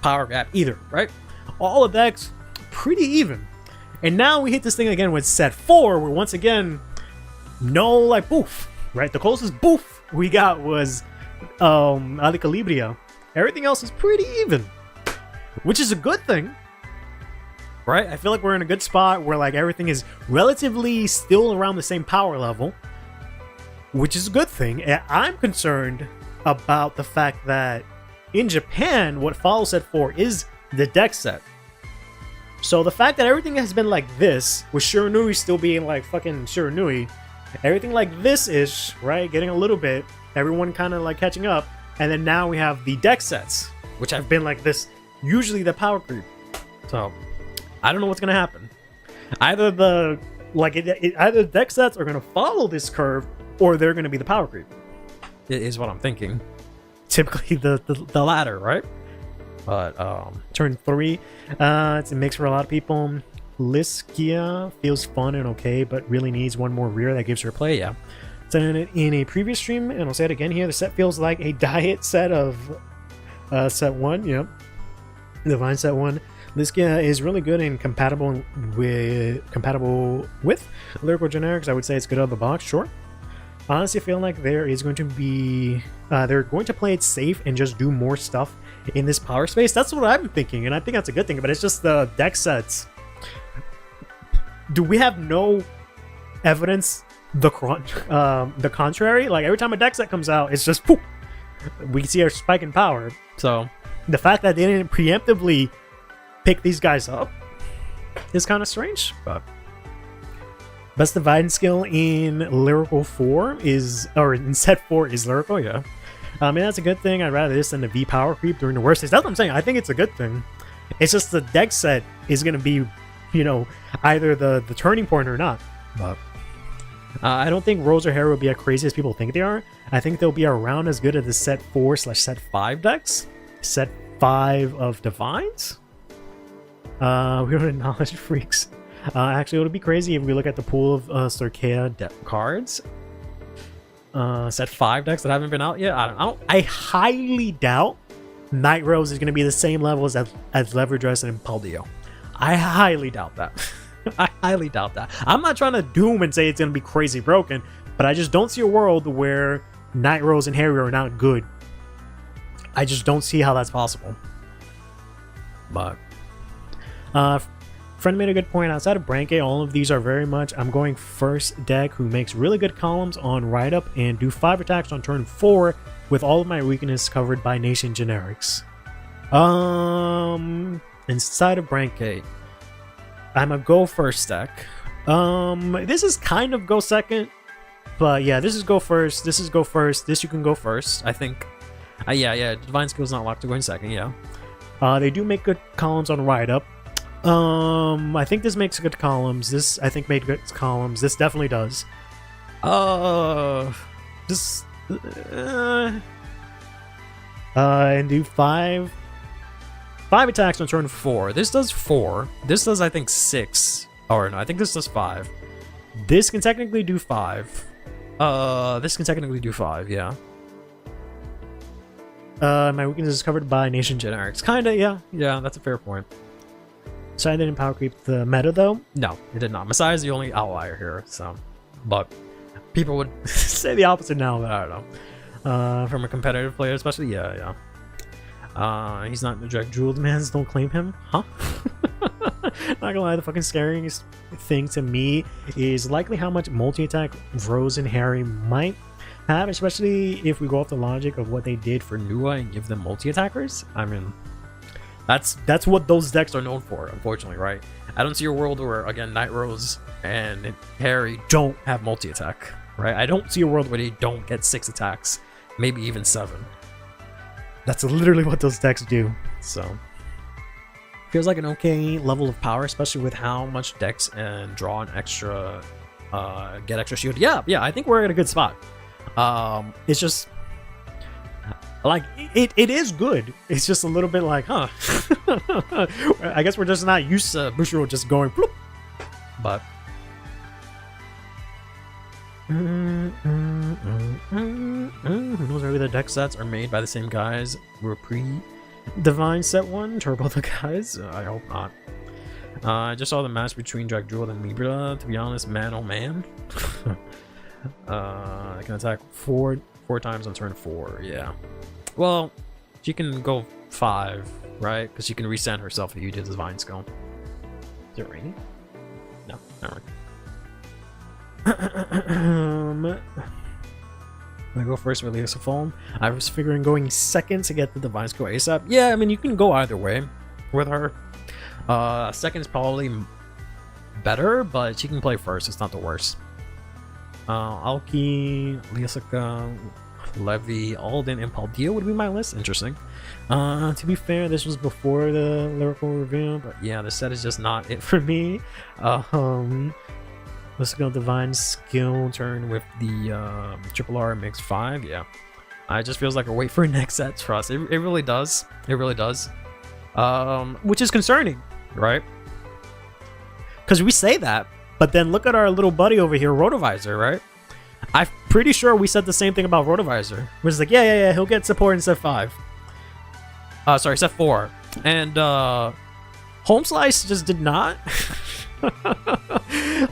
power gap either, right? All the decks pretty even. And now we hit this thing again with set 4, where once again, no like boof, right? The closest boof we got was Ali Calibria. Everything else is pretty even, which is a good thing, right? I feel like we're in a good spot where like everything is relatively still around the same power level. which is a good thing. And I'm concerned about the fact that in Japan, what follows set 4 is the deck set. So the fact that everything has been like this, with Shiranui still being like fucking Shiranui, everything like this ish, right? Getting a little bit, everyone kind of like catching up, and then now we have the deck sets, which have been like this, usually the power creep. So I don't know what's gonna happen. Either the either the deck sets are gonna follow this curve, or they're gonna be the power creep. It is what I'm thinking. Typically the latter, right? But turn 3, it makes for a lot of people. Liskia feels fun and okay, but really needs one more rear that gives her play. Yeah. Said it in a previous stream, and I'll say it again here. The set feels like a diet set of set 1. Yep. Divine set 1. Liskia is really good and compatible with lyrical generics. I would say it's good out of the box. Sure. Honestly, I feel like there is going to be they're going to play it safe and just do more stuff in this power space. That's what I'm thinking, and I think that's a good thing. But it's just the deck sets. Do we have no evidence the contrary? Like every time a deck set comes out, it's just poof, we see a spike in power. So the fact that they didn't preemptively pick these guys up is kind of strange. But best divine skill in lyrical 4 is, or in set 4 is lyrical. Yeah, I mean that's a good thing. I'd rather this than the V power creep during the worst days. That's what I'm saying. I think it's a good thing. It's just the deck set is going to be, you know, either the turning point or not. But I don't think Rose or Hera will be as crazy as people think they are. I think they'll be around as good as the set 4/set 5 decks. Set 5 of Divines. We don't acknowledge freaks. Actually, it would be crazy if we look at the pool of Storkea cards. Set 5 decks that haven't been out yet. I highly doubt Night Rose is going to be the same levels as Leverage Dress and Impaldio. I highly doubt that. I highly doubt that. I'm not trying to doom and say it's going to be crazy broken, but I just don't see a world where Night Rose and Harry are not good. I just don't see how that's possible. But friend made a good point. Outside of Branke, all of these are very much I'm going first deck who makes really good columns on write up and do 5 attacks on turn 4 with all of my weakness covered by nation generics. Inside of Branke, I'm a go first deck. This is kind of go second, but yeah, this is go first. This is go first. This you can go first, I think. Yeah. Divine Skill's not locked to go in second. Yeah. They do make good columns on write up. I think this makes good columns. This I think made good columns. This definitely does. And do 5 attacks on turn 4. This does 4. This does I think 6. Or no, I think this does 5. This can technically do 5. This can technically do 5. Yeah. My weakness is covered by nation generics. Kinda, yeah. Yeah, that's a fair point. So I didn't power creep the meta though? No, it did not. Messiah is the only outlier here, so. But people would say the opposite now, but I don't know. From a competitive player, especially, yeah. He's not the Jack Jeweled Mans, don't claim him, huh? Not gonna lie, the fucking scariest thing to me is likely how much multi-attack Rose and Harry might have, especially if we go off the logic of what they did for Nua and give them multi-attackers. I mean, that's what those decks are known for, unfortunately, right? I don't see a world where, again, Night Rose and Harry don't have multi-attack, right? I don't see a world where they don't get 6 attacks, maybe even 7. That's literally what those decks do, so. Feels like an okay level of power, especially with how much decks and draw an extra, get extra shield. Yeah, I think we're at a good spot. It's just, like, it is good. It's just a little bit like, huh. I guess we're just not used to Bushiroad just going bloop. But who knows, maybe the deck sets are made by the same guys who were pre-Divine set 1, Turbo the guys. I hope not. I just saw the match between Drag Jewel and Libra. To be honest, man oh man. I can attack four times on turn 4. Yeah. Well, she can go 5, right? Because she can resend herself if you did the Divine Skill. Is it raining? No, not I go first with Leosa Foam. I was figuring going second to get the Divine Skill ASAP. Yeah, I mean, you can go either way with her. Second is probably better, but she can play first. It's not the worst. Alki, Leosaka, Levy, Alden, and Paldea would be my list. Interesting. To be fair, this was before the lyrical review, but yeah, the set is just not it for me. Let's go Divine Skill turn with the Triple R Mix 5. Yeah, it just feels like a wait for next set trust. It really does. It really does. Which is concerning, right? Because we say that, but then look at our little buddy over here, Rotovisor, right? I'm pretty sure we said the same thing about Rotovisor. We're just like, yeah, he'll get support in set 5. Sorry, set 4. And Home Slice just did not.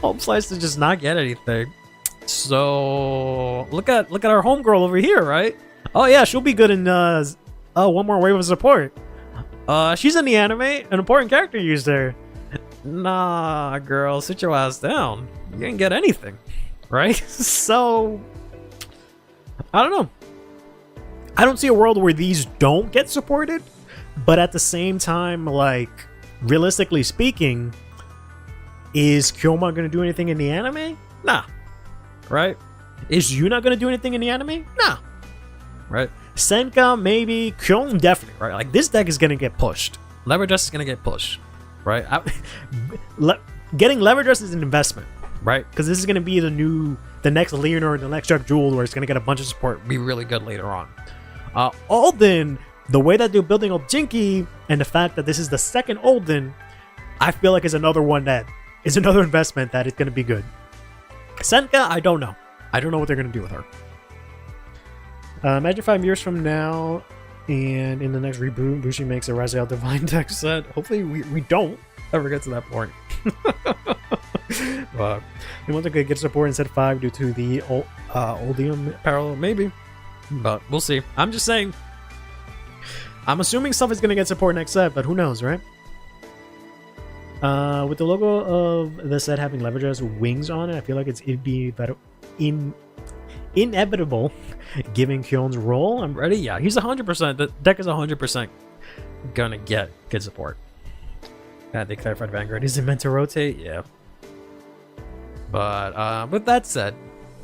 Home Slice did just not get anything. So look at our homegirl over here, right? Oh yeah, she'll be good in one more wave of support. She's in the anime, an important character used there. Nah, girl, sit your ass down. You didn't get anything, right? So I don't know. I don't see a world where these don't get supported, but at the same time, like, realistically speaking, is Kyoma gonna do anything in the anime? Nah. Right? Is Yuna gonna do anything in the anime? Nah. Right? Senka, maybe. Kyon, definitely. Right? Like, this deck is gonna get pushed. Lever Dress is gonna get pushed. Right? Getting Lever Dress is an investment. Right? Because this is gonna be the next Leonard, the next Jack Jewel, where it's gonna get a bunch of support, be really good later on. Alden, the way that they're building up Jinky, and the fact that this is the second Alden, I feel like is another one that is another investment that is going to be good. Senka, I don't know. I don't know what they're going to do with her. Imagine 5 years from now, and in the next reboot, Bushi makes a Raziel Divine deck set. Hopefully, we don't ever get to that point. But we want to get support in set 5 due to the Oldium parallel, maybe. But we'll see. I'm just saying. I'm assuming stuff is going to get support next set, but who knows, right? With the logo of the set having Lever Dress wings on it, I feel like it'd be better inevitable giving Kyon's role. I'm ready. Yeah, he's 100%. The deck is 100% gonna get good support. I think CurlyHairedVanguard isn't meant to rotate. Yeah. But with that said,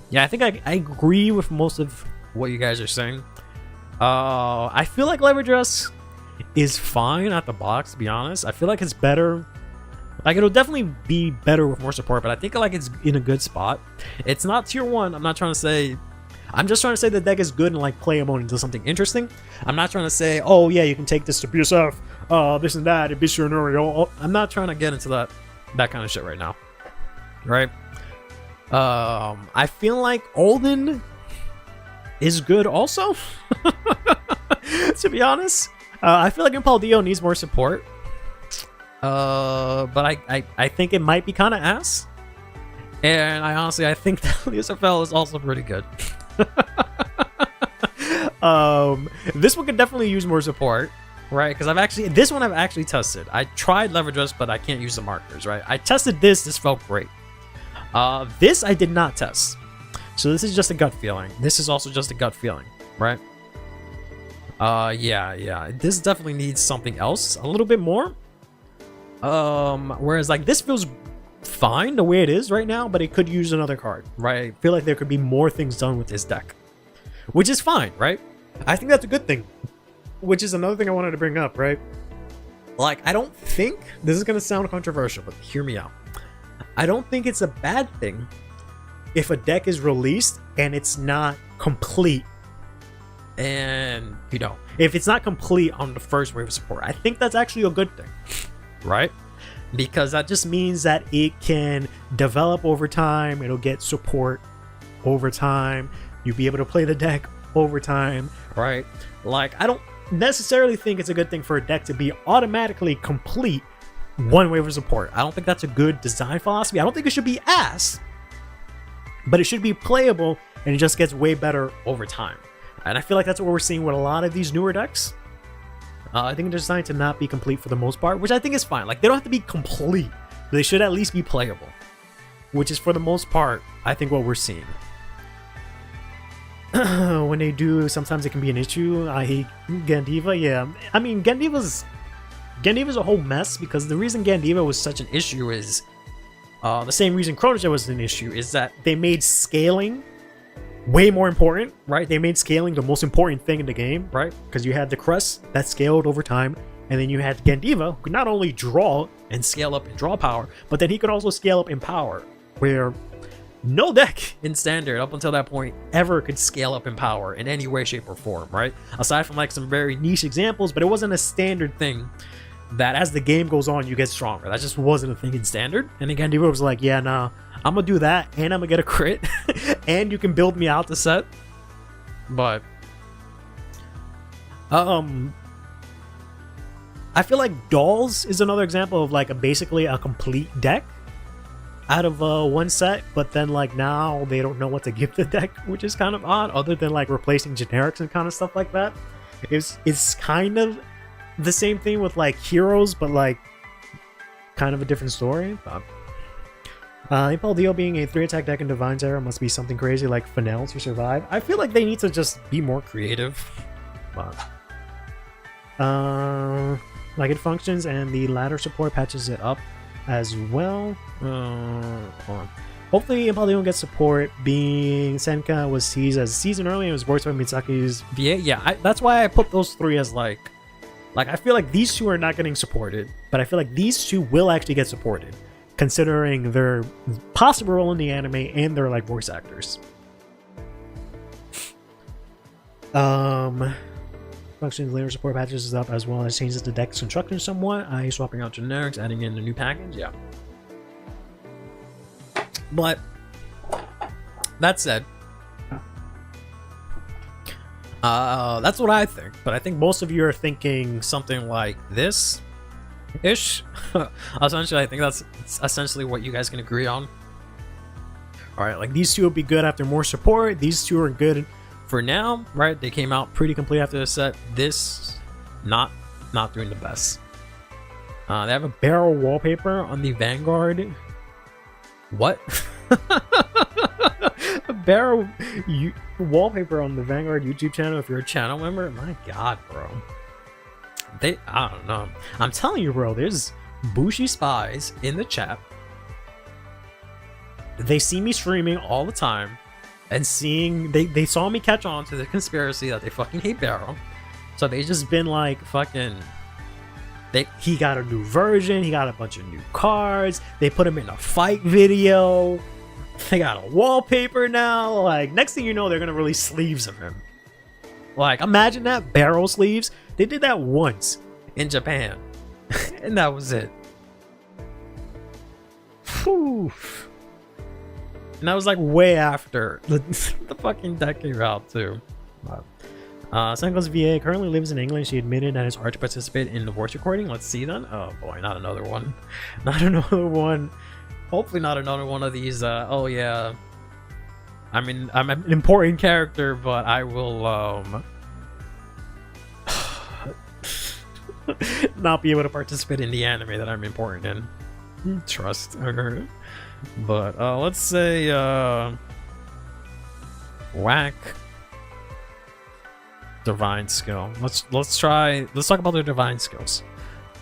yeah, I think I agree with most of what you guys are saying. I feel like Lever Dress is fine at the box, to be honest. I feel like it's better. Like, it'll definitely be better with more support, but I think like it's in a good spot. It's not tier 1. I'm not trying to say. I'm just trying to say the deck is good and like playable into something interesting. I'm not trying to say, oh yeah, you can take this to BSF, this and that, and Bishur Norio. I'm not trying to get into that kind of shit right now. Right? I feel like Alden is good also. To be honest, I feel like Impaldeo needs more support. But I think it might be kind of ass. And I think that Lucifer is also pretty good. This one could definitely use more support, right? Because this one I've actually tested. I tried Lever Dress, but I can't use the markers, right? I tested this felt great. This I did not test. So this is just a gut feeling. This is also just a gut feeling, right? Yeah. This definitely needs something else, a little bit more. Whereas like this feels fine the way it is right now, but it could use another card, right? I feel like there could be more things done with this deck, which is fine, right? I think that's a good thing, which is another thing I wanted to bring up, right? Like, I don't think, this is going to sound controversial, but hear me out. I don't think it's a bad thing if a deck is released and it's not complete. And, you know, if it's not complete on the first wave of support, I think that's actually a good thing, right? Because that just means that it can develop over time. It'll get support over time. You'll be able to play the deck over time, right? Like, I don't necessarily think it's a good thing for a deck to be automatically complete one wave of support. I don't think that's a good design philosophy. I don't think it should be ass, but it should be playable, and it just gets way better over time. And I feel like that's what we're seeing with a lot of these newer decks. I think they're designed to not be complete for the most part, which I think is fine. Like, they don't have to be complete. They should at least be playable, which is for the most part, I think, what we're seeing. when they do, sometimes it can be an issue. I hate Gandiva. Yeah, I mean Gandiva's a whole mess, because the reason Gandiva was such an issue is the same reason Chronojet was an issue, is that they made scaling way more important, right? They made scaling the most important thing in the game, right? Because you had the crest that scaled over time, and then you had Gandiva, who could not only draw and scale up in draw power, but then he could also scale up in power, where no deck in Standard up until that point ever could scale up in power in any way, shape, or form, right? Aside from like some very niche examples, but it wasn't a standard thing that as the game goes on, you get stronger. That just wasn't a thing in Standard. And then Gandiva was like, yeah, nah, I'm gonna do that, and I'm gonna get a crit, and you can build me out the set. But I feel like Dolls is another example of like basically a complete deck out of one set, but then like now they don't know what to give the deck, which is kind of odd, other than like replacing generics and kind of stuff like that. It's kind of the same thing with like Heroes, but like kind of a different story. Impel Dio being a 3-attack deck in Divine's Era must be something crazy like Fennel to survive. I feel like they need to just be more creative. But like it functions, and the ladder support patches it up as well. Hold on. Hopefully Impel Dio gets support, being Senka was seized as a season early and was voiced by Mitsuki's VA. Yeah, that's why I put those three as like I feel like these two are not getting supported, but I feel like these two will actually get supported, considering their possible role in the anime and their like voice actors. Functions later support patches up as well as changes the deck's construction somewhat. Swapping out generics, adding in a new package. Yeah. But that said, that's what I think. But I think most of you are thinking something like this ish. Essentially, I think that's essentially what you guys can agree on. Alright, like these two will be good after more support. These two are good for now, right? They came out pretty complete after the set. This, not doing the best. They have a barrel wallpaper on the Vanguard. What? A barrel wallpaper on the Vanguard YouTube channel if you're a channel member? My god, bro. I don't know. I'm telling you, bro, there's Bushi spies in the chat. They see me streaming all the time, and they saw me catch on to the conspiracy that they fucking hate Barrow. So they just been like fucking he got a new version, he got a bunch of new cards, they put him in a fight video, they got a wallpaper now. Like next thing you know, they're gonna release sleeves of him. Like imagine that, Barrow sleeves. They did that once in Japan and that was it. Whew. And that was like way after the fucking deck came out too. Senko's VA currently lives in England. She admitted that it's hard to participate in the voice recording. Let's see then. Oh boy, not another one. Not another one. Hopefully not another one of these. Oh yeah. I mean, I'm an important character, but I will not be able to participate in the anime that I'm important in. Trust. But let's say whack divine skill. Let's talk about their divine skills.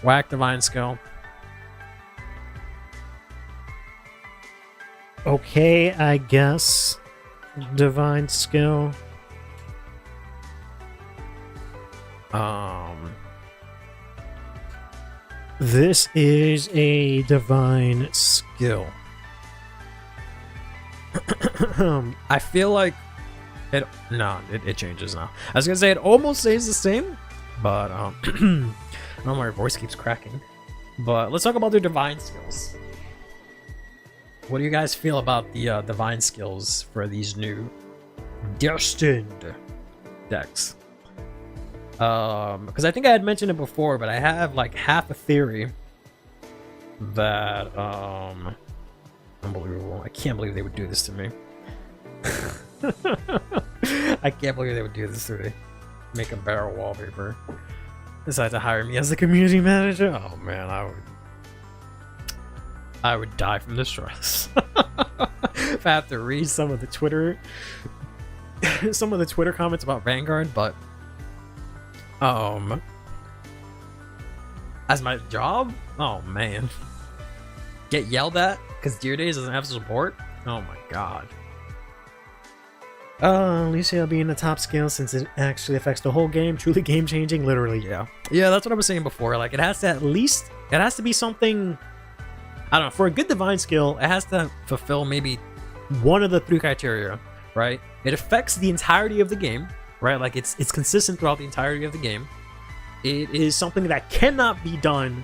Whack divine skill. Okay, I guess divine skill. This is a divine skill. I feel like it changes now. I was gonna say it almost stays the same, but I don't know, my voice keeps cracking. But let's talk about their divine skills. What do you guys feel about the divine skills for these new destined decks? Because I think I had mentioned it before, but I have like half a theory that unbelievable. I can't believe they would do this to me. I can't believe they would do this to me. Make a barrel wallpaper. Decide to hire me as the community manager. Oh man, I would die from the stress. If I have to read some of the Twitter some of the Twitter comments about Vanguard, but as my job, oh man, get yelled at because Deer Days doesn't have support. Oh my god. At least it'll be in the top skill since it actually affects the whole game. Truly game changing, literally. Yeah, that's what I was saying before. Like, it has to be something, I don't know, for a good divine skill, it has to fulfill maybe one of the 3 criteria, right? It affects the entirety of the game, right? Like, it's consistent throughout the entirety of the game. It is something that cannot be done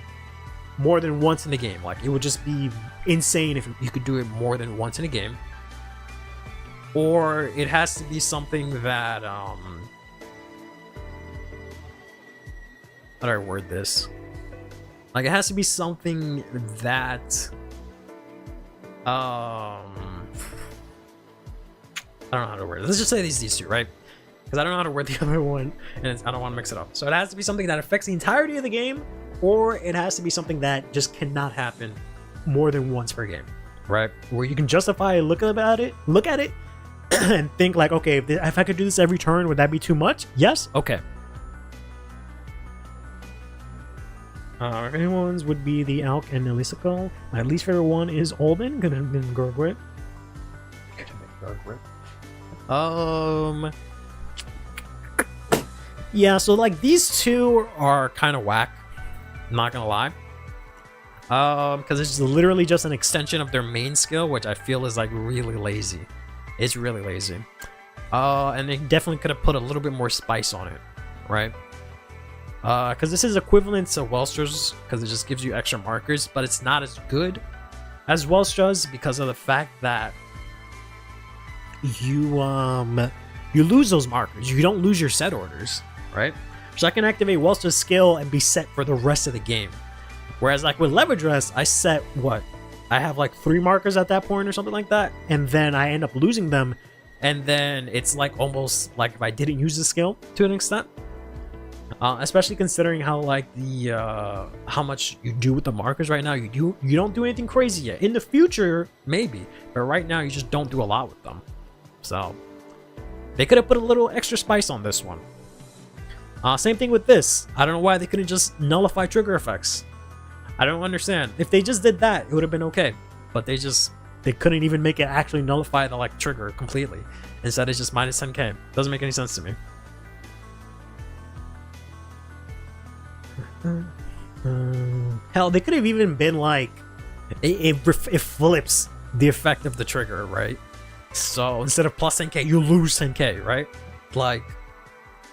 more than once in the game. Like, it would just be insane if you could do it more than once in a game. Or it has to be something that, how do I word this? Like, it has to be something that, I don't know how to word it. Let's just say these 2, right? Because I don't know how to word the other one, and I don't want to mix it up. So it has to be something that affects the entirety of the game, or it has to be something that just cannot happen more than once per game, right? Where you can justify look at it, and think like, okay, if I could do this every turn, would that be too much? Yes. Okay. Anyone's would be the Alk and Elisical. My least favorite one is Olden. Gonna have been Gurgrit. Yeah, so like these 2 are kind of whack. Not gonna lie. Because it's literally just an extension of their main skill, which I feel is like really lazy. It's really lazy. And they definitely could have put a little bit more spice on it, right? Because this is equivalent to Welstra's, because it just gives you extra markers, but it's not as good as Welstra's because of the fact that you lose those markers. You don't lose your set orders, right? So I can activate Welstra's skill and be set for the rest of the game. Whereas like with Lever Dress, I set what? I have like 3 markers at that point or something like that, and then I end up losing them, and then it's like almost like if I didn't use the skill to an extent. Especially considering how like the how much you do with the markers right now. You don't do anything crazy yet. In the future, maybe, but right now you just don't do a lot with them. So they could have put a little extra spice on this one. Same thing with this. I don't know why they couldn't just nullify trigger effects. I don't understand. If they just did that, it would have been okay. But they couldn't even make it actually nullify the like trigger completely. Instead, it's just minus 10k. Doesn't make any sense to me. Hell, they could have even been like, it flips the effect of the trigger, right? So instead of plus 10k, you lose 10k, right? Like,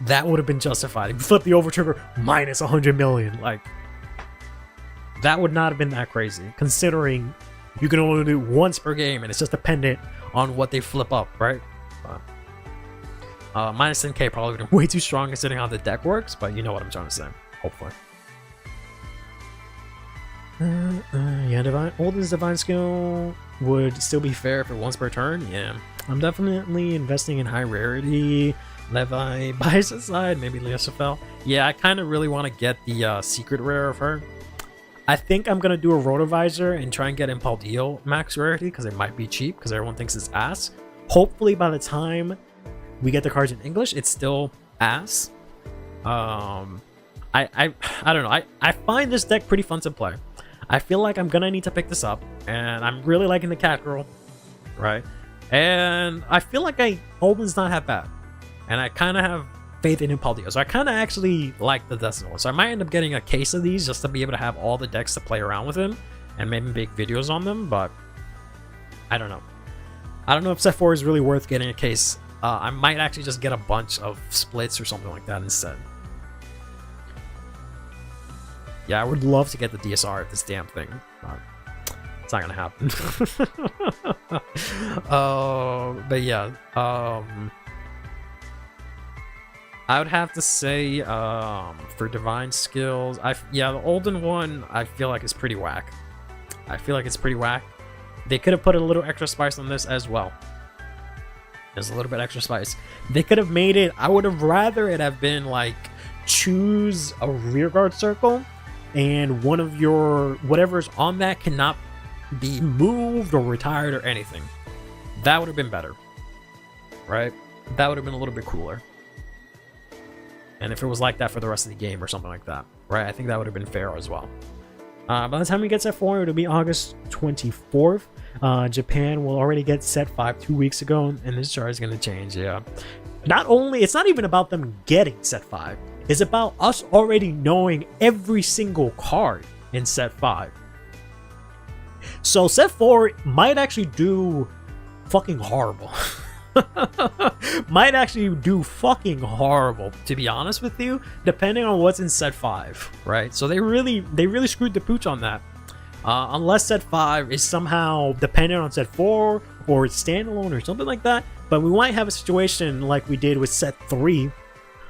that would have been justified. If you flip the over trigger, minus 100 million. Like, that would not have been that crazy, considering you can only do once per game, and it's just dependent on what they flip up, right? Minus 10k probably would have been way too strong considering how the deck works, but you know what I'm trying to say, hopefully. Yeah, Olden's divine skill Would still be fair for once per turn, yeah. I'm definitely investing in high rarity. Levi buys aside, maybe Leosopel. Yeah, I kind of really want to get the secret rare of her. I think I'm going to do a Rotovisor and try and get Impaldio max rarity because it might be cheap because everyone thinks it's ass. Hopefully by the time we get the cards in English, it's still ass. I don't know. I find this deck pretty fun to play. I feel like I'm going to need to pick this up, and I'm really liking the Cat Girl, right? And I feel like Olden's not half bad. And I kind of have faith in Impaldio. So I kind of actually like the Decimal. So I might end up getting a case of these just to be able to have all the decks to play around with him and maybe make videos on them, but I don't know. I don't know if set 4 is really worth getting a case. I might actually just get a bunch of splits or something like that instead. Yeah, I would love to get the DSR of this damn thing, but it's not gonna happen. But yeah, I would have to say for divine skills, the Olden one I feel like is pretty whack. I feel like it's pretty whack. They could have put a little extra spice on this as well. There's a little bit extra spice. They could have made it. I would have rather it have been like choose a rearguard circle, and one of your whatever's on that cannot be moved or retired or anything. That would have been better, right? that would have been a little bit cooler. And if it was like that for the rest of the game or something like that, right? I think that would have been fair as well. By the time we get set 4, it'll be August 24th. Japan will already get set 5 2 weeks ago, and this chart is going to change, yeah. It's not even about them getting set 5. It's about us already knowing every single card in set 5. So set 4 might actually do fucking horrible. Might actually do fucking horrible, to be honest with you, depending on what's in set 5, right? So they really screwed the pooch on that. Unless set 5 is somehow dependent on set 4 or it's standalone or something like that, but we might have a situation like we did with set 3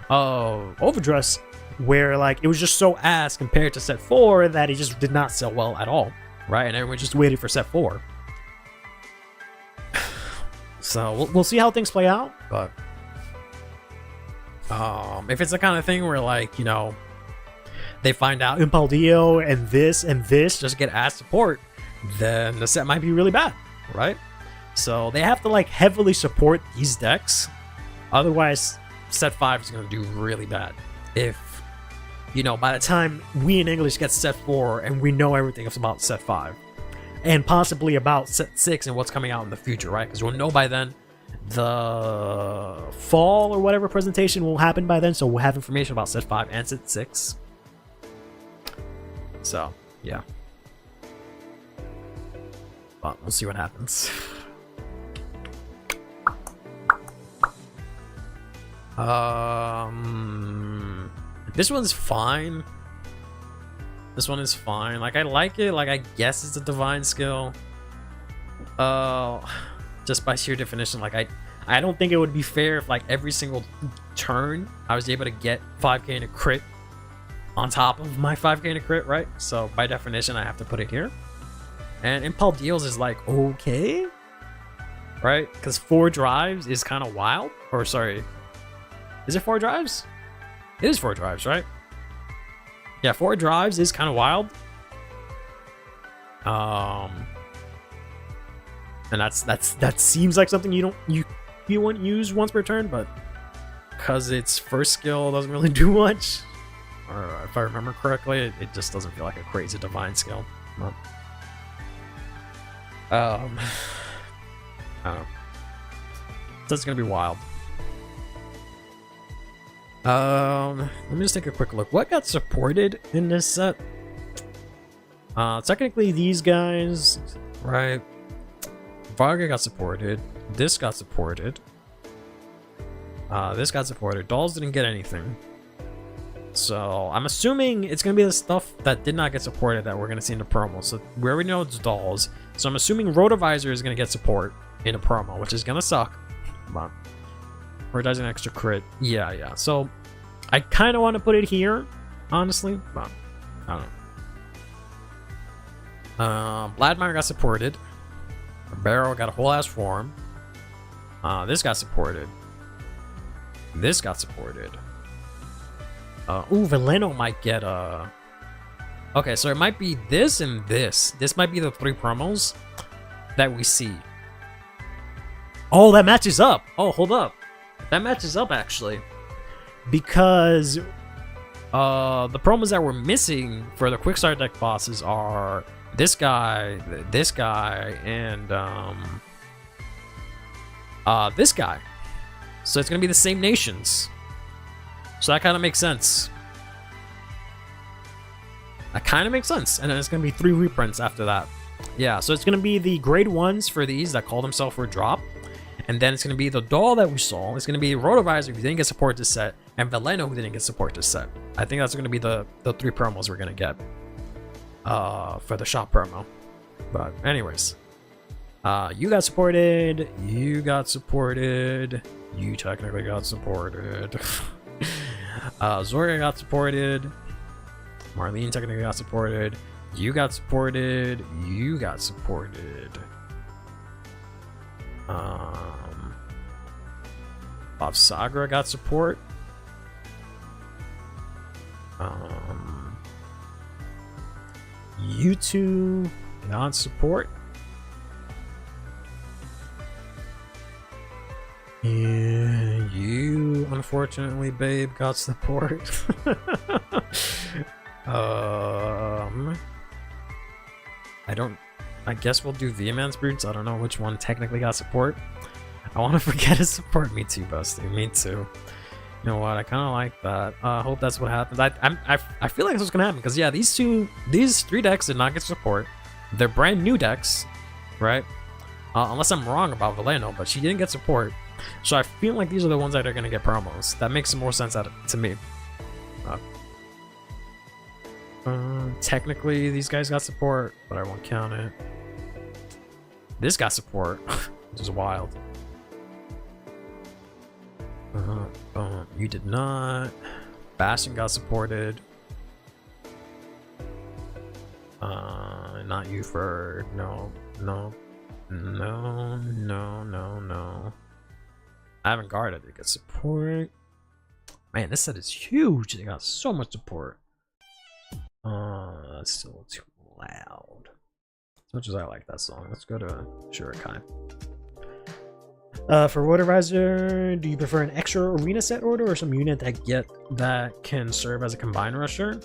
Overdress, where like it was just so ass compared to set 4 that it just did not sell well at all, right? And everyone just waited for set 4. So we'll see how things play out, but if it's the kind of thing where, like, you know, they find out Impaldio and this just get ass support, then the set might be really bad, right? So they have to like heavily support these decks, otherwise set 5 is going to do really bad. If, you know, by the time we in English get set 4 and we know everything about set 5, and possibly about set 6 and what's coming out in the future, right? Because we'll know by then. The fall or whatever presentation will happen by then, so we'll have information about set 5 and set 6. So, yeah. But we'll see what happens. This one's fine. This one is fine. Like, I like it. Like, I guess it's a divine skill. Just by sheer definition, like, I don't think it would be fair if, like, every single turn I was able to get 5k in a crit on top of my 5k in a crit, right? So, by definition, I have to put it here. And Impulse Deals is, like, okay, right? Because 4 drives is kind of wild. Or, sorry, is it 4 drives? It is 4 drives, right? Yeah, 4 drives is kind of wild. And that seems like something you wouldn't use once per turn, but because its first skill doesn't really do much, or if I remember correctly, it just doesn't feel like a crazy divine skill. But, I don't know. That's gonna be wild. Let me just take a quick look. What got supported in this set? Technically these guys, right? Varga got supported. This got supported. This got supported. Dolls didn't get anything. So I'm assuming it's gonna be the stuff that did not get supported that we're gonna see in the promo. So we already know it's dolls. So I'm assuming Rotovisor is gonna get support in a promo, which is gonna suck. But prioritizing extra crit. Yeah. So I kind of want to put it here, honestly, but I don't know. Vladimir got supported. Barrow got a whole ass form. This got supported. This got supported. Veleno might get a... Okay, so it might be this and this. This might be the 3 promos that we see. Oh, that matches up. Oh, hold up. That matches up, actually. Because the promos that we're missing for the quick start deck bosses are this guy, and this guy. So it's gonna be the same nations. So that kind of makes sense. That kind of makes sense. And then it's gonna be 3 reprints after that. Yeah, so it's gonna be the grade 1s for these that call themselves for a drop. And then it's going to be the doll that we saw. It's going to be Rotovisor, who didn't get support this set, and Veleno, who didn't get support this set. I think that's going to be the 3 promos we're going to get for the shop promo. But anyways, you got supported. You got supported. You technically got supported. Zorga got supported. Marlene technically got supported. You got supported. You got supported. Bob Sagra got support. You two got support. Yeah. unfortunately, babe, got support. I guess we'll do Vehement's Brutes. I don't know which one technically got support. I want to forget his support. Me too, Busty. Me too. You know what? I kind of like that. I hope that's what happens. I feel like that's what's gonna happen because yeah, these 3 decks did not get support. They're brand new decks, right? Unless I'm wrong about Valeno, but she didn't get support. So I feel like these are the ones that are gonna get promos. That makes more sense to me. Technically, these guys got support, but I won't count it. This got support, which is wild. You did not. Bastion got supported. Not you for no. Avant-Garde did get support. Man, this set is huge. They got so much support. That's still too loud. As much as I like that song, let's go to Shurikai. For Rotorizer, do you prefer an extra arena set order or some unit that can serve as a combined rusher?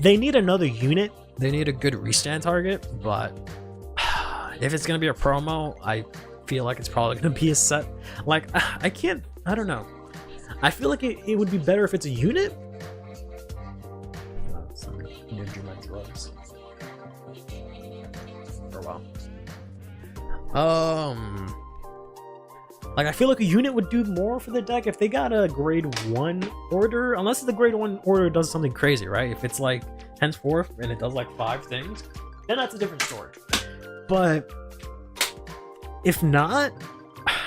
They need another unit. They need a good restand target, but if it's gonna be a promo, I feel like it's probably gonna be a set. Like, I don't know. I feel like it would be better if it's a unit. I'm gonna do my drugs for a while. Like I feel like a unit would do more for the deck if they got a grade 1 order, unless the grade 1 order does something crazy, right? If it's like henceforth and it does like 5 things, then that's a different story. But if not,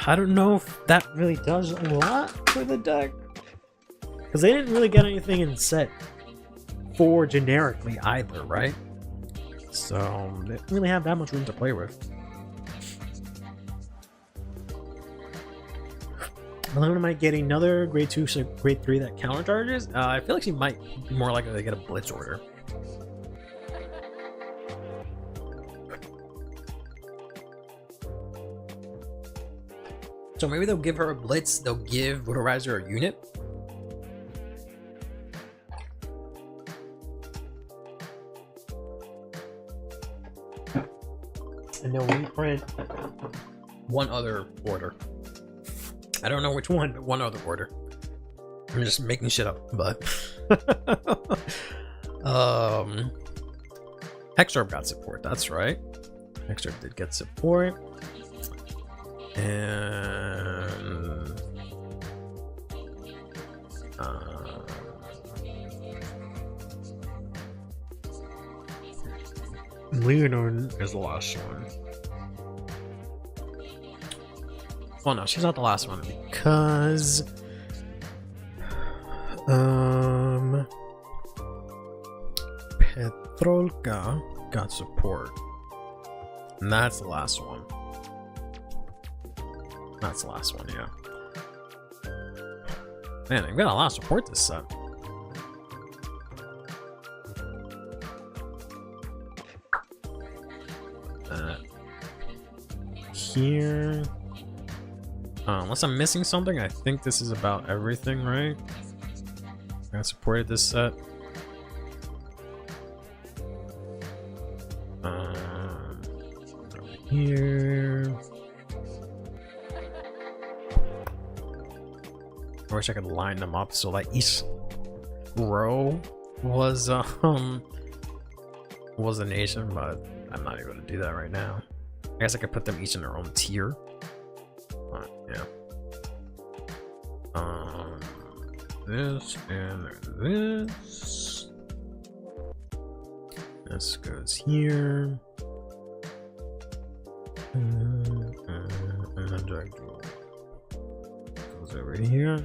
I don't know if that really does a lot for the deck, because they didn't really get anything in set 4 generically either, right? So they don't really have that much room to play with. Lemme might get another grade 2, so grade 3 that counter charges. I feel like she might be more likely to get a blitz order. So maybe they'll give her a blitz, they'll give Rotorizer a unit. And they'll reprint one other order. I don't know which one, but one other order. I'm just making shit up, but Hexorb got support, that's right. Hexorb did get support. And Leonard is the last one. Well, no, she's not the last one because Petrolka got support, and that's the last one. That's the last one, yeah. Man, I've got a lot of support this set. Here. Unless I'm missing something, I think this is about everything, right? I supported this set. Here. I wish I could line them up so like each row was a nation, but I'm not able to do that right now. I guess I could put them each in their own tier. Yeah. This and this. This goes here. And then drag goes over here.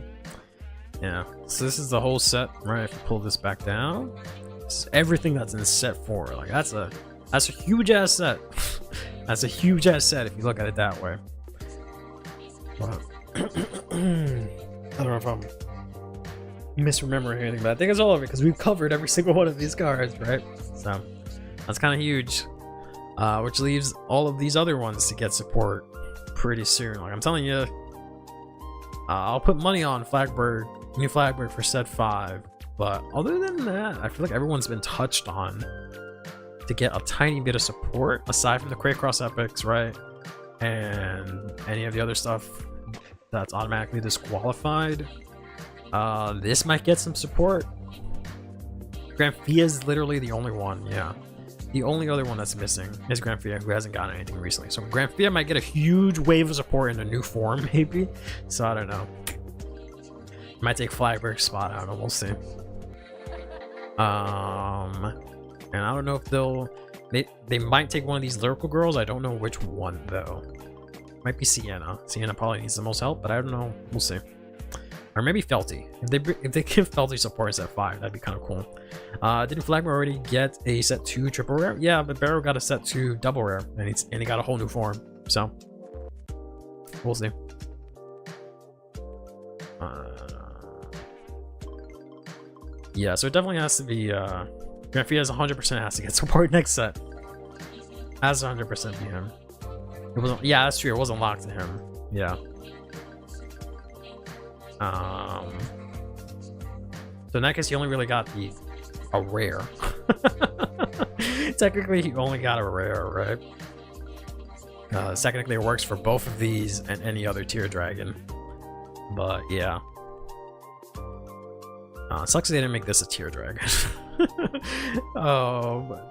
Yeah. So this is the whole set, right? If you pull this back down, this is everything that's in set 4. Like that's a huge ass set. That's a huge ass set if you look at it that way. But I don't know if I'm misremembering anything, but I think it's all of it because we've covered every single one of these cards, right? So that's kind of huge. Which leaves all of these other ones to get support pretty soon. Like I'm telling you, I'll put money on Flagberg, new Flagberg for set 5. But other than that, I feel like everyone's been touched on to get a tiny bit of support aside from the Craycross epics, right? And any of the other stuff that's automatically disqualified. This might get some support. Granfia is literally the only one, yeah. The only other one that's missing is Granfia, who hasn't gotten anything recently. So Granfia might get a huge wave of support in a new form, maybe. So I don't know. Might take Flagberg's spot, I don't know, we'll see. And I don't know if they might take one of these lyrical girls. I don't know which one though. Might be Sienna. Sienna probably needs the most help, but I don't know. We'll see. Or maybe Felty. If they give Felty support as set 5, that'd be kind of cool. Didn't Flagberg already get a set 2 triple rare? Yeah, but Barrow got a set 2 double rare, and he got a whole new form. So we'll see. Yeah, so it definitely has to be Granfia has 100% has to get support next set. Has 100% be him. It wasn't, yeah, that's true. It wasn't locked to him. Yeah. So in that case, he only really got a rare. Technically, he only got a rare, right? Technically, it works for both of these and any other tier dragon. But yeah. Sucks they didn't make this a tier dragon.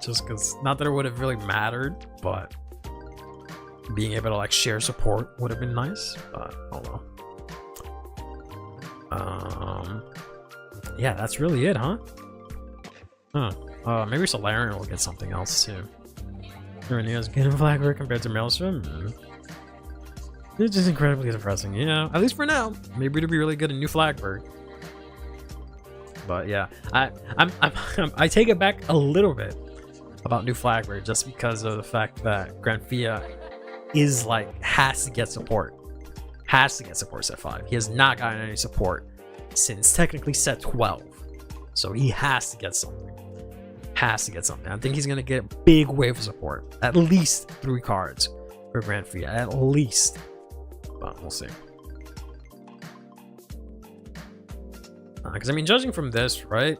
Just because, not that it would have really mattered, but being able to like share support would have been nice. But oh well. Yeah, that's really it, huh? Maybe Solarian will get something else too. Renia's getting Flagberg compared to Maelstrom. It's just incredibly depressing, you know. At least for now. Maybe it'll be really good in new Flagberg. But yeah, I take it back a little bit about new Flagberg just because of the fact that Granfia is like has to get support. Has to get support set 5. He has not gotten any support since technically set 12. So he has to get something. Has to get something. I think he's gonna get a big wave of support. At least 3 cards for Granfia. At least. But we'll see. Because I mean, judging from this, right?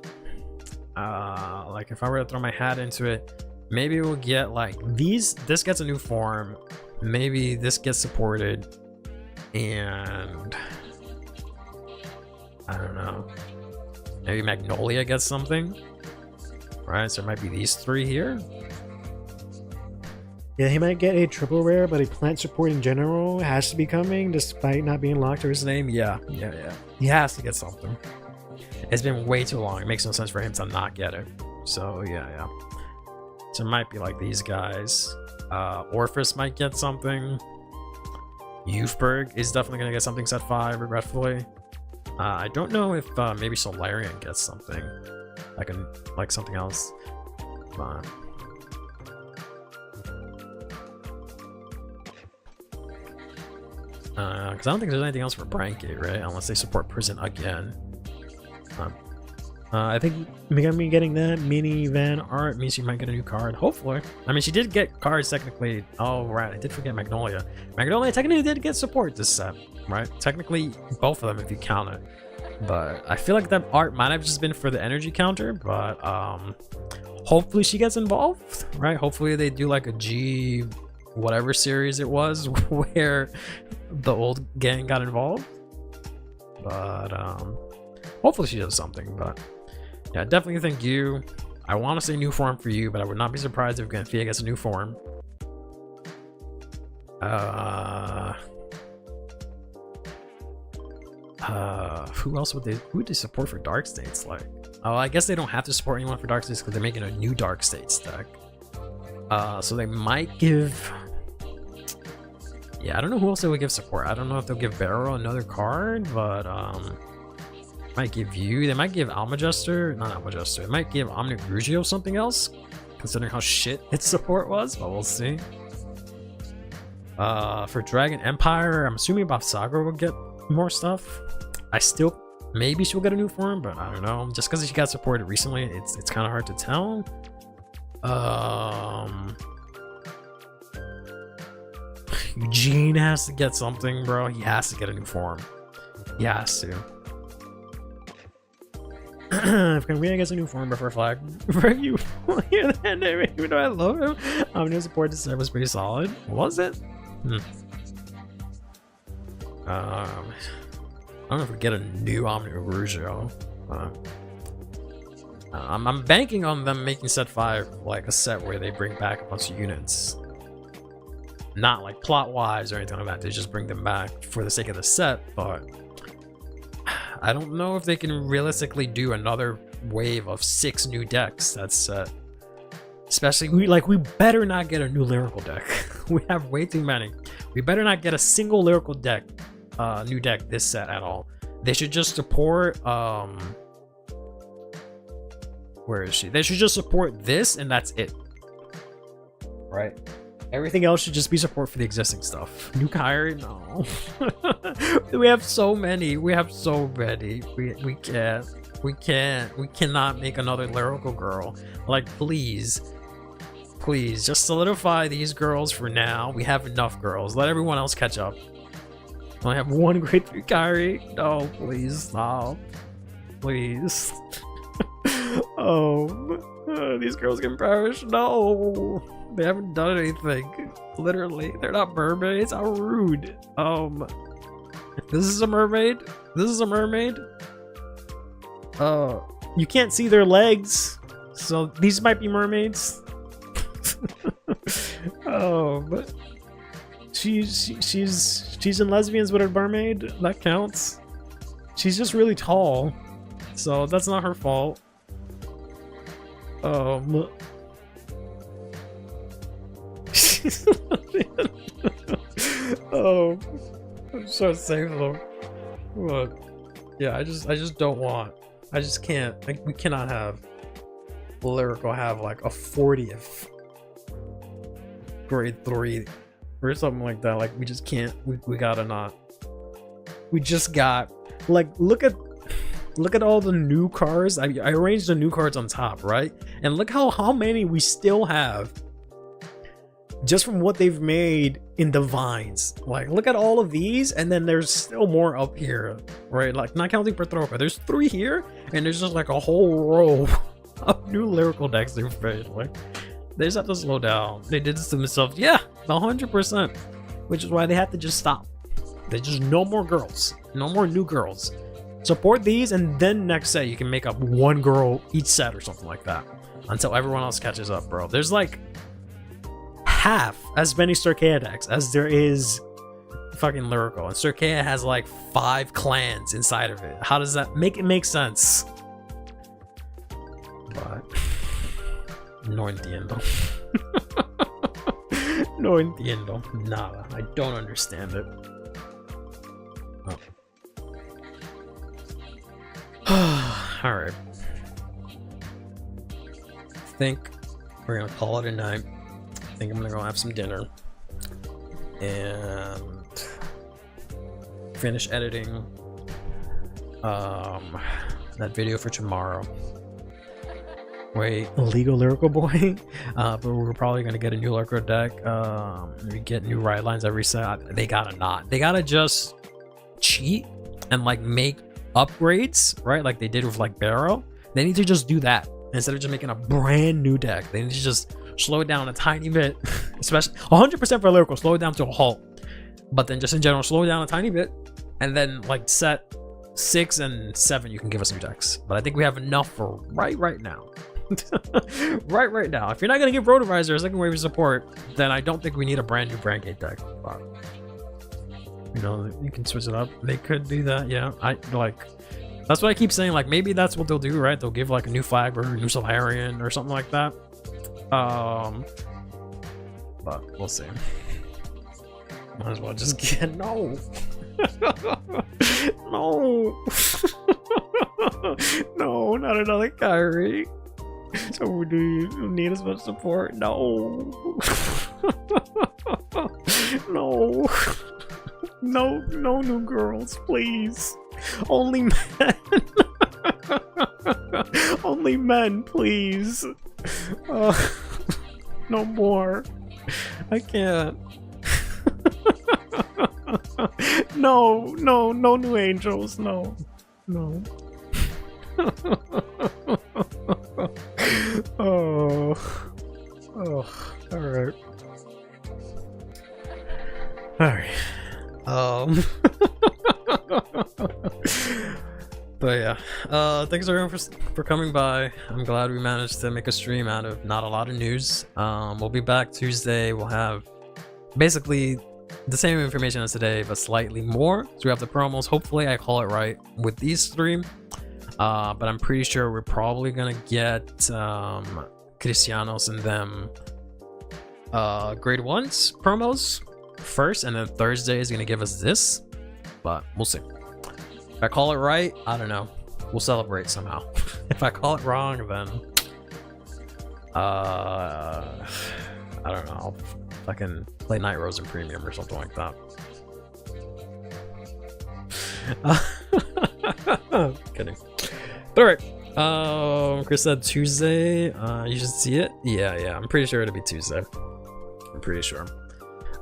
Like if I were to throw my hat into it, maybe we'll get like these. This gets a new form. Maybe this gets supported, and I don't know. Maybe Magnolia gets something. Right, so it might be these 3 here. Yeah, he might get a triple rare, but a plant support in general has to be coming despite not being locked to his name. Yeah. He has to get something. It's been way too long. It makes no sense for him to not get it. So yeah. So it might be like these guys. Orphis might get something. Youthberg is definitely gonna get something set 5, regretfully. I don't know if maybe Solarian gets something. Like something else. But because I don't think there's anything else for Brankate, right? Unless they support Prison again. I think me getting that minivan art means she might get a new card. Hopefully. I mean, she did get cards technically. Oh, right. I did forget Magnolia. Magnolia technically did get support this set, right? Technically, both of them if you count it. But I feel like that art might have just been for the energy counter. But hopefully she gets involved, right? Hopefully they do like a G whatever series it was where the old gang got involved. But hopefully she does something. But yeah, I definitely think you. I want to say new form for you, but I would not be surprised if Granfia gets a new form. Who else would they support for Dark States? Like, oh, I guess they don't have to support anyone for Dark States because they're making a new Dark States deck. So they might give. Yeah, I don't know who else they would give support. I don't know if they'll give Barrow another card, but might give you. They might give Almajester, not Almajester. It might give Omnic Rugio something else, considering how shit its support was. But we'll see. For Dragon Empire, I'm assuming Bob Saga will get more stuff. Maybe she'll get a new form, but I don't know. Just because she got supported recently, it's kind of hard to tell. Eugene has to get something, bro. He has to get a new form. He has to. If Korea gets a new form before flag for you, even though I love him, Omni support this was pretty solid. Was it? I don't know if we get a new Omni Rougeau. I'm banking on them making set 5 like a set where they bring back a bunch of units. Not like plot wise or anything like that, they just bring them back for the sake of the set, but I don't know if they can realistically do another wave of 6 new decks that's set. Especially, we better not get a new lyrical deck. We have way too many. We better not get a single lyrical deck, new deck this set at all. They should just support, where is she? They should just support this and that's it. Right? Everything else should just be support for the existing stuff. New Kyrie? No. We have so many. We have so many. We can't. We cannot make another lyrical girl. Like, please. Please, just solidify these girls for now. We have enough girls. Let everyone else catch up. I have one grade 3 Kyrie. No, please stop. Please. These girls can perish. No. They haven't done anything. Literally, they're not mermaids. How rude. This is a mermaid. This is a mermaid. You can't see their legs, so these might be mermaids. But she's in Lesbians with a mermaid. That counts. She's just really tall, so that's not her fault. I'm so safe though. But yeah, I just don't want. I just can't. Like, we cannot have lyrical have like a 40th grade 3 or something like that. Like, we just can't. We gotta not. We just got like look at all the new cards. I arranged the new cards on top, right? And look how many we still have. Just from what they've made in the vines. Like, look at all of these, and then there's still more up here, right? Like, not counting Perthropa. There's 3 here, and there's just like a whole row of new lyrical decks they've made. Like, they just have to slow down. They did this to themselves. Yeah, 100%. Which is why they have to just stop. They just, no more girls. No more new girls. Support these, and then next set you can make up 1 girl each set or something like that. Until everyone else catches up, bro. There's like half as many Circea decks as there is fucking lyrical, and Circea has like 5 clans inside of it. How does that make sense? But no entiendo. No entiendo nada. I don't understand it. All right, I think we're gonna call it a night. I think I'm gonna go have some dinner and finish editing that video for tomorrow. Wait, illegal lyrical boy. But we're probably gonna get a new lyrical deck. We get new ride lines every set. They gotta just cheat and like make upgrades, right? Like they did with like Barrow. They need to just do that instead of just making a brand new deck. They need to just slow it down a tiny bit, especially 100% for lyrical, slow it down to a halt. But then just in general, slow it down a tiny bit, and then like set 6 and 7, you can give us new decks. But I think we have enough for right now. right now. If you're not gonna give Rotovisor a second wave of support, then I don't think we need a brand new brand gate deck. But, you know, you can switch it up. They could do that, yeah. I like. That's what I keep saying. Like, maybe that's what they'll do, right? They'll give like a new flag or a new Solarian or something like that. But we'll see. Might as well just get no. No. No, not another Kyrie. So do you need as much support? No. No. No new girls, please. Only men. Only men, please. No more. I can't. No, no, no new angels. No, no. Oh, oh, all right. All right. But yeah, thanks everyone for coming by. I'm glad we managed to make a stream out of not a lot of news. We'll be back Tuesday. We'll have basically the same information as today, but slightly more. So we have the promos. Hopefully I call it right with these three. But I'm pretty sure we're probably gonna get Cristianos and them grade 1s promos first, and then Thursday is gonna give us this, but we'll see. If I call it right, I don't know, we'll celebrate somehow. If I call it wrong, then I don't know, I'll fucking play Night Rose in Premium or something like that. Kidding. But alright, Chris said Tuesday, you should see it. Yeah, I'm pretty sure it'll be Tuesday. I'm pretty sure.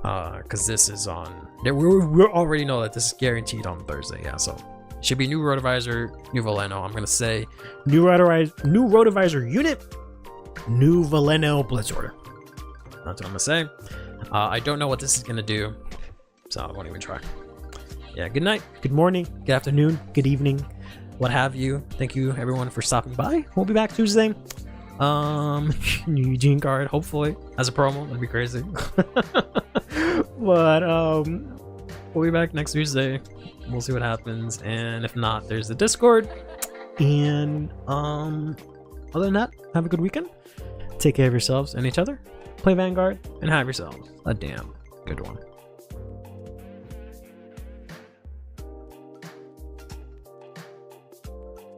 Because this is on, we already know that this is guaranteed on Thursday, yeah, so should be new Rotovisor, new Veleno. I'm gonna say new Rotovisor unit, new Veleno Blitz Order. That's what I'm gonna say. I don't know what this is gonna do, so I won't even try. Yeah, good night, good morning, good afternoon, good evening, what have you. Thank you everyone for stopping by. We'll be back Tuesday. New Eugene card, hopefully, as a promo. That'd be crazy. But we'll be back next Tuesday. We'll see what happens, and if not, there's the Discord. And other than that, have a good weekend. Take care of yourselves and each other. Play Vanguard and have yourselves a damn good one.